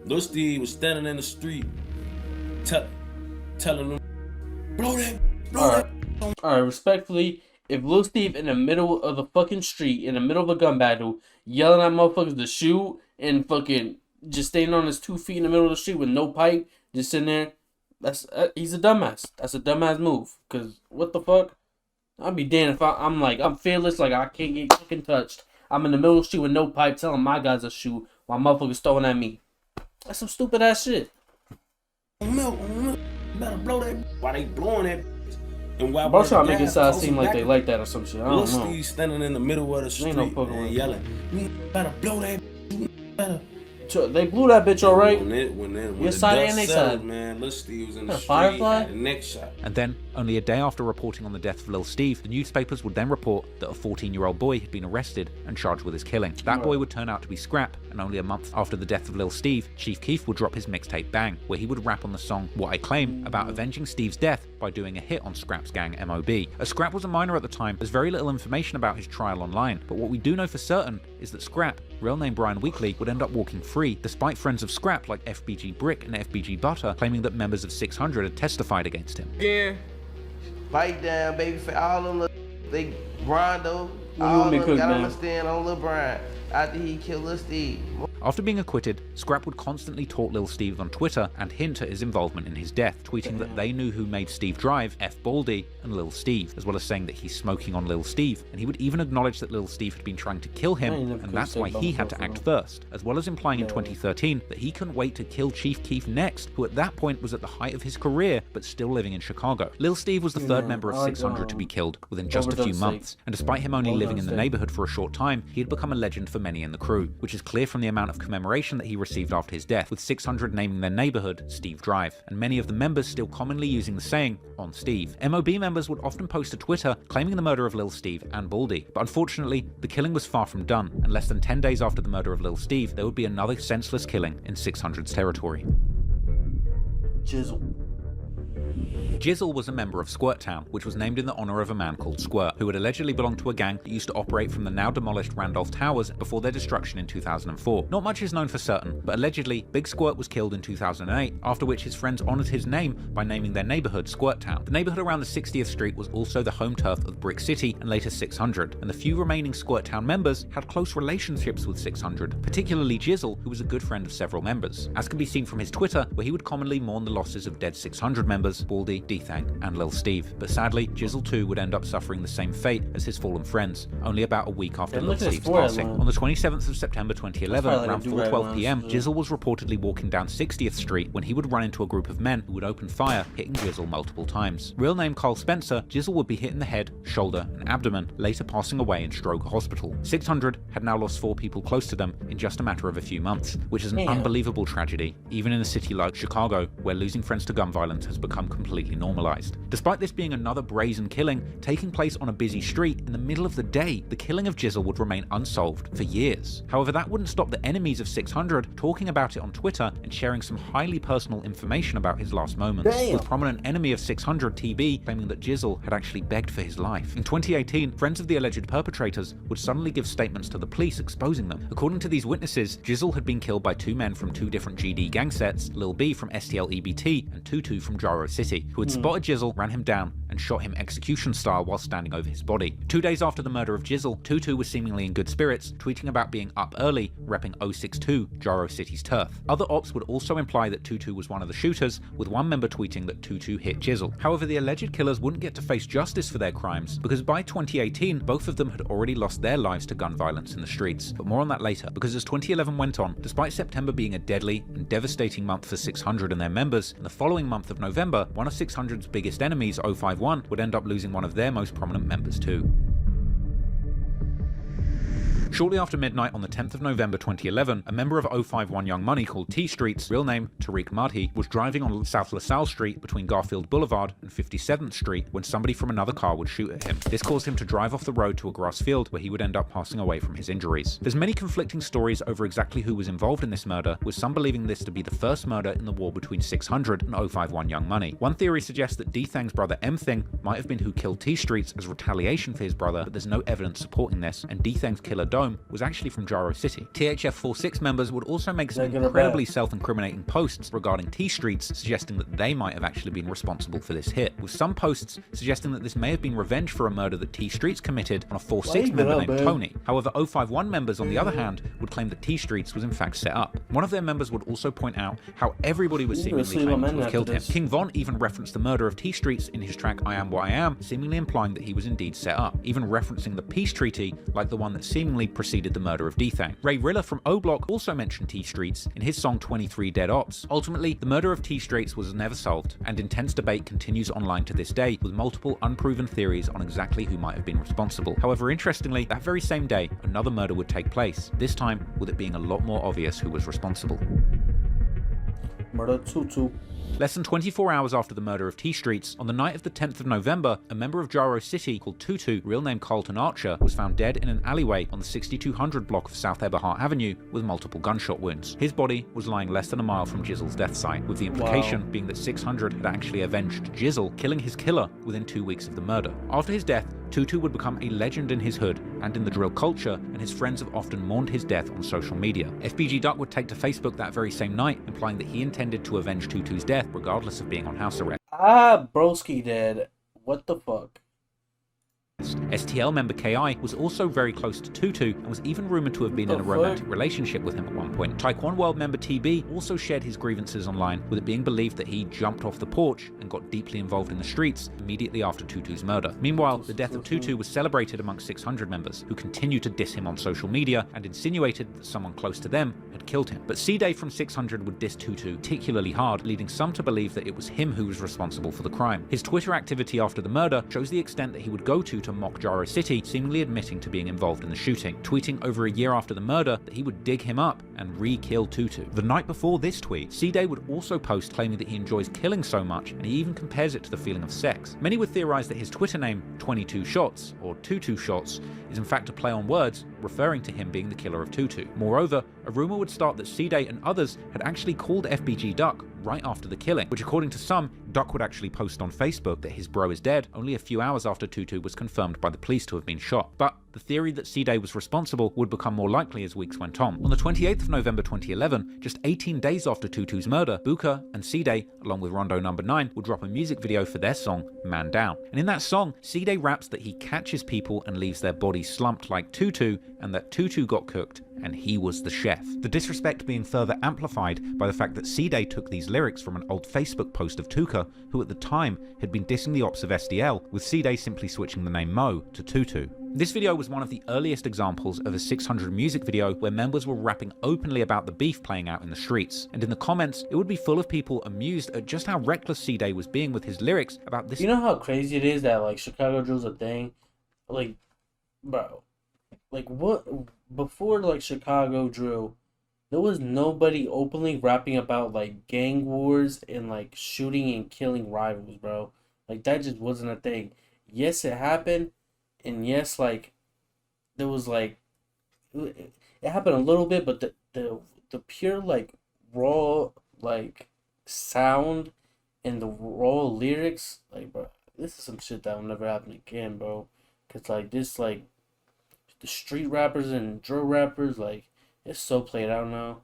Lil Steve was standing in the street, telling them, blow that. All right, respectfully, if Lil Steve in the middle of the fucking street, in the middle of a gun battle, yelling at motherfuckers to shoot and fucking just standing on his 2 feet in the middle of the street with no pipe, just sitting there. He's a dumbass. That's a dumbass move. Cause what the fuck? I'd be damned if I'm fearless, like I can't get fucking touched. I'm in the middle of the street with no pipe, telling my guys to shoot while motherfuckers throwing at me. That's some stupid ass shit. Better blow that. Why they blowing that? And while I'm trying to make it seem like they like that or some shit. I don't know. Steve standing in the middle of the street and yelling, "You better blow that. Better." They blew that bitch alright. When your side and they side. Man, Lil Steve was in the street. Firefly? The next shot. And then, only a day after reporting on the death of Lil Steve, the newspapers would then report that a 14-year-old boy had been arrested and charged with his killing. That boy would turn out to be Scrap, and only a month after the death of Lil Steve, Chief Keef would drop his mixtape Bang, where he would rap on the song What I Claim about avenging Steve's death by doing a hit on Scrap's gang MOB. As Scrap was a minor at the time, there's very little information about his trial online, but what we do know for certain is that Scrap, real name Brian Weekly, would end up walking free, despite friends of Scrap like FBG Brick and FBG Butter claiming that members of 600 had testified against him. Yeah. Bite down, baby, for all of them, they Brian though, all of them got on the stand on Lil Brian after he killed Lil Steve. After being acquitted, Scrap would constantly taunt Lil Steve on Twitter and hint at his involvement in his death, tweeting that they knew who made Steve drive, F Baldy, and Lil Steve, as well as saying that he's smoking on Lil Steve, and he would even acknowledge that Lil Steve had been trying to kill him, and that's why he had to act first, as well as implying in 2013 that he couldn't wait to kill Chief Keef next, who at that point was at the height of his career, but still living in Chicago. Lil Steve was the third member of 600 to be killed within just a few months, and despite him only living in the neighborhood for a short time, he had become a legend for many in the crew, which is clear from the amount of commemoration that he received after his death, with 600 naming their neighborhood Steve Drive, and many of the members still commonly using the saying, "on Steve." MOB members would often post to Twitter claiming the murder of Lil Steve and Baldy, but unfortunately, the killing was far from done, and less than 10 days after the murder of Lil Steve, there would be another senseless killing in 600's territory. Jizzle was a member of Squirt Town, which was named in the honor of a man called Squirt, who had allegedly belonged to a gang that used to operate from the now demolished Randolph Towers before their destruction in 2004. Not much is known for certain, but allegedly, Big Squirt was killed in 2008, after which his friends honored his name by naming their neighborhood Squirt Town. The neighborhood around the 60th Street was also the home turf of Brick City and later 600, and the few remaining Squirt Town members had close relationships with 600, particularly Jizzle, who was a good friend of several members, as can be seen from his Twitter, where he would commonly mourn the losses of dead 600 members, Baldy, D-Thang, and Lil Steve. But sadly, Jizzle too would end up suffering the same fate as his fallen friends, only about a week after Lil Steve's passing. On the 27th of September 2011, around 4:12 PM, Jizzle was reportedly walking down 60th Street when he would run into a group of men who would open fire, hitting Jizzle multiple times. Real name Carl Spencer, Jizzle would be hit in the head, shoulder, and abdomen, later passing away in Stroger Hospital. 600 had now lost 4 people close to them in just a matter of a few months, which is an unbelievable tragedy, even in a city like Chicago, where losing friends to gun violence has become completely normalized. Despite this being another brazen killing taking place on a busy street in the middle of the day, the killing of Jizzle would remain unsolved for years. However, that wouldn't stop the enemies of 600 talking about it on Twitter and sharing some highly personal information about his last moments, with prominent enemy of 600, TB, claiming that Jizzle had actually begged for his life. In 2018, friends of the alleged perpetrators would suddenly give statements to the police exposing them. According to these witnesses, Jizzle had been killed by 2 men from 2 different GD gang sets, Lil B from STL EBT and Tutu from Gyro City, who had spotted Jizzle, ran him down, and shot him execution style while standing over his body. 2 days after the murder of Jizzle, Tutu was seemingly in good spirits, tweeting about being up early, repping 062, Gyro City's turf. Other ops would also imply that Tutu was one of the shooters, with one member tweeting that Tutu hit Jizzle. However, the alleged killers wouldn't get to face justice for their crimes, because by 2018, both of them had already lost their lives to gun violence in the streets. But more on that later, because as 2011 went on, despite September being a deadly and devastating month for 600 and their members, in the following month of November, one of 600's biggest enemies, 051, would end up losing one of their most prominent members too. Shortly after midnight on the 10th of November 2011, a member of 051 Young Money called T Streets, real name Tariq Madhi, was driving on South LaSalle Street between Garfield Boulevard and 57th Street when somebody from another car would shoot at him. This caused him to drive off the road to a grass field where he would end up passing away from his injuries. There's many conflicting stories over exactly who was involved in this murder, with some believing this to be the first murder in the war between 600 and 051 Young Money. One theory suggests that D-Thang's brother M-Thing might have been who killed T Streets as retaliation for his brother, but there's no evidence supporting this, and D-Thang's killer Dome was actually from Gyro City. THF46 members would also make some incredibly self-incriminating posts regarding T Streets, suggesting that they might have actually been responsible for this hit, with some posts suggesting that this may have been revenge for a murder that T Streets committed on a 46 member named Tony. However, 051 members, on the other hand, would claim that T Streets was in fact set up. One of their members would also point out how everybody was seemingly claiming to have killed him. King Von even referenced the murder of T Streets in his track I Am What I Am, seemingly implying that he was indeed set up, even referencing the peace treaty like the one that seemingly preceded the murder of D-Thang. Ray Rilla from O-Block also mentioned T Streets in his song 23 Dead Ops. Ultimately, the murder of T Streets was never solved, and intense debate continues online to this day, with multiple unproven theories on exactly who might have been responsible. However, interestingly, that very same day, another murder would take place, this time with it being a lot more obvious who was responsible. Murder Tutu. Less than 24 hours after the murder of T Streets, on the night of the 10th of November, a member of Gyro City called Tutu, real name Carlton Archer, was found dead in an alleyway on the 6200 block of South Eberhart Avenue with multiple gunshot wounds. His body was lying less than a mile from Jizzle's death site, with the implication being that 600 had actually avenged Jizzle, killing his killer within 2 weeks of the murder. After his death, Tutu would become a legend in his hood and in the drill culture, and his friends have often mourned his death on social media. FBG Duck would take to Facebook that very same night, implying that he intended to avenge Tutu's death regardless of being on house arrest. Ah, broski dead. What the fuck? STL member KI was also very close to Tutu and was even rumored to have been in a romantic relationship with him at one point. Taekwon World member TB also shared his grievances online, with it being believed that he jumped off the porch and got deeply involved in the streets immediately after Tutu's murder. Meanwhile, the death of Tutu was celebrated amongst 600 members, who continued to diss him on social media and insinuated that someone close to them had killed him. But C-Day from 600 would diss Tutu particularly hard, leading some to believe that it was him who was responsible for the crime. His Twitter activity after the murder shows the extent that he would go to to mock Gyro City, seemingly admitting to being involved in the shooting, tweeting over a year after the murder that he would dig him up and re-kill Tutu. The night before this tweet, C-Day would also post claiming that he enjoys killing so much, and he even compares it to the feeling of sex. Many would theorize that his Twitter name, 22 Shots, or Tutu Shots, is in fact a play on words, referring to him being the killer of Tutu. Moreover, a rumor would start that C-Day and others had actually called FBG Duck right after the killing, which according to some, Duck would actually post on Facebook that his bro is dead only a few hours after Tutu was confirmed by the police to have been shot. But the theory that C-Day was responsible would become more likely as weeks went on. On the 28th of November 2011, just 18 days after Tutu's murder, Buka and C-Day, along with Rondo No. 9, would drop a music video for their song, Man Down. And in that song, C-Day raps that he catches people and leaves their bodies slumped like Tutu, and that Tutu got cooked and he was the chef. The disrespect being further amplified by the fact that C-Day took these lyrics from an old Facebook post of Tuka, who at the time had been dissing the ops of SDL, with C-Day simply switching the name Mo to Tutu. This video was one of the earliest examples of a 600 music video where members were rapping openly about the beef playing out in the streets, and in the comments it would be full of people amused at just how reckless C-Day was being with his lyrics about this. You know how crazy it is that like Chicago drill's a thing? Like, bro, like what, before like Chicago drill, there was nobody openly rapping about like gang wars and like shooting and killing rivals, bro. Like that just wasn't a thing. Yes, it happened. And yes, like, there was, like, it happened a little bit, but the pure, like, raw, like, sound and the raw lyrics, like, bro, this is some shit that will never happen again, bro. Because, like, this, like, the street rappers and drill rappers, like, it's so played out now.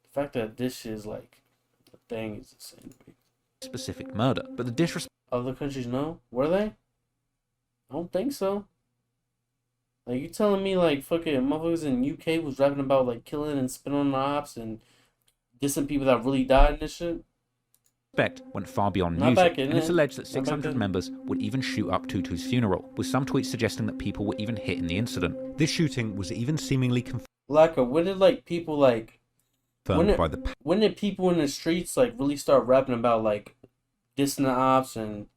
The fact that this is, like, a thing is insane. Specific murder. But the disrespect... Other countries know? Were they? I don't think so. Like, you telling me, like, fucking motherfuckers in UK was rapping about, like, killing and spitting on the ops and dissing people that really died and this shit? Went far beyond music, and it's alleged that 600 members would even shoot up Tutu's funeral, with some tweets suggesting that people were even hit in the incident. This shooting was even seemingly confirmed. When did, like, people, like... When did people in the streets, like, really start rapping about, like, dissing the ops and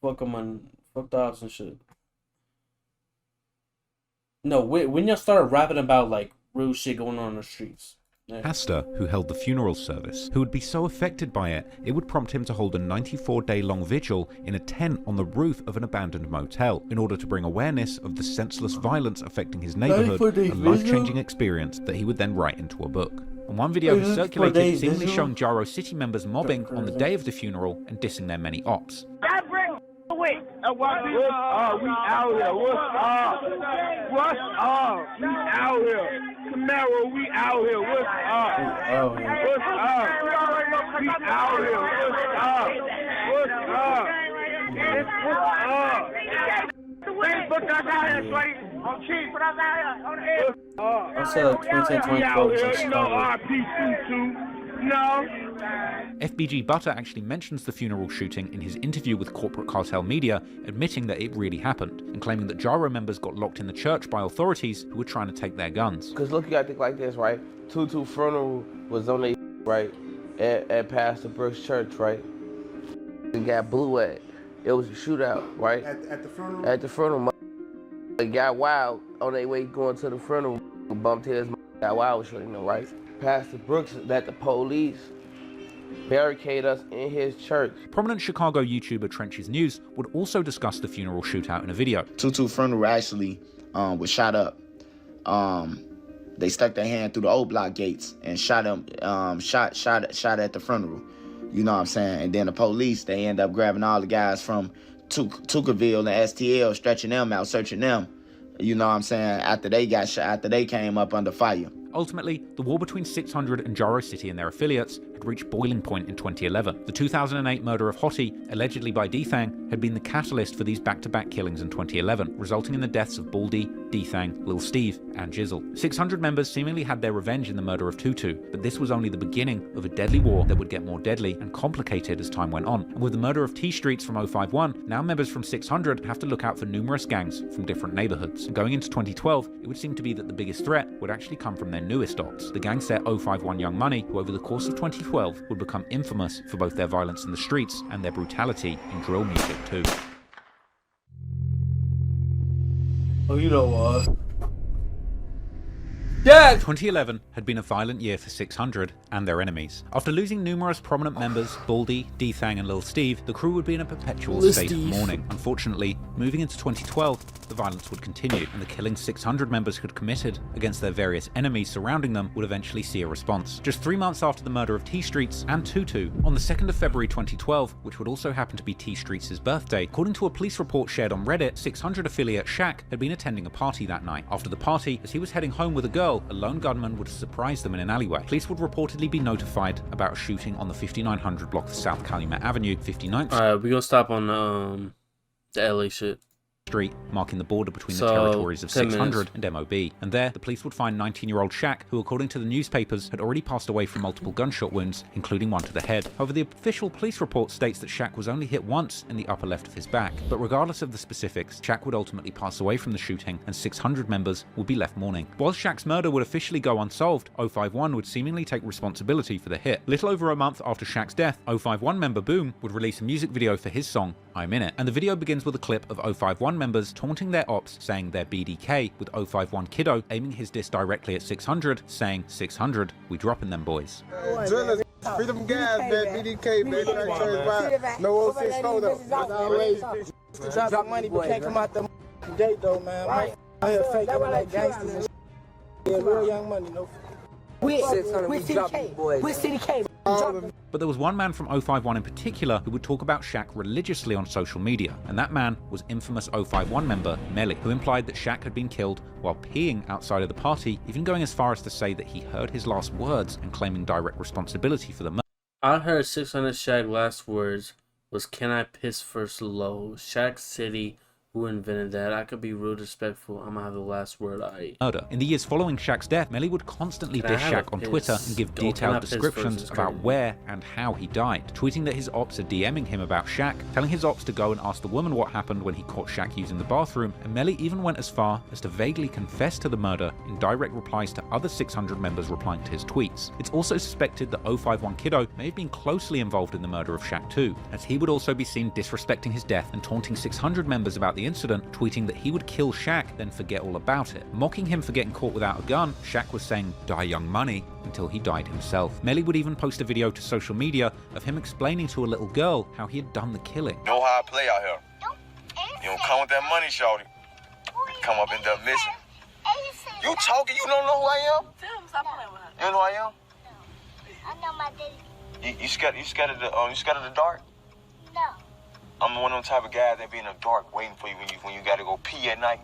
fuck the ops and shit? No, when y'all started rapping about, like, real shit going on in the streets. Yeah. Pastor, who held the funeral service, who would be so affected by it, it would prompt him to hold a 94-day-long vigil in a tent on the roof of an abandoned motel, in order to bring awareness of the senseless violence affecting his neighborhood, a life-changing experience that he would then write into a book. And one video he circulated seemingly showing Gyro City members mobbing on the day of the funeral and dissing their many ops. Wait, what's up? We out here. What's up? What's up? We out here. Camaro, we out here. What's up? What's up? We out here. What's up? What's up? Put us out here, sweaty. I'm cheap. Put us out here on the air. I said like 2010-2012. No. FBG Butter actually mentions the funeral shooting in his interview with Corporate Cartel Media, admitting that it really happened, and claiming that Gyro members got locked in the church by authorities who were trying to take their guns. Because look, you gotta think like this, right? Tutu funeral was on their right, at Pastor Brooks Church, right? It got blew at. It was a shootout, right? At the funeral? At the funeral. It got wild on their way going to the funeral. Bumped his, got wild, you know, right? Pastor Brooks, that the police barricade us in his church. Prominent Chicago YouTuber Trenches News would also discuss the funeral shootout in a video. Tutu funeral actually was shot up. They stuck their hand through the old block gates and shot him, shot at the funeral. You know what I'm saying? And then the police, they end up grabbing all the guys from Tuckerville and STL, stretching them out, searching them. You know what I'm saying? After they got shot, after they came up under fire. Ultimately, the war between 600 and Gyro City and their affiliates had reached boiling point in 2011. The 2008 murder of Hottie, allegedly by D-Thang, had been the catalyst for these back-to-back killings in 2011, resulting in the deaths of Baldy, D-Thang, Lil Steve, and Jizzle. 600 members seemingly had their revenge in the murder of Tutu, but this was only the beginning of a deadly war that would get more deadly and complicated as time went on. And with the murder of T-Streets from 051, now members from 600 have to look out for numerous gangs from different neighborhoods. And going into 2012, it would seem to be that the biggest threat would actually come from their newest ops, the gang set 051 Young Money, who over the course of 2012 would become infamous for both their violence in the streets and their brutality in drill music too. Oh, you know what? Yeah. 2011 had been a violent year for 600 and their enemies. After losing numerous prominent members, Baldy, D-Thang and Lil Steve, the crew would be in a perpetual state of mourning. Unfortunately, moving into 2012, the violence would continue, and the killing 600 members had committed against their various enemies surrounding them would eventually see a response. Just 3 months after the murder of T Streets and Tutu, on the 2nd of February 2012, which would also happen to be T Streets' birthday, according to a police report shared on Reddit, 600 affiliate Shaq had been attending a party that night. After the party, as he was heading home with a girl, a lone gunman would have surprised them in an alleyway. Police would reportedly be notified about a shooting on the 5900 block of South Calumet Avenue, 59th. Alright, we gonna stop on the LA shit. Street, marking the border between the territories of 600 and MOB. And there, the police would find 19-year-old Shaq, who according to the newspapers had already passed away from multiple gunshot wounds, including one to the head. However, the official police report states that Shaq was only hit once in the upper left of his back. But regardless of the specifics, Shaq would ultimately pass away from the shooting, and 600 members would be left mourning. While Shaq's murder would officially go unsolved, 051 would seemingly take responsibility for the hit. Little over a month after Shaq's death, 051 member Boom would release a music video for his song, I'm In It. And the video begins with a clip of 051 members taunting their ops, saying they're BDK, with 051 Kiddo aiming his diss directly at 600, saying, 600, we dropping them boys. Drillers, freedom gas, man, BDK, man, no 06 photo. Drop money, but can't come out the gate though, man. Out here faking like gangsters and yeah, real young money, no. We're CDK. But there was one man from 051 in particular who would talk about Shaq religiously on social media, and that man was infamous 051 member Melly, who implied that Shaq had been killed while peeing outside of the party, even going as far as to say that he heard his last words and claiming direct responsibility for the murder. I heard 600 Shaq last words was, "Can I piss first low?" Shaq City. Who invented that? I could be rude, respectful. I'm gonna have the last word. In the years following Shaq's death, Melly would constantly diss Shaq on Twitter and give detailed descriptions about where and how he died, tweeting that his ops are DMing him about Shaq, telling his ops to go and ask the woman what happened when he caught Shaq using the bathroom, and Melly even went as far as to vaguely confess to the murder in direct replies to other 600 members replying to his tweets. It's also suspected that 051 Kiddo may have been closely involved in the murder of Shaq too, as he would also be seen disrespecting his death and taunting 600 members about the incident, tweeting that he would kill Shaq, then forget all about it. Mocking him for getting caught without a gun, Shaq was saying, "Die young money," until he died himself. Melly would even post a video to social media of him explaining to a little girl how he had done the killing. Know how I play out here. You don't come with that money, shawty. Come up and end up missing. You talking, you don't know who I am? You don't know who I am? I know my daddy. You scared of the dark? No. I'm one of them type of guys that be in the dark waiting for you when you gotta go pee at night.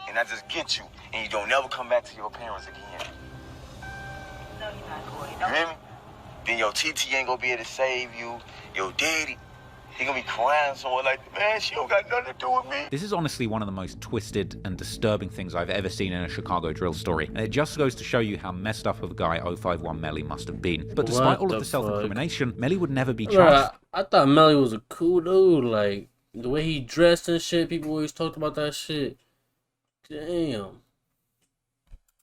And I just get you, and you don't never come back to your parents again. No, you're not going. You hear me? Then your TT ain't gonna be able to save you. Your daddy, he gonna be crying somewhere like, man, she don't got nothing to do with me. This is honestly one of the most twisted and disturbing things I've ever seen in a Chicago drill story, and it just goes to show you how messed up of a guy 051 Melly must have been. But despite all of the self-incrimination, Melly would never be charged. I thought Melly was a cool dude, like, the way he dressed and shit, people always talked about that shit. Damn.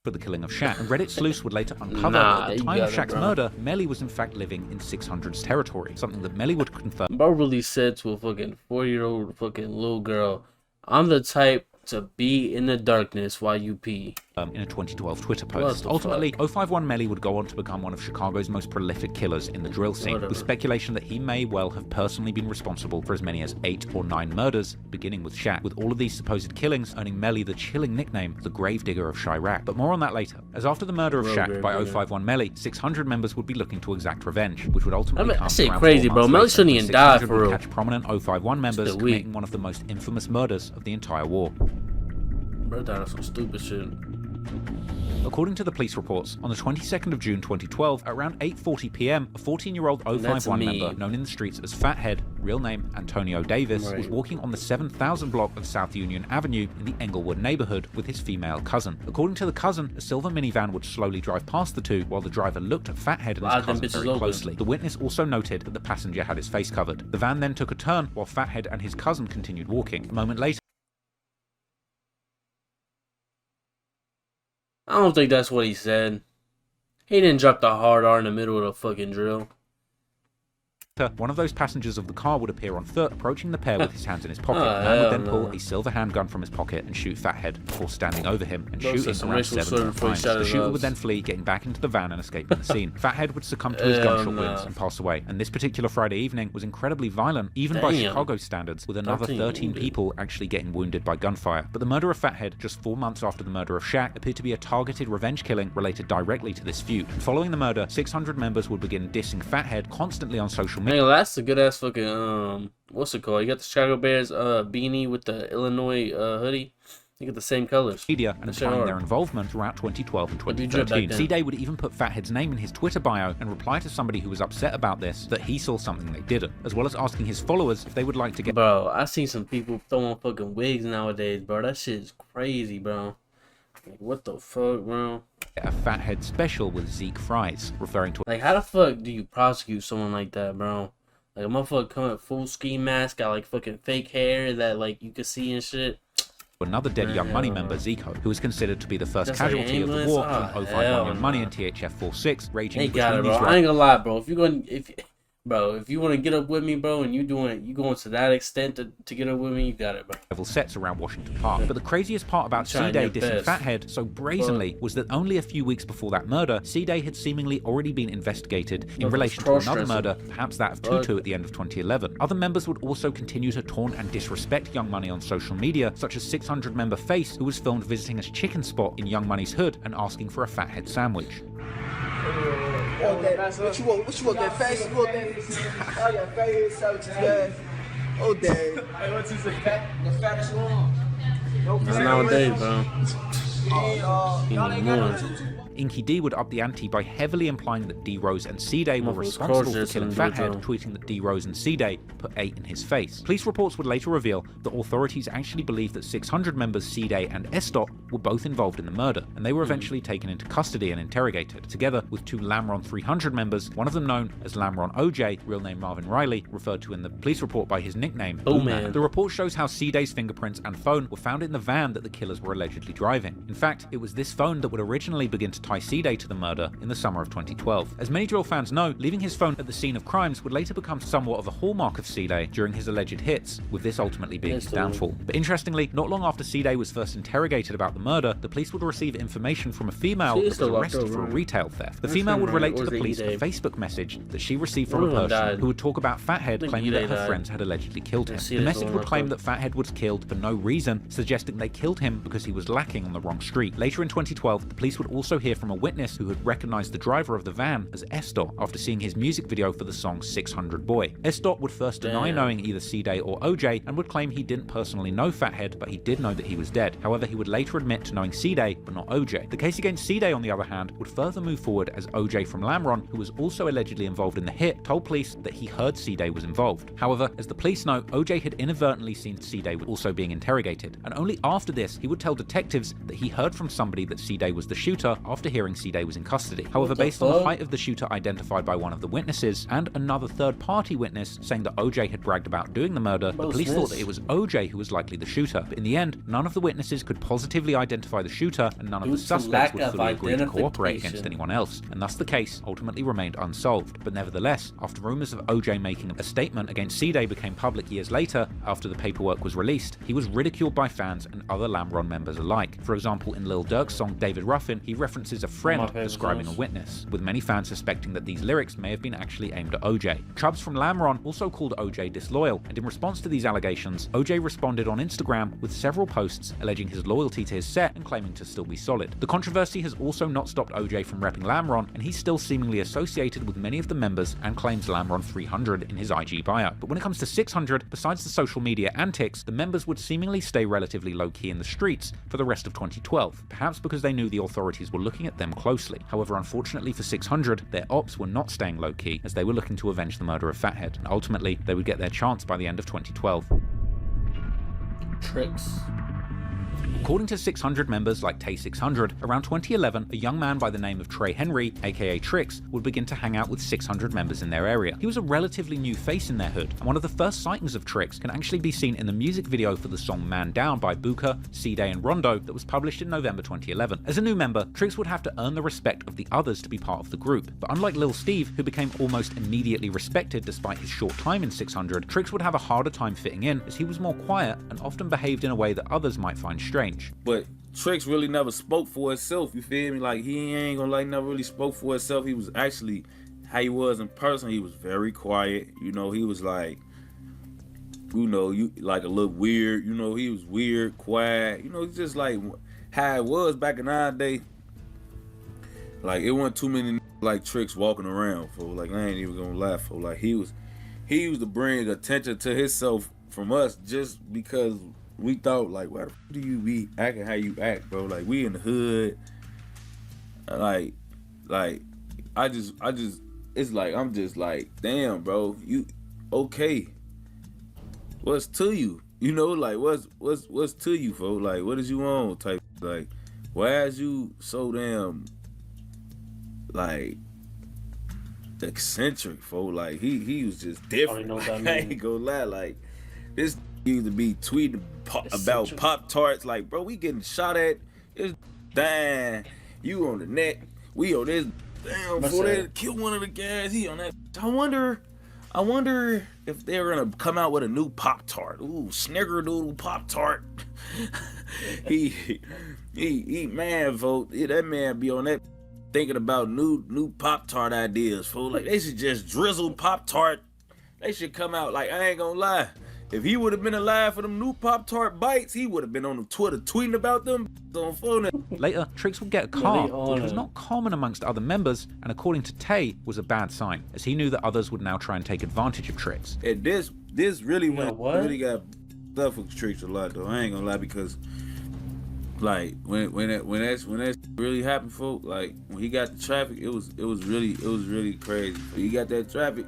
For the killing of Shaq, and Reddit sleuths would later uncover that at the time of Shaq's murder, Melly was in fact living in 600's territory, something that Melly would confirm. Bro really said to a fucking 4-year-old fucking little girl, "I'm the type to be in the darkness while you pee." In a 2012 Twitter post. Ultimately, 051 Melly would go on to become one of Chicago's most prolific killers in the drill scene, with speculation that he may well have personally been responsible for as many as 8 or 9 murders, beginning with Shaq, with all of these supposed killings earning Melly the chilling nickname, the Gravedigger of Chirac. But more on that later, as after the murder of Shaq by 051 Melly, 600 members would be looking to exact revenge, which would ultimately come around crazy, bro. Melly shouldn't even die for real. Catch prominent 051 members committing one of the most infamous murders of the entire war. Bro died of some stupid shit. According to the police reports, on the 22nd of June 2012, at around 8:40 p.m, a 14-year-old 051 member known in the streets as Fathead, real name Antonio Davis, was walking on the 7000 block of South Union Avenue in the Englewood neighborhood with his female cousin. According to the cousin, a silver minivan would slowly drive past the two while the driver looked at Fathead and his cousin very closely. The witness also noted that the passenger had his face covered. The van then took a turn while Fathead and his cousin continued walking. A moment later, I don't think that's what he said. He didn't drop the hard R in the middle of the fucking drill. one of those passengers of the car would appear on foot, approaching the pair with his hands in his pocket. The man would then pull a silver handgun from his pocket and shoot Fathead before standing over him and shooting around 7 times. The shooter would then flee, getting back into the van and escaping the scene. Fathead would succumb to his gunshot wounds and pass away. And this particular Friday evening was incredibly violent, even by Chicago standards, with another 13 people actually getting wounded by gunfire. But the murder of Fathead, just 4 months after the murder of Shaq, appeared to be a targeted revenge killing related directly to this feud. And following the murder, 600 members would begin dissing Fathead constantly on social media. Hey, that's a good ass fucking what's it called? You got the Chicago Bears beanie with the Illinois hoodie. You get the same colors. Media and implying their involvement throughout 2012 and 2013. C-Day would even put Fathead's name in his Twitter bio and reply to somebody who was upset about this that he saw something they didn't, as well as asking his followers if they would like to get. Bro, I see some people throwing fucking wigs nowadays, bro. That shit is crazy, bro. Like, what the fuck, bro? A Fathead special with Zeke Fries, referring to. Like, how the fuck do you prosecute someone like that, bro? Like, a motherfucker come with full ski mask, got like fucking fake hair that like you can see and shit. Another dead Young Money member, Zico, who was considered to be the first casualty of the war from 051 Young Money and THF 46, raging between got it, bro. I ain't gonna lie, bro. If you want to get up with me, bro, and you going to that extent to get up with me, you got it, bro. Level sets around Washington Park. But the craziest part about C-Day dissing Fathead so brazenly was that only a few weeks before that murder, C-Day had seemingly already been investigated in relation to another murder, perhaps that of Tutu at the end of 2011. Other members would also continue to taunt and disrespect Young Money on social media, such as 600-member Face, who was filmed visiting a chicken spot in Young Money's hood and asking for a Fathead sandwich. What you want that face? You want that? Oh, your face sandwiches, guys. Oh, damn. Hey, what's this? The fattest one. It's nowadays, bro. Inky D would up the ante by heavily implying that D-Rose and C-Day were responsible for killing Fathead, tweeting that D-Rose and C-Day put 8 in his face. Police reports would later reveal that authorities actually believed that 600 members C-Day and S-Dot were both involved in the murder, and they were eventually taken into custody and interrogated, together with 2 Lamron 300 members, one of them known as Lamron OJ, real name Marvin Riley, referred to in the police report by his nickname, Man. The report shows how C-Day's fingerprints and phone were found in the van that the killers were allegedly driving. In fact, it was this phone that would originally begin to tie C-Day to the murder in the summer of 2012. As many drill fans know, leaving his phone at the scene of crimes would later become somewhat of a hallmark of C-Day during his alleged hits, with this ultimately being his downfall. But interestingly, not long after C-Day was first interrogated about the murder, the police would receive information from a female that was arrested for a retail theft. The female would relate to the police a Facebook message that she received from a person who would talk about Fathead, claiming that her friends had allegedly killed him. The message would claim that Fathead was killed for no reason, suggesting they killed him because he was lacking on the wrong street. Later in 2012, the police would also hear from a witness who had recognized the driver of the van as S-Dot after seeing his music video for the song 600 Boy. S-Dot would first deny knowing either C-Day or OJ and would claim he didn't personally know Fathead, but he did know that he was dead. However, he would later admit to knowing C-Day, but not OJ. The case against C-Day, on the other hand, would further move forward as OJ from Lamron, who was also allegedly involved in the hit, told police that he heard C-Day was involved. However, as the police know, OJ had inadvertently seen C-Day also being interrogated, and only after this he would tell detectives that he heard from somebody that C-Day was the shooter after hearing C-Day was in custody. However, based on the height of the shooter identified by one of the witnesses and another third-party witness saying that OJ had bragged about doing the murder, the police thought that it was OJ who was likely the shooter. But in the end, none of the witnesses could positively identify the shooter, and none of the suspects would fully agree to cooperate against anyone else, and thus the case ultimately remained unsolved. But nevertheless, after rumors of OJ making a statement against C-Day became public years later, after the paperwork was released, he was ridiculed by fans and other Lamron members alike. For example, in Lil Durk's song David Ruffin, he references a friend describing a witness, with many fans suspecting that these lyrics may have been actually aimed at OJ. Chubbs from Lamron also called OJ disloyal, and in response to these allegations, OJ responded on Instagram with several posts alleging his loyalty to his set and claiming to still be solid. The controversy has also not stopped OJ from repping Lamron, and he's still seemingly associated with many of the members and claims Lamron 300 in his IG bio. But when it comes to 600, besides the social media antics, the members would seemingly stay relatively low-key in the streets for the rest of 2012, perhaps because they knew the authorities were looking at them closely. However, unfortunately for 600, their ops were not staying low-key, as they were looking to avenge the murder of Fathead, and ultimately they would get their chance by the end of 2012. Tricks. According to 600 members like Tay 600, around 2011, a young man by the name of Trey Henry, aka Trix, would begin to hang out with 600 members in their area. He was a relatively new face in their hood, and one of the first sightings of Trix can actually be seen in the music video for the song Man Down by Booker, C-Day and Rondo that was published in November 2011. As a new member, Trix would have to earn the respect of the others to be part of the group, but unlike Lil Steve, who became almost immediately respected despite his short time in 600, Trix would have a harder time fitting in as he was more quiet and often behaved in a way that others might find strange. But Trix really never spoke for himself, you feel me? Like, he ain't gonna like never really spoke for himself. He was actually how he was in person. He was very quiet, you know. He was like, you know, you like a little weird, you know. He was weird, quiet, you know, just like how it was back in our day. Like, it wasn't too many like Trix walking around, for like, I ain't even gonna lie, for like, he used to bring attention to himself from us just because we thought, like, why the f do you be acting how you act, bro? Like, we in the hood. Like, I just, it's like, I'm just like, damn, bro, you, okay. What's to you? You know, like, what's to you, folks? Like, what is you on type? Like, why is you so damn, like, eccentric, folks? Like, he was just different. I ain't gonna lie, like, this used to be tweeting about Pop-Tarts, like, bro, we getting shot at, it's dying, you on the net, we on this, damn, before they kill one of the guys, he on that. I wonder if they're gonna come out with a new Pop-Tart. Ooh, Snickerdoodle Pop-Tart. he man, folks, that man be on that thinking about new Pop-Tart ideas, folks. Like, they should just drizzle Pop-Tart. They should come out, like, I ain't gonna lie. If he would have been alive for them new Pop-Tart bites, he would have been on the Twitter tweeting about them on phone. Later, Trix would get a car, which was not common amongst other members, and according to Tay, was a bad sign, as he knew that others would now try and take advantage of Trix. And this really really got stuff with Trix a lot, though. I ain't gonna lie, because like when that really happened, folks, like when he got the traffic, it was really crazy. When he got that traffic,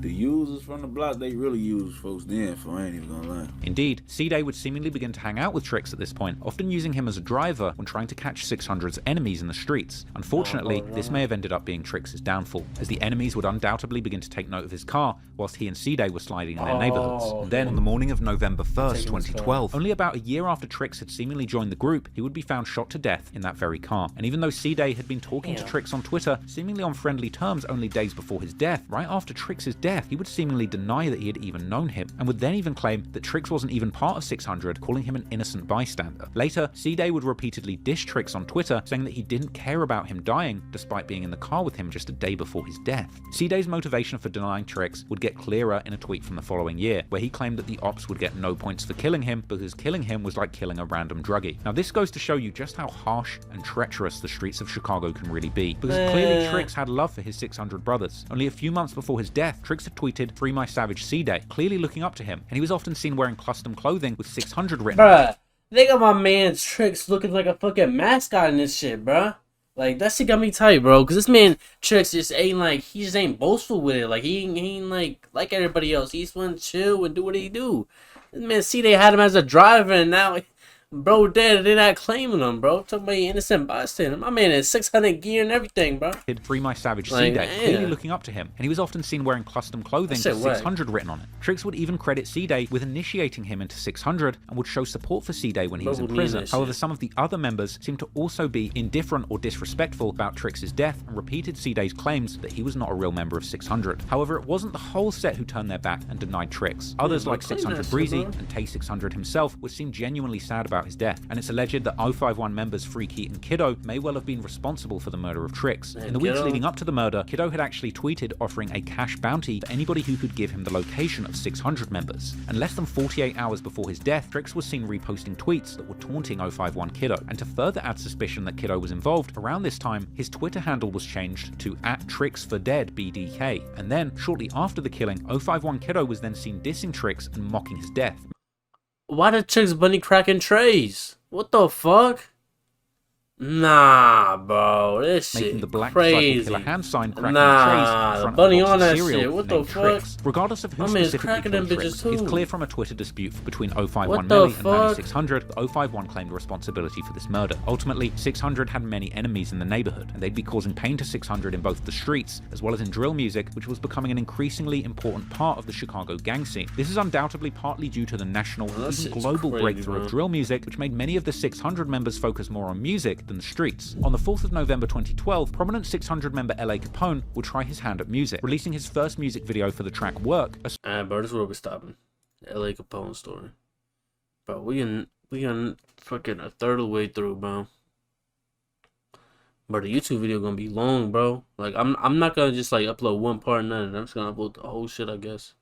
the users from the block, they really used folks then, for I ain't even gonna lie. Indeed, C-Day would seemingly begin to hang out with Trix at this point, often using him as a driver when trying to catch 600's enemies in the streets. Unfortunately, this may have ended up being Trix's downfall, as the enemies would undoubtedly begin to take note of his car, whilst he and C-Day were sliding in their neighborhoods. And then, on the morning of November 1st, 2012, only about a year after Trix had seemingly joined the group, he would be found shot to death in that very car. And even though C-Day had been talking to Trix on Twitter, seemingly on friendly terms only days before his death, right after Trix's death, he would seemingly deny that he had even known him, and would then even claim that Trix wasn't even part of 600, calling him an innocent bystander. Later, C-Day would repeatedly dish Trix on Twitter, saying that he didn't care about him dying, despite being in the car with him just a day before his death. C-Day's motivation for denying Trix would get clearer in a tweet from the following year, where he claimed that the ops would get no points for killing him, because killing him was like killing a random druggie. Now, this goes to show you just how harsh and treacherous the streets of Chicago can really be, because clearly Trix had love for his 600 brothers. Only a few months before his death, Trix had tweeted, "Free my savage C-Day," clearly looking up to him, and he was often seen wearing custom clothing with 600 written. Bruh, they got my man's Trix looking like a fucking mascot in this shit, bruh. Like, that shit got me tight, bro, because this man Trix just ain't like, he just ain't boastful with it. Like, he ain't like everybody else. He just want to chill and do what he do. This man C-Day had him as a driver, and now bro dead, they're not claiming him, bro. Talking about innocent bystander. My man is 600 gear and everything, bro. Free my savage C-Day, clearly looking up to him, and he was often seen wearing custom clothing with 600 written on it. Trix would even credit C-Day with initiating him into 600 and would show support for C-Day when he was in prison. However, some of the other members seemed to also be indifferent or disrespectful about Trix's death and repeated C-Day's claims that he was not a real member of 600. However, it wasn't the whole set who turned their back and denied Trix. Others like 600 Breezy and Tay 600 himself would seem genuinely sad about his death, and it's alleged that 051 members Freaky and Kiddo may well have been responsible for the murder of Trix. In the weeks leading up to the murder, Kiddo had actually tweeted offering a cash bounty for anybody who could give him the location of 600 members. And less than 48 hours before his death, Trix was seen reposting tweets that were taunting 051 Kiddo. And to further add suspicion that Kiddo was involved, around this time, his Twitter handle was changed to @TrixForDeadBDK. And then, shortly after the killing, 051 Kiddo was then seen dissing Trix and mocking his death. Why the Trix bunny cracking trays? What the fuck? Nah, bro. Bro, this making shit the Black crazy. Disciple Killer hand sign, cracking Nah, trays in front bunny of a on box that of cereal shit. What the named fuck? Tricks. Regardless of who specifically cracking killed them Tricks, bitches it's too. clear from a Twitter dispute between 051 What the Melly and fuck? 9600 that 051 claimed responsibility for this murder. Ultimately, 600 had many enemies in the neighborhood, and they'd be causing pain to 600 in both the streets as well as in drill music, which was becoming an increasingly important part of the Chicago gang scene. This is undoubtedly partly due to the national and even global breakthrough of drill music, which made many of the 600 members focus more on music than the streets. On the 4th of November 2012, prominent 600 member LA Capone would try his hand at music, releasing his first music video for the track Work. Alright, bro, this is where we're stopping. The LA Capone story. Bro, we in fucking a third of the way through, bro. But the YouTube video gonna be long, bro. Like, I'm not gonna just like upload one part and none. I'm just gonna upload the whole shit, I guess.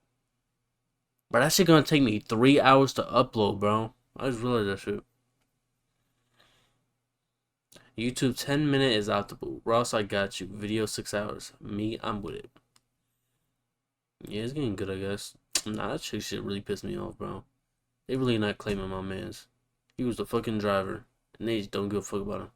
But that shit gonna take me 3 hours to upload, bro. I just realized that shit. YouTube 10-minute is optimal. Ross, I got you. Video 6 hours. Me, I'm with it. Yeah, it's getting good, I guess. Nah, that chick shit really pissed me off, bro. They really not claiming my mans. He was the fucking driver, and they just don't give a fuck about him.